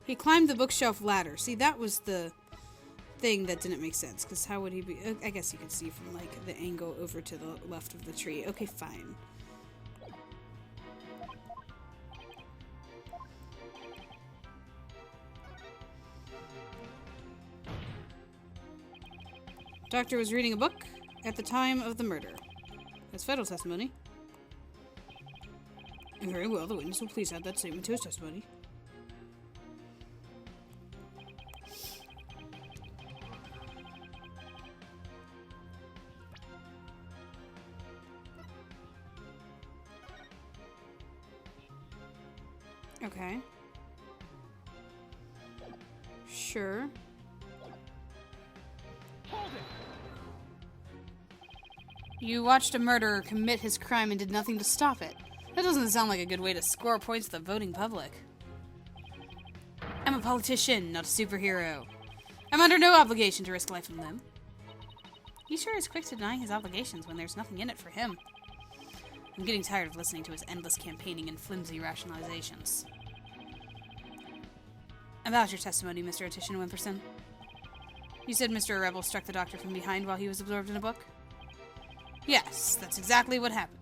He climbed the bookshelf ladder. See, that was the thing that didn't make sense, because how would he be... I guess you could see from, like, the angle over to the left of the tree. Okay, fine. Doctor was reading a book at the time of the murder. That's federal testimony. And very well, the witness will please add that statement to his testimony. Okay. Sure. Hold it! You watched a murderer commit his crime and did nothing to stop it. That doesn't sound like a good way to score points to the voting public. I'm a politician, not a superhero. I'm under no obligation to risk life and limb. He sure is quick to deny his obligations when there's nothing in it for him. I'm getting tired of listening to his endless campaigning and flimsy rationalizations. About your testimony, Mr. Attition Wimperson. You said Mr. Rebel struck the doctor from behind while he was absorbed in a book? Yes, that's exactly what happened.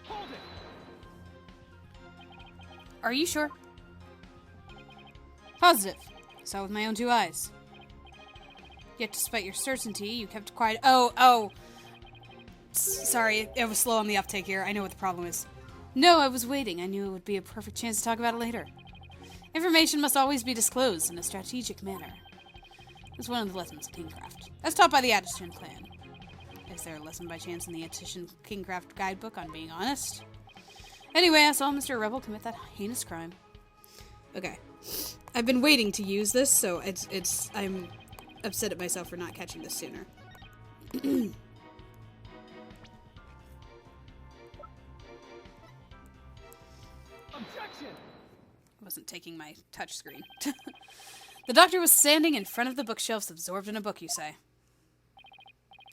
Hold it! Are you sure? Positive. Saw with my own two eyes. Yet despite your certainty, you kept quiet. Oh. Sorry, it was slow on the uptake here. I know what the problem is. No, I was waiting. I knew it would be a perfect chance to talk about it later. Information must always be disclosed in a strategic manner. It's one of the lessons of Kingcraft, as taught by the Attition clan. Is there a lesson by chance in the Attition Kingcraft guidebook on being honest? Anyway, I saw Mr. Rebel commit that heinous crime. Okay. I've been waiting to use this, so I'm upset at myself for not catching this sooner. Objection! I wasn't taking my touch screen. The doctor was standing in front of the bookshelves, absorbed in a book, you say?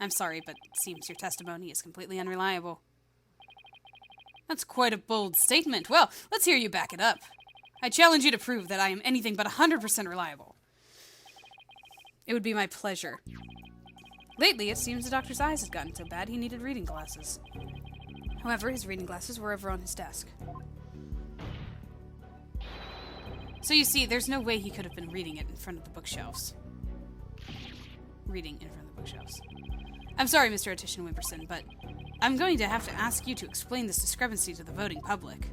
I'm sorry, but it seems your testimony is completely unreliable. That's quite a bold statement. Well, let's hear you back it up. I challenge you to prove that I am anything but 100% reliable. It would be my pleasure. Lately, it seems the doctor's eyes had gotten so bad he needed reading glasses. However, his reading glasses were over on his desk. So you see, there's no way he could have been reading it in front of the bookshelves. Reading in front of the bookshelves. I'm sorry, Mr. Attition Wimperson, but I'm going to have to ask you to explain this discrepancy to the voting public.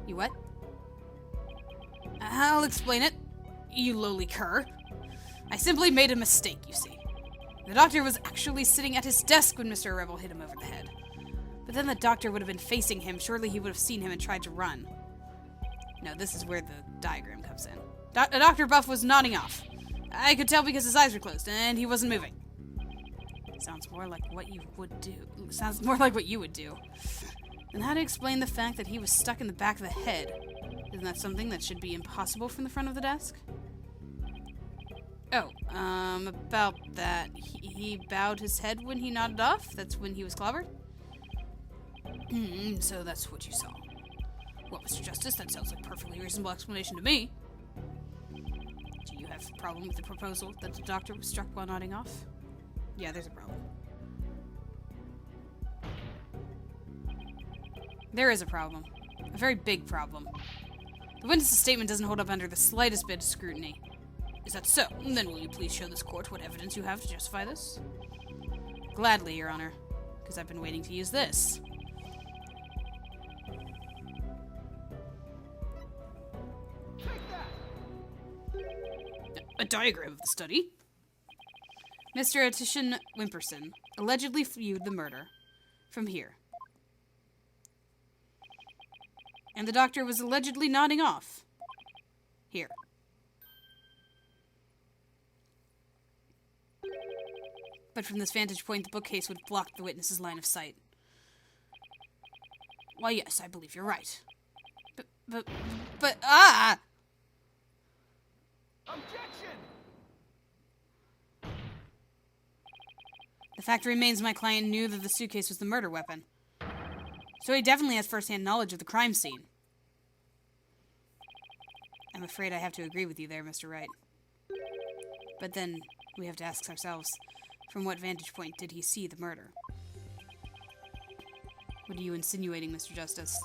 You what? I'll explain it, you lowly cur. I simply made a mistake, you see. The doctor was actually sitting at his desk when Mr. Rebel hit him over the head. But then the doctor would have been facing him. Surely he would have seen him and tried to run. No, this is where the diagram comes in. Dr. Buff was nodding off. I could tell because his eyes were closed, and he wasn't moving. Sounds more like what you would do. Sounds more like what you would do. And how to explain the fact that he was stuck in the back of the head? Isn't that something that should be impossible from the front of the desk? Oh, about that. He bowed his head when he nodded off? That's when he was clobbered? So that's what you saw. Well, Mr. Justice, that sounds like a perfectly reasonable explanation to me. Do you have a problem with the proposal that the doctor was struck while nodding off? Yeah, there's a problem. There is a problem. A very big problem. The witness's statement doesn't hold up under the slightest bit of scrutiny. Is that so? Then will you please show this court what evidence you have to justify this? Gladly, Your Honor, because I've been waiting to use this. A diagram of the study? Mr. Attition Wimperson allegedly viewed the murder from here. And the doctor was allegedly nodding off. Here. But from this vantage point, the bookcase would block the witness's line of sight. Why, yes, I believe you're right. But, Objection! The fact remains my client knew that the suitcase was the murder weapon. So he definitely has first-hand knowledge of the crime scene. I'm afraid I have to agree with you there, Mr. Wright. But then we have to ask ourselves, from what vantage point did he see the murder? What are you insinuating, Mr. Justice?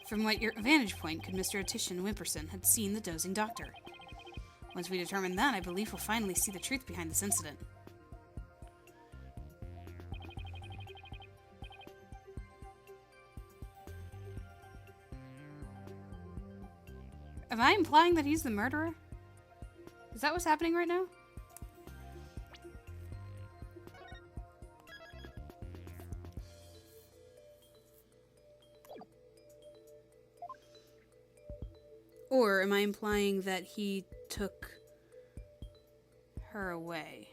From what your vantage point could Mr. Attition Wimperson had seen the dozing doctor? Once we determine that, I believe we'll finally see the truth behind this incident. Am I implying that he's the murderer? Is that what's happening right now? Or am I implying that he took her away?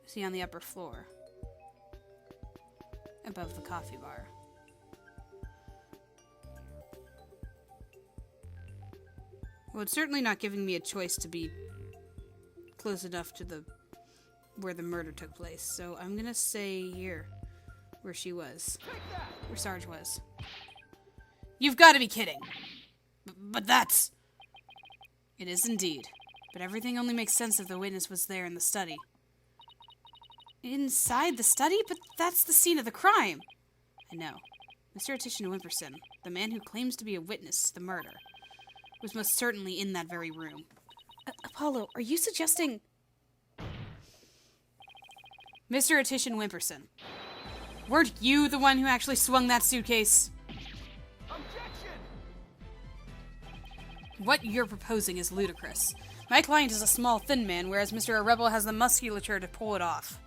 Is he on the upper floor? Above the coffee bar? Well, it's certainly not giving me a choice to be close enough to where the murder took place. So I'm gonna say here, where she was. Where Sarge was. You've got to be kidding! But that's... It is indeed. But everything only makes sense if the witness was there in the study. Inside the study? But that's the scene of the crime! I know. Mr. Attition Wimperson, the man who claims to be a witness to the murder, was most certainly in that very room. Apollo, are you suggesting... Mr. Attition Wimperson, weren't you the one who actually swung that suitcase? Objection! What you're proposing is ludicrous. My client is a small, thin man, whereas Mr. Rebel has the musculature to pull it off.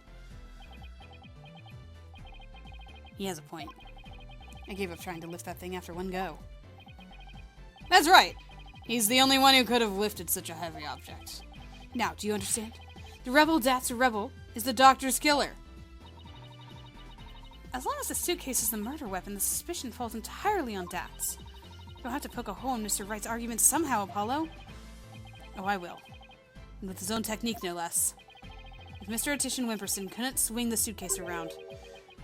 He has a point. I gave up trying to lift that thing after one go. That's right! He's the only one who could have lifted such a heavy object. Now, do you understand? The rebel that's a rebel is the doctor's killer. As long as the suitcase is the murder weapon, the suspicion falls entirely on Dax. You'll have to poke a hole in Mr. Wright's argument somehow, Apollo. Oh, I will. And with his own technique, no less. If Mr. Attition Wimperson couldn't swing the suitcase around,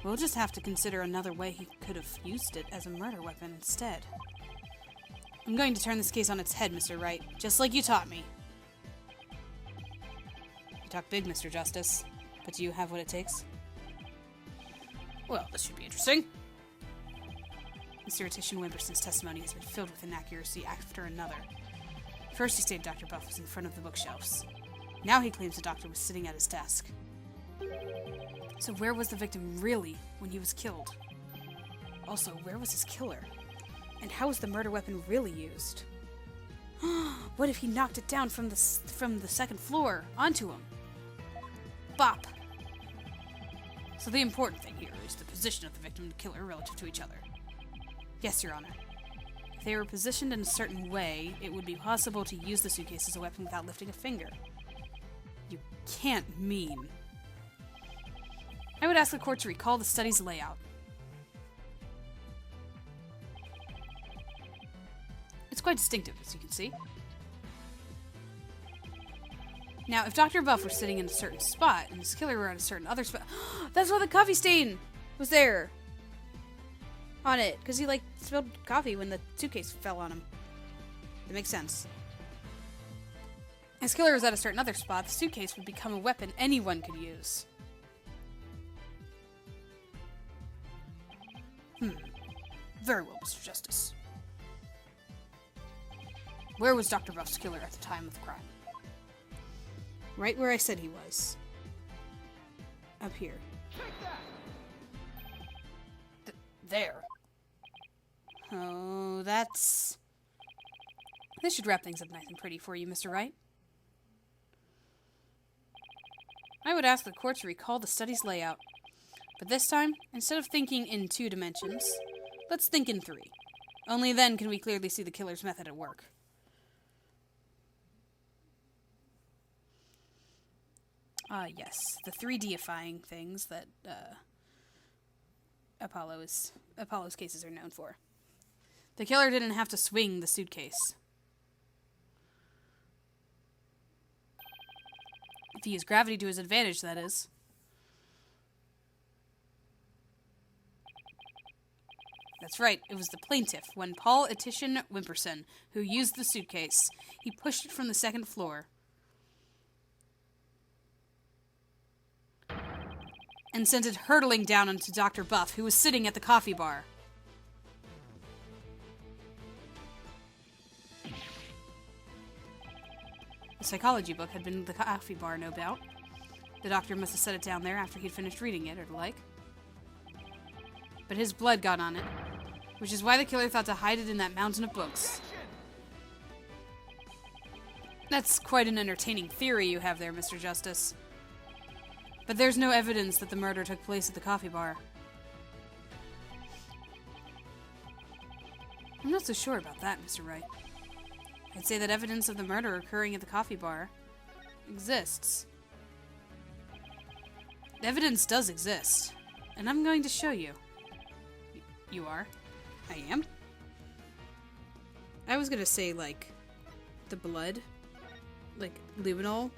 we'll just have to consider another way he could have used it as a murder weapon instead. I'm going to turn this case on its head, Mr. Wright, just like you taught me. You talk big, Mr. Justice, but do you have what it takes? Well, this should be interesting. Mr. Attition Wimperson's testimony has been filled with inaccuracy after another. First, he stated Dr. Buff was in front of the bookshelves. Now he claims the doctor was sitting at his desk. So where was the victim really when he was killed? Also, where was his killer? And how was the murder weapon really used? What if he knocked it down from the second floor onto him? Bop! So the important thing here is the position of the victim and killer relative to each other. Yes, Your Honor. If they were positioned in a certain way, it would be possible to use the suitcase as a weapon without lifting a finger. You can't mean... I would ask the court to recall the study's layout. It's quite distinctive, as you can see. Now, if Dr. Buff were sitting in a certain spot, and his killer were at a certain other spot... That's why the coffee stain was there! On it, because he, spilled coffee when the suitcase fell on him. It makes sense. His killer was at a certain other spot, the suitcase would become a weapon anyone could use. Very well, Mr. Justice. Where was Dr. Buff's killer at the time of the crime? Right where I said he was. Up here. There. Oh, that's... This should wrap things up nice and pretty for you, Mr. Wright. I would ask the court to recall the study's layout. But this time, instead of thinking in 2 dimensions, let's think in 3. Only then can we clearly see the killer's method at work. Yes, the 3D-ifying things that, Apollo's cases are known for. The killer didn't have to swing the suitcase. If he used gravity to his advantage, that is. That's right, it was the plaintiff, when Paul Attition Wimperson, who used the suitcase. He pushed it from the second floor. And sent it hurtling down onto Dr. Buff, who was sitting at the coffee bar. The psychology book had been in the coffee bar, no doubt. The doctor must have set it down there after he'd finished reading it, or the like. But his blood got on it, which is why the killer thought to hide it in that mountain of books. That's quite an entertaining theory you have there, Mr. Justice. But there's no evidence that the murder took place at the coffee bar. I'm not so sure about that, Mr. Wright. I'd say that evidence of the murder occurring at the coffee bar exists. Evidence does exist, and I'm going to show you. You are? I am? I was gonna say, the blood. Luminol.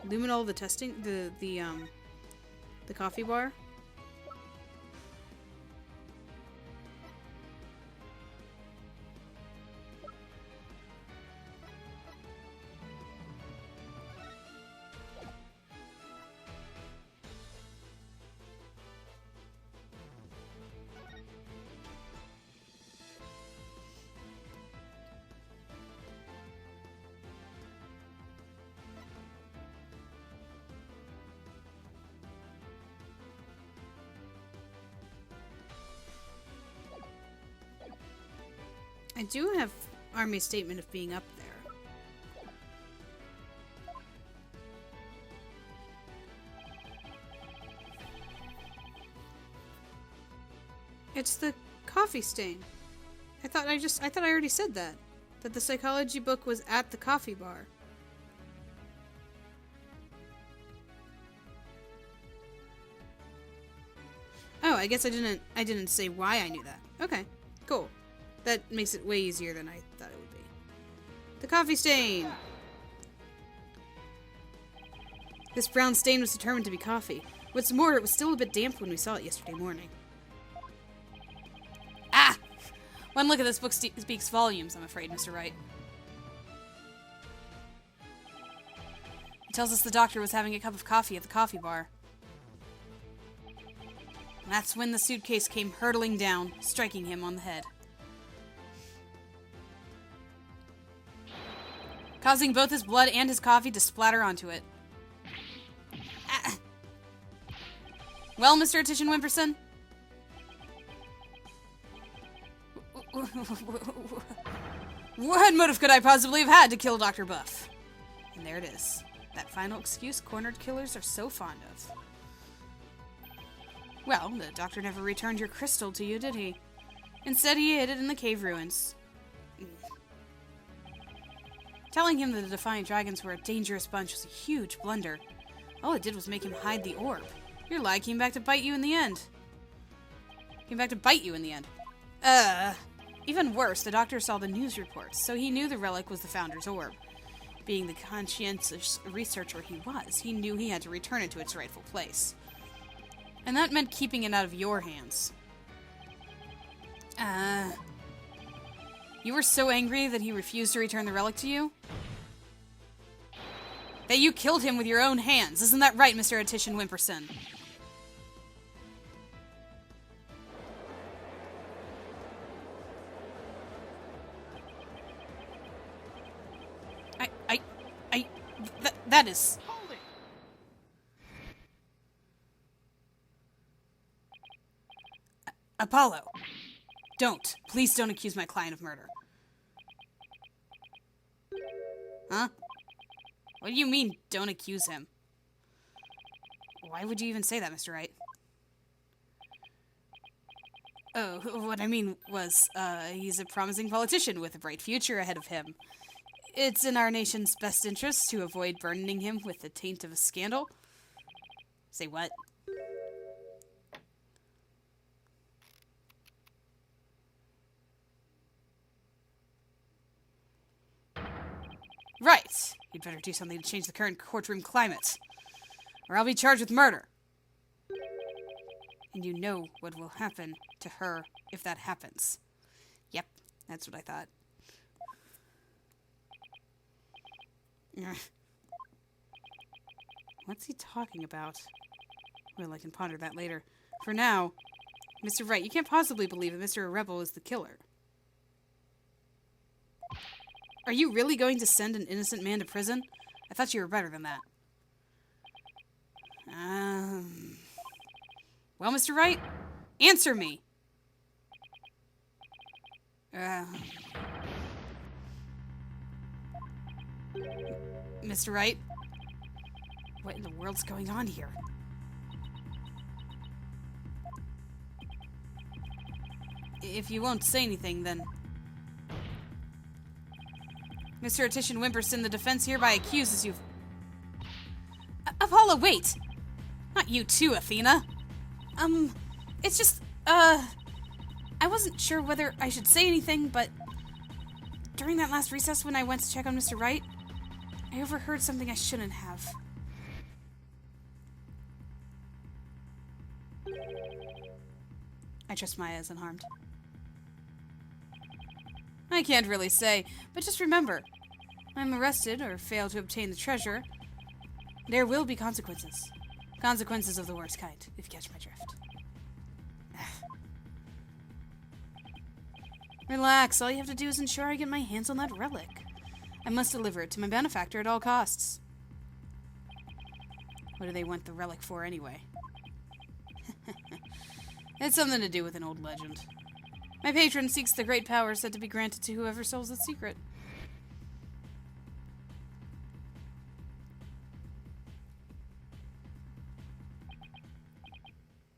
Luminol, the testing, the coffee bar. I do have Army's statement of being up there. It's the coffee stain. I thought I already said that. That the psychology book was at the coffee bar. Oh, I guess I didn't say why I knew that. Okay, cool. That makes it way easier than I thought it would be. The coffee stain! This brown stain was determined to be coffee. What's more, it was still a bit damp when we saw it yesterday morning. Ah! One look at this book speaks volumes, I'm afraid, Mr. Wright. It tells us the doctor was having a cup of coffee at the coffee bar. And that's when the suitcase came hurtling down, striking him on the head. Causing both his blood and his coffee to splatter onto it. Ah. Well, Mr. Attition Wimperson? What motive could I possibly have had to kill Dr. Buff? And there it is. That final excuse cornered killers are so fond of. Well, the doctor never returned your crystal to you, did he? Instead, he hid it in the cave ruins. Telling him that the Defiant Dragons were a dangerous bunch was a huge blunder. All it did was make him hide the orb. Your lie came back to bite you in the end. Even worse, the doctor saw the news reports, so he knew the relic was the Founder's orb. Being the conscientious researcher he was, he knew he had to return it to its rightful place. And that meant keeping it out of your hands. You were so angry that he refused to return the relic to you? That you killed him with your own hands. Isn't that right, Mr. Attition Wimperson? That is... Hold it! Apollo. Don't. Please don't accuse my client of murder. Huh? What do you mean, don't accuse him? Why would you even say that, Mr. Wright? Oh, what I mean was, he's a promising politician with a bright future ahead of him. It's in our nation's best interest to avoid burdening him with the taint of a scandal. Say what? Right. You'd better do something to change the current courtroom climate. Or I'll be charged with murder. And you know what will happen to her if that happens. Yep, that's what I thought. What's he talking about? Well, I can ponder that later. For now, Mr. Wright, you can't possibly believe that Mr. Rebel is the killer. Are you really going to send an innocent man to prison? I thought you were better than that. Well, Mr. Wright, answer me. Mr. Wright, what in the world's going on here? If you won't say anything, then... Mr. Attition Wimperson, the defense hereby accuses you of... Apollo, wait! Not you too, Athena. It's just, I wasn't sure whether I should say anything, but... During that last recess when I went to check on Mr. Wright, I overheard something I shouldn't have. I trust Maya is unharmed. I can't really say, but just remember, I'm arrested or fail to obtain the treasure, there will be consequences. Consequences of the worst kind, if you catch my drift. Relax, all you have to do is ensure I get my hands on that relic. I must deliver it to my benefactor at all costs. What do they want the relic for anyway? It's something to do with an old legend. My patron seeks the great power said to be granted to whoever solves its secret.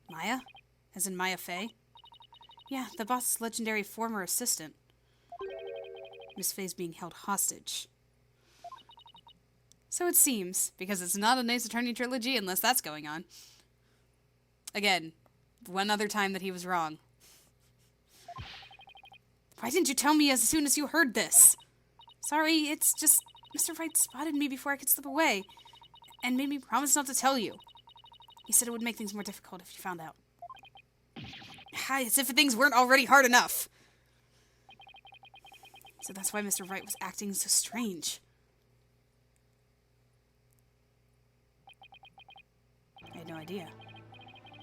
Maya? As in Maya Fey? Yeah, the boss's legendary former assistant. Miss Fey's being held hostage. So it seems, because it's not an Ace Attorney trilogy unless that's going on. Again, one other time that he was wrong. Why didn't you tell me as soon as you heard this? Sorry, it's just Mr. Wright spotted me before I could slip away and made me promise not to tell you. He said it would make things more difficult if you found out. As if things weren't already hard enough. So that's why Mr. Wright was acting so strange. I had no idea.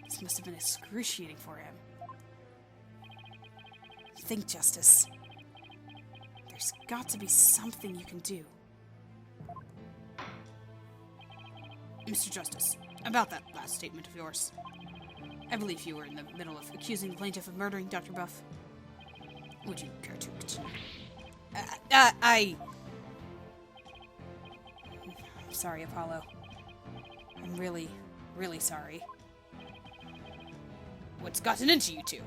This must have been excruciating for him. Think, Justice. There's got to be something you can do. Mr. Justice, about that last statement of yours. I believe you were in the middle of accusing the plaintiff of murdering Dr. Buff. Would you care to continue? I'm sorry, Apollo. I'm really, really sorry. What's gotten into you two?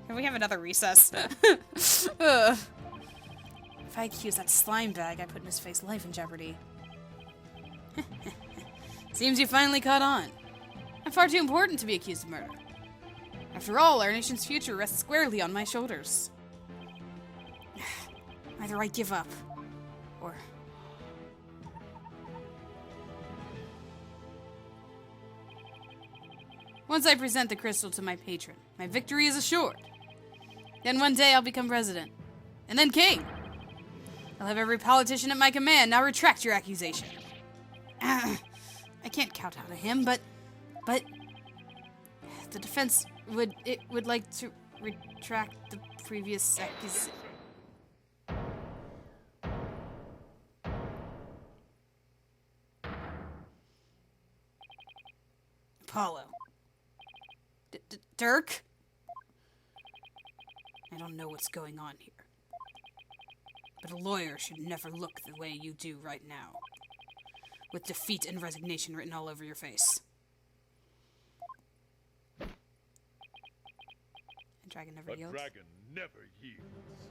Can we have another recess? If I accuse that slime bag, I put Miss Faye's life in jeopardy. Seems you finally caught on. I'm far too important to be accused of murder. After all, our nation's future rests squarely on my shoulders. Either I give up, or... Once I present the crystal to my patron, my victory is assured. Then one day I'll become president, and then king. I'll have every politician at my command. Now retract your accusation. I can't count out of him, but the defense would like to retract the previous accusation. Apollo. Dirk? I don't know what's going on here. But a lawyer should never look the way you do right now. With defeat and resignation written all over your face. A dragon never yields. A dragon never yields.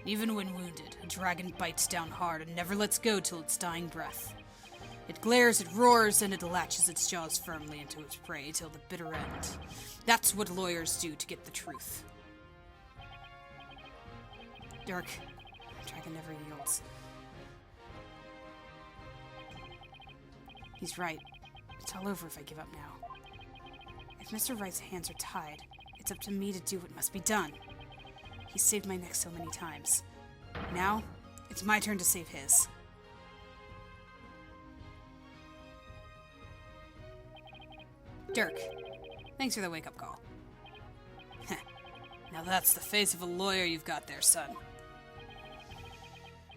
Even when wounded, a dragon bites down hard and never lets go till its dying breath. It glares, it roars, and it latches its jaws firmly into its prey till the bitter end. That's what lawyers do to get the truth. Dirk, a dragon never yields. He's right. It's all over if I give up now. If Mr. Wright's hands are tied, it's up to me to do what must be done. He's saved my neck so many times. Now, it's my turn to save his. Dirk, thanks for the wake-up call. Now that's the face of a lawyer you've got there, son.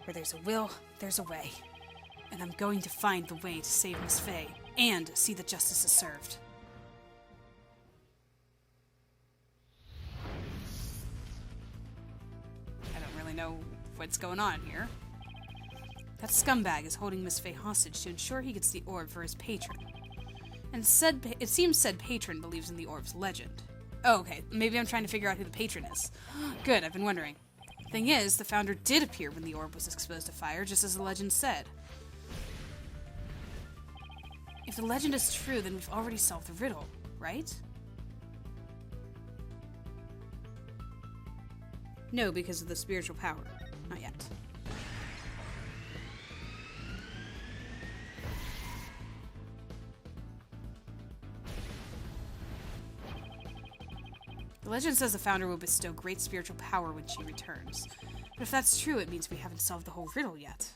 Where there's a will, there's a way. And I'm going to find the way to save Miss Faye, and see that justice is served. I don't really know what's going on here. That scumbag is holding Miss Faye hostage to ensure he gets the orb for his patron. And it seems said patron believes in the orb's legend. Oh, okay. Maybe I'm trying to figure out who the patron is. Good, I've been wondering. Thing is, the founder did appear when the orb was exposed to fire, just as the legend said. If the legend is true, then we've already solved the riddle, right? No, because of the spiritual power. Not yet. The legend says the founder will bestow great spiritual power when she returns. But if that's true, it means we haven't solved the whole riddle yet.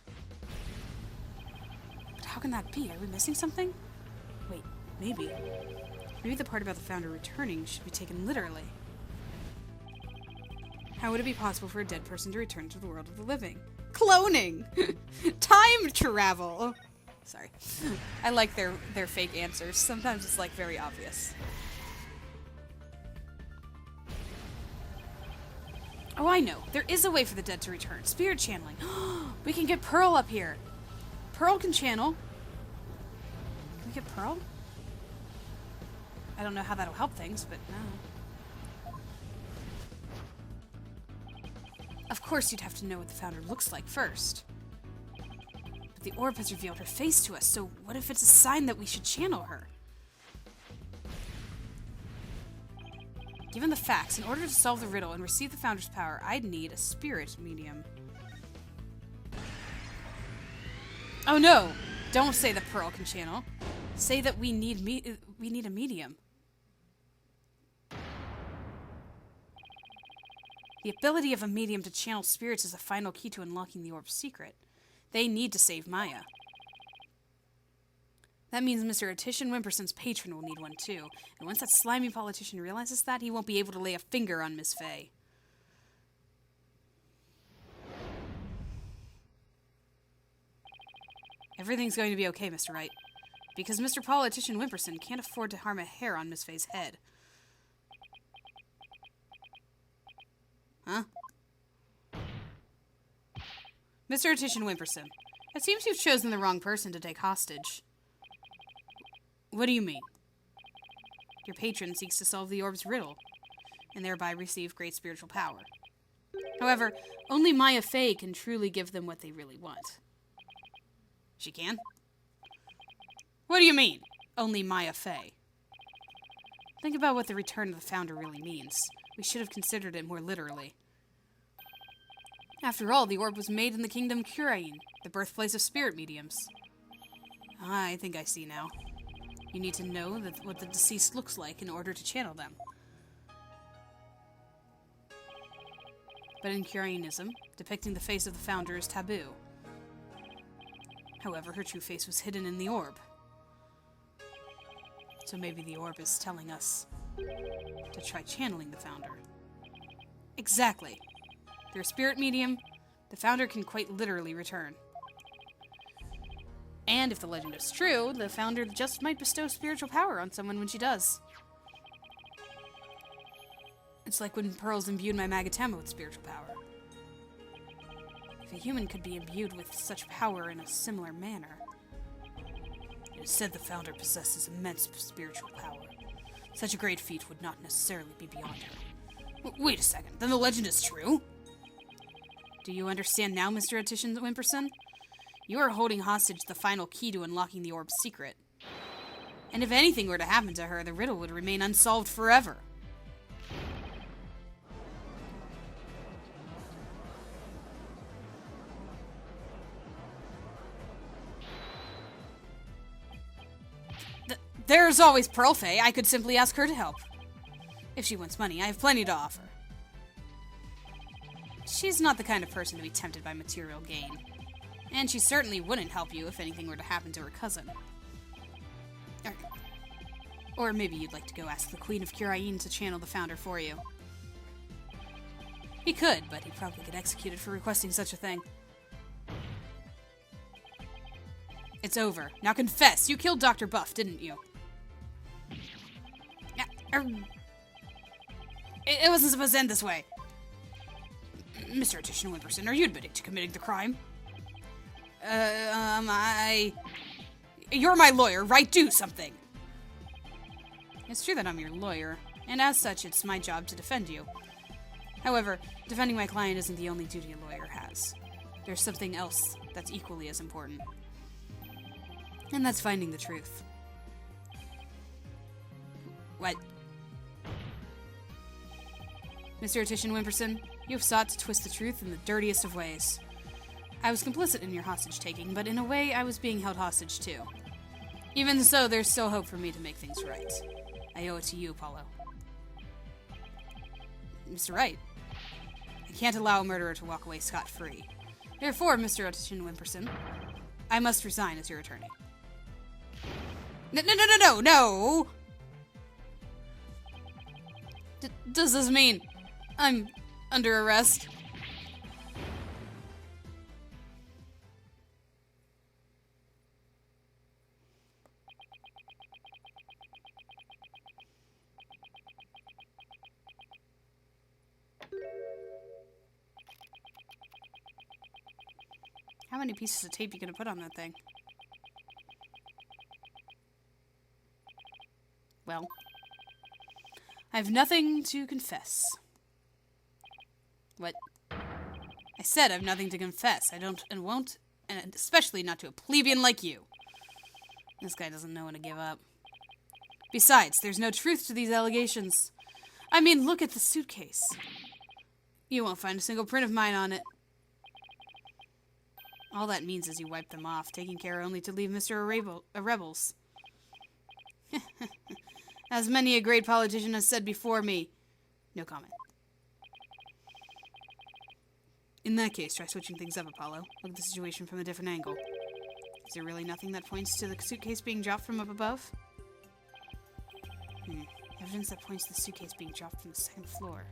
But how can that be? Are we missing something? Wait, maybe. Maybe the part about the founder returning should be taken literally. How would it be possible for a dead person to return to the world of the living? Cloning! Time travel! Sorry. I like their fake answers. Sometimes it's like very obvious. Oh, I know. There is a way for the dead to return. Spirit channeling. We can get Pearl up here. Pearl can channel. Can we get Pearl? I don't know how that'll help things, but no. Of course you'd have to know what the founder looks like first. But But the orb has revealed her face to us, so what if it's a sign that we should channel her? Given the facts, in order to solve the riddle and receive the Founder's power, I'd need a spirit medium. Oh no! Don't say that Pearl can channel. Say that we need a medium. The ability of a medium to channel spirits is the final key to unlocking the orb's secret. They need to save Maya. That means Mr. Attition Wimperson's patron will need one too, and once that slimy politician realizes that, he won't be able to lay a finger on Miss Fey. Everything's going to be okay, Mr. Wright, because Mr. Politician Wimperson can't afford to harm a hair on Miss Fey's head. Huh? Mr. Attition Wimperson, it seems you've chosen the wrong person to take hostage. What do you mean? Your patron seeks to solve the orb's riddle, and thereby receive great spiritual power. However, only Maya Fey can truly give them what they really want. She can? What do you mean, only Maya Fey? Think about what the return of the Founder really means. We should have considered it more literally. After all, the orb was made in the Kingdom Curain, the birthplace of spirit mediums. I think I see now. You need to know what the deceased looks like in order to channel them. But in Curainism, depicting the face of the Founder is taboo. However, her true face was hidden in the orb. So maybe the orb is telling us to try channeling the Founder. Exactly. Through a spirit medium, the Founder can quite literally return. And if the legend is true, the Founder just might bestow spiritual power on someone when she does. It's like when Pearls imbued my Magatama with spiritual power. If a human could be imbued with such power in a similar manner. It is said the Founder possesses immense spiritual power. Such a great feat would not necessarily be beyond her. Wait a second, then the legend is true? Do you understand now, Mr. Attition Wimperson? You are holding hostage the final key to unlocking the orb's secret. And if anything were to happen to her, the riddle would remain unsolved forever. There's always Pearl Fey. I could simply ask her to help. If she wants money, I have plenty to offer. She's not the kind of person to be tempted by material gain. And she certainly wouldn't help you if anything were to happen to her cousin. Or maybe you'd like to go ask the Queen of Curain to channel the Founder for you. He could, but he'd probably get executed for requesting such a thing. It's over. Now confess, you killed Dr. Buff, didn't you? It wasn't supposed to end this way. Mr. Attition Wimperson, are you admitting to committing the crime? You're my lawyer, right? Do something! It's true that I'm your lawyer, and as such, it's my job to defend you. However, defending my client isn't the only duty a lawyer has. There's something else that's equally as important. And that's finding the truth. What? Mr. Attition Wimperson, you have sought to twist the truth in the dirtiest of ways. I was complicit in your hostage-taking, but in a way, I was being held hostage too. Even so, there's still hope for me to make things right. I owe it to you, Apollo. Mr. Wright, I can't allow a murderer to walk away scot-free. Therefore, Mr. Attition Wimperson, I must resign as your attorney. No! Does this mean I'm under arrest? How many pieces of tape are you gonna put on that thing? Well, I have nothing to confess. What? I said I have nothing to confess. I don't and won't and especially not to a plebeian like you. This guy doesn't know when to give up. Besides, there's no truth to these allegations. I mean, look at the suitcase. You won't find a single print of mine on it. All that means is you wipe them off, taking care only to leave Mr. Rebels. As many a great politician has said before me. No comment. In that case, try switching things up, Apollo. Look at the situation from a different angle. Is there really nothing that points to the suitcase being dropped from up above? Evidence that points to the suitcase being dropped from the second floor.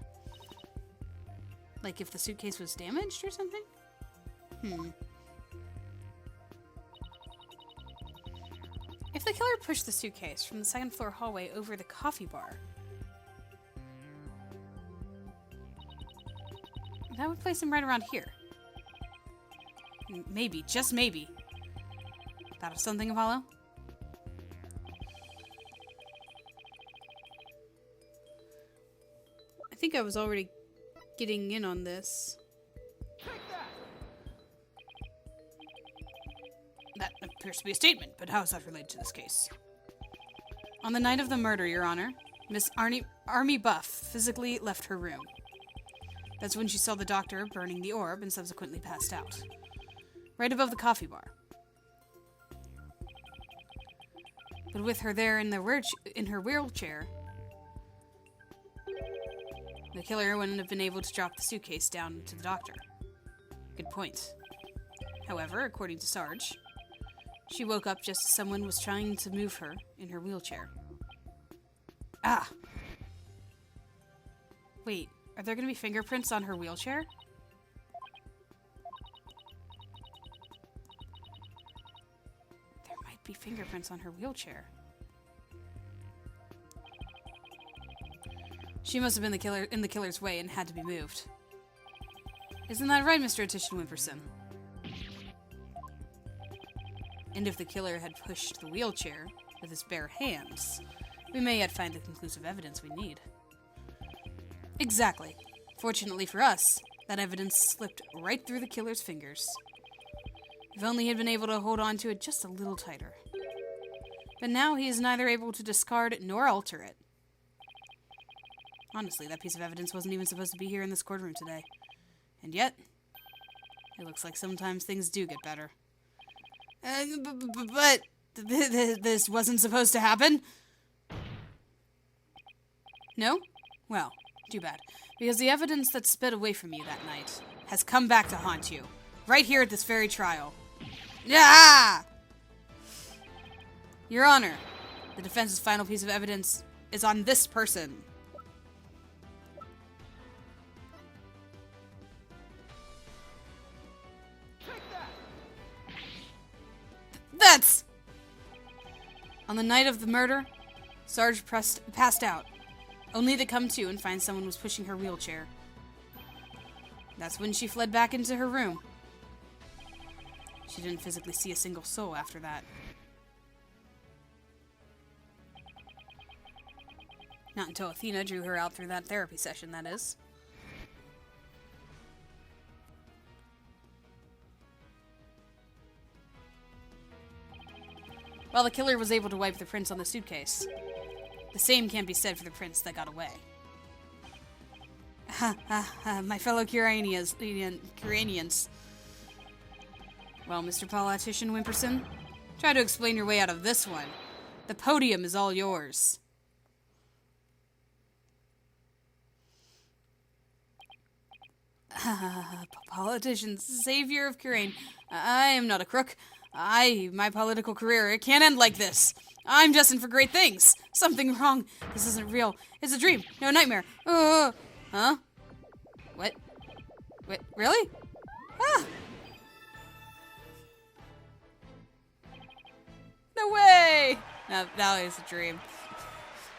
Like if the suitcase was damaged or something? If the killer pushed the suitcase from the second floor hallway over the coffee bar, that would place him right around here. Maybe, just maybe. Thought of something, Apollo? I think I was already getting in on this. Take that! That appears to be a statement, but how is that related to this case? On the night of the murder, Your Honor, Miss Army Buff physically left her room. That's when she saw the doctor burning the orb and subsequently passed out. Right above the coffee bar. But with her there in her wheelchair, the killer wouldn't have been able to drop the suitcase down to the doctor. Good point. However, according to Sarge, she woke up just as someone was trying to move her in her wheelchair. Ah! Wait, are there going to be fingerprints on her wheelchair? There might be fingerprints on her wheelchair. She must have been in the killer's way and had to be moved. Isn't that right, Mr. Attition Wimperson? And if the killer had pushed the wheelchair with his bare hands, we may yet find the conclusive evidence we need. Exactly. Fortunately for us, that evidence slipped right through the killer's fingers. If only he had been able to hold on to it just a little tighter. But now he is neither able to discard nor alter it. Honestly, that piece of evidence wasn't even supposed to be here in this courtroom today. And yet, it looks like sometimes things do get better. But this wasn't supposed to happen? No? Well, too bad. Because the evidence that sped away from you that night has come back to haunt you. Right here at this very trial. Yeah! Your Honor, the defense's final piece of evidence is on this person. That's... On the night of the murder, Sarge passed out, only to come to and find someone was pushing her wheelchair. That's when she fled back into her room. She didn't physically see a single soul after that. Not until Athena drew her out through that therapy session, that is. While the killer was able to wipe the prints on the suitcase, the same can't be said for the prints that got away. My fellow Curanians. Well, Mr. Politician Wimperson, try to explain your way out of this one. The podium is all yours. Politician, savior of Curane. I am not a crook. My political career, it can't end like this. I'm destined for great things. Something wrong. This isn't real. It's a dream. No nightmare. Huh? What? Wait, really? Ah! No way! No, that was a dream.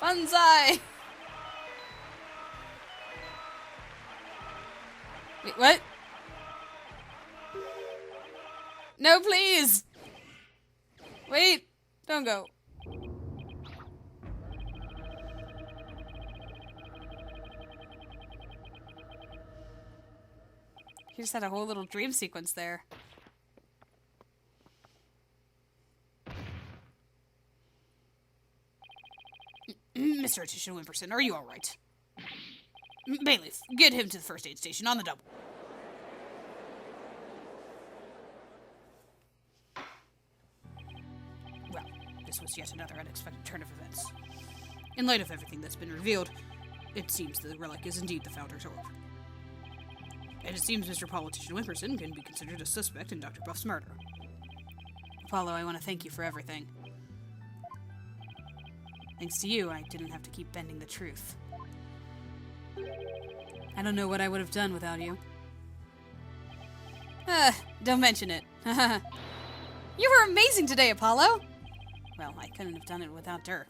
Banzai! Wait, what? No, please! Wait! Don't go. He just had a whole little dream sequence there. Mr. Attition Wimperson. Are you all right? Bailiff, get him to the first aid station on the double. Well, this was yet another unexpected turn of events. In light of everything that's been revealed, it seems the relic is indeed the Founder's orb. And it seems Mr. Politician Wimperson can be considered a suspect in Dr. Buff's murder. Apollo, I want to thank you for everything. Thanks to you, I didn't have to keep bending the truth. I don't know what I would have done without you. Don't mention it. You were amazing today, Apollo! Well, I couldn't have done it without Dirk.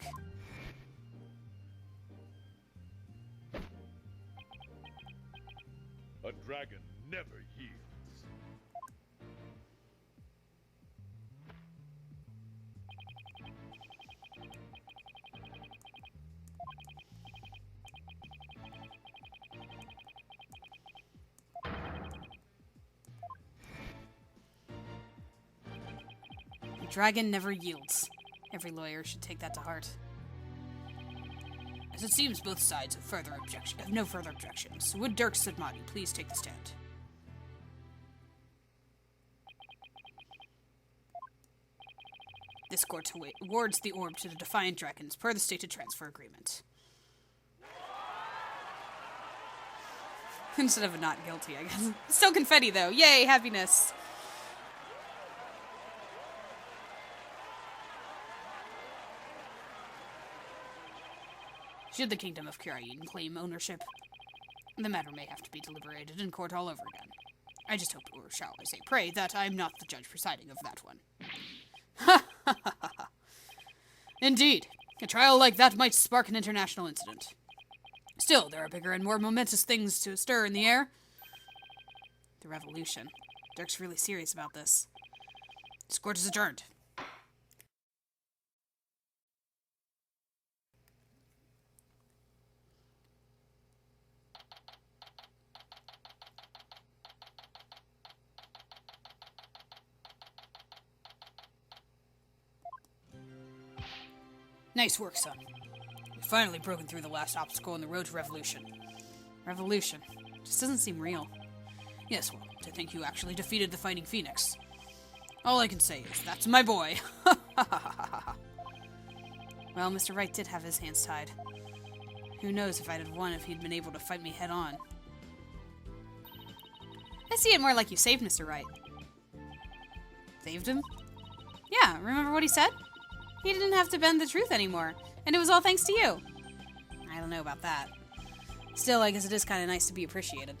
A dragon never yields. A dragon never yields. Every lawyer should take that to heart. As it seems both sides have no further objections, would Dirk Sidmati please take the stand? This court awards the orb to the Defiant Dragons per the stated transfer agreement. Instead of a not guilty, I guess. Still confetti, though. Yay, happiness! Should the Kingdom of Kirain claim ownership, the matter may have to be deliberated in court all over again. I just hope, or shall I say pray, that I'm not the judge presiding over that one. Ha ha ha ha! Indeed, a trial like that might spark an international incident. Still, there are bigger and more momentous things to stir in the air. The revolution. Dirk's really serious about this. This court is adjourned. Nice work, son. You've finally broken through the last obstacle on the road to revolution. Revolution? Just doesn't seem real. Yes, well, to think you actually defeated the Fighting Phoenix. All I can say is, that's my boy! Well, Mr. Wright did have his hands tied. Who knows if I'd have won if he'd been able to fight me head on. I see it more like you saved Mr. Wright. Saved him? Yeah, remember what he said? He didn't have to bend the truth anymore, and it was all thanks to you. I don't know about that. Still, I guess it is kind of nice to be appreciated.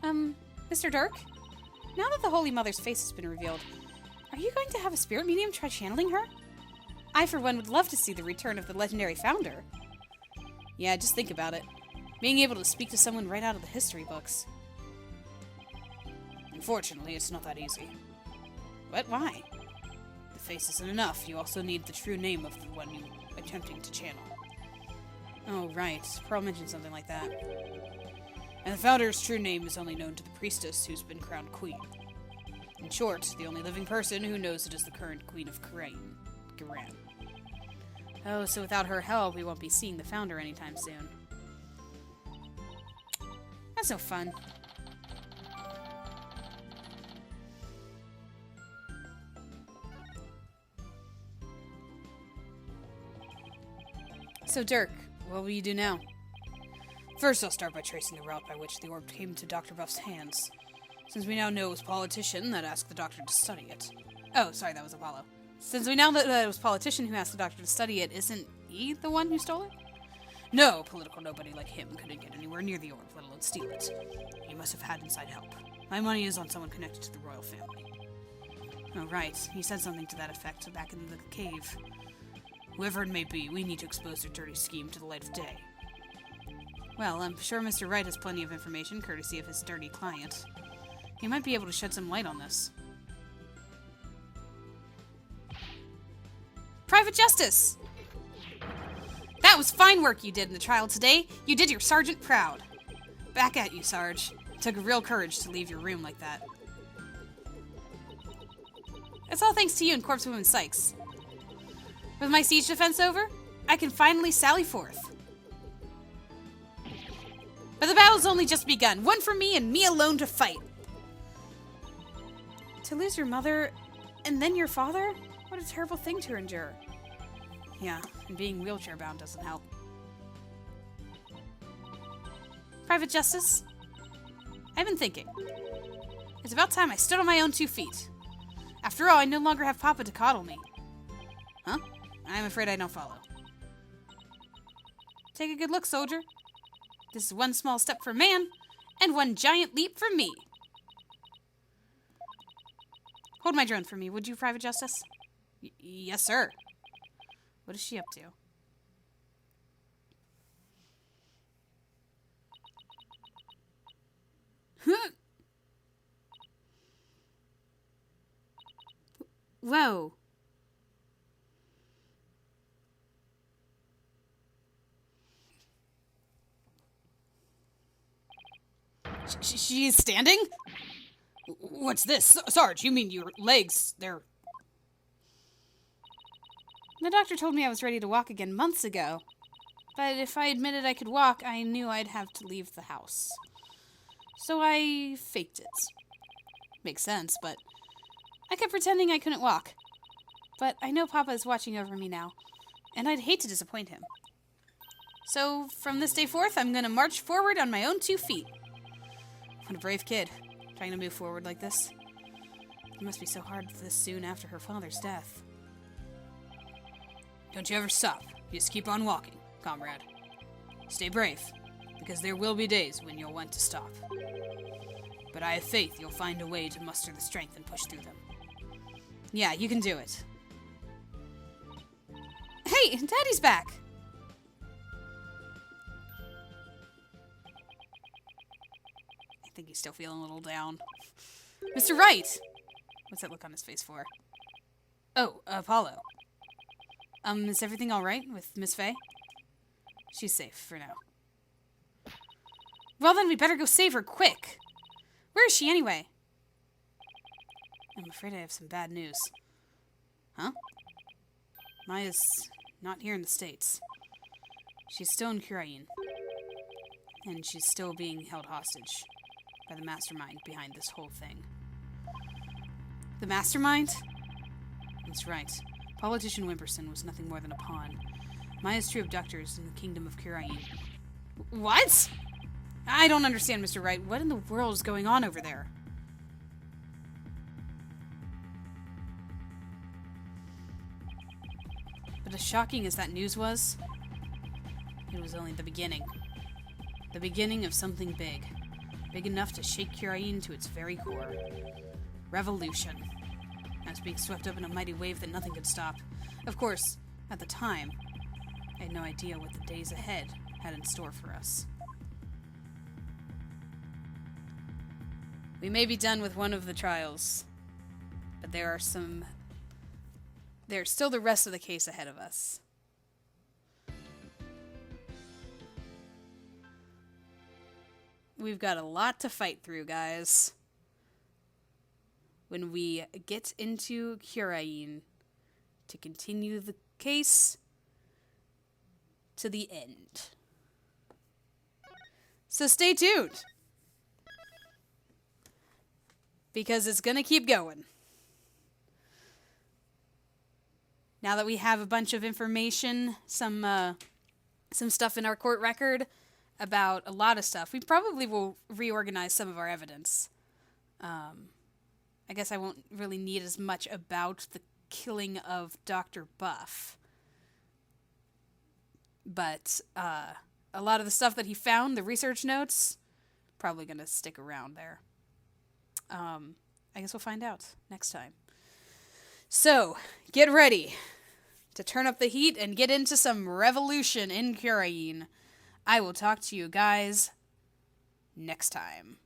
Mr. Dirk? Now that the Holy Mother's face has been revealed, are you going to have a spirit medium try channeling her? I, for one, would love to see the return of the legendary founder. Yeah, just think about it. Being able to speak to someone right out of the history books. Unfortunately, it's not that easy. But why? The face isn't enough. You also need the true name of the one you're attempting to channel. Oh, right. Pearl mentioned something like that. And the founder's true name is only known to the priestess who's been crowned queen. In short, the only living person who knows it is the current queen of Kirain. Garan. Oh, so without her help, we won't be seeing the founder anytime soon. That's no fun. So, Dirk, what will you do now? First, I'll start by tracing the route by which the orb came into Dr. Buff's hands. Since we now know it was Politician that asked the doctor to study it. Oh, sorry, that was Apollo. Since we now know that it was Politician who asked the doctor to study it, isn't he the one who stole it? No, political nobody like him couldn't get anywhere near the orb, let alone steal it. He must have had inside help. My money is on someone connected to the royal family. Oh, right. He said something to that effect back in the cave. Whoever it may be, we need to expose their dirty scheme to the light of day. Well, I'm sure Mr. Wright has plenty of information, courtesy of his dirty client. He might be able to shed some light on this. Private Justice! That was fine work you did in the trial today. You did your sergeant proud. Back at you, Sarge. It took real courage to leave your room like that. It's all thanks to you and Corpsewoman Sykes. With my siege defense over, I can finally sally forth. But the battle's only just begun. One for me and me alone to fight. To lose your mother and then your father? What a terrible thing to endure. Yeah, and being wheelchair-bound doesn't help. Private Justice, I've been thinking. It's about time I stood on my own 2 feet. After all, I no longer have Papa to coddle me. Huh? I'm afraid I don't follow. Take a good look, soldier. This is one small step for man, and one giant leap for me. Hold my drone for me, would you, Private Justice? Yes, sir. What is she up to? Whoa. She is standing? What's this? Sarge, you mean your legs, they're... The doctor told me I was ready to walk again months ago. But if I admitted I could walk, I knew I'd have to leave the house. So I faked it. Makes sense, but I kept pretending I couldn't walk. But I know Papa is watching over me now, and I'd hate to disappoint him. So from this day forth, I'm gonna march forward on my own 2 feet. What a brave kid, trying to move forward like this. It must be so hard this soon after her father's death. Don't you ever stop. You just keep on walking, comrade. Stay brave, because there will be days when you'll want to stop. But I have faith you'll find a way to muster the strength and push through them. Yeah, you can do it. Hey, Daddy's back! I think he's still feeling a little down. Mr. Wright! What's that look on his face for? Oh, Apollo. Is everything alright with Miss Faye? She's safe for now. Well then, we better go save her, quick! Where is she anyway? I'm afraid I have some bad news. Huh? Maya's not here in the States. She's still in Kurain. And she's still being held hostage by the mastermind behind this whole thing. The mastermind? That's right. Politician Wimperson was nothing more than a pawn. Maya's true abductors in the kingdom of Kurain. What? I don't understand, Mr. Wright. What in the world is going on over there? But as shocking as that news was, it was only the beginning. The beginning of something big. Big enough to shake Kurain to its very core. Revolution. I was being swept up in a mighty wave that nothing could stop. Of course, at the time, I had no idea what the days ahead had in store for us. We may be done with one of the trials, but there's still the rest of the case ahead of us. We've got a lot to fight through, guys. When we get into Kurain to continue the case to the end. So stay tuned, because it's gonna keep going. Now that we have a bunch of information, some stuff in our court record about a lot of stuff, we probably will reorganize some of our evidence. I guess I won't really need as much about the killing of Dr. Buff. But a lot of the stuff that he found, the research notes, probably going to stick around there. I guess we'll find out next time. So, get ready to turn up the heat and get into some revolution in Kurain. I will talk to you guys next time.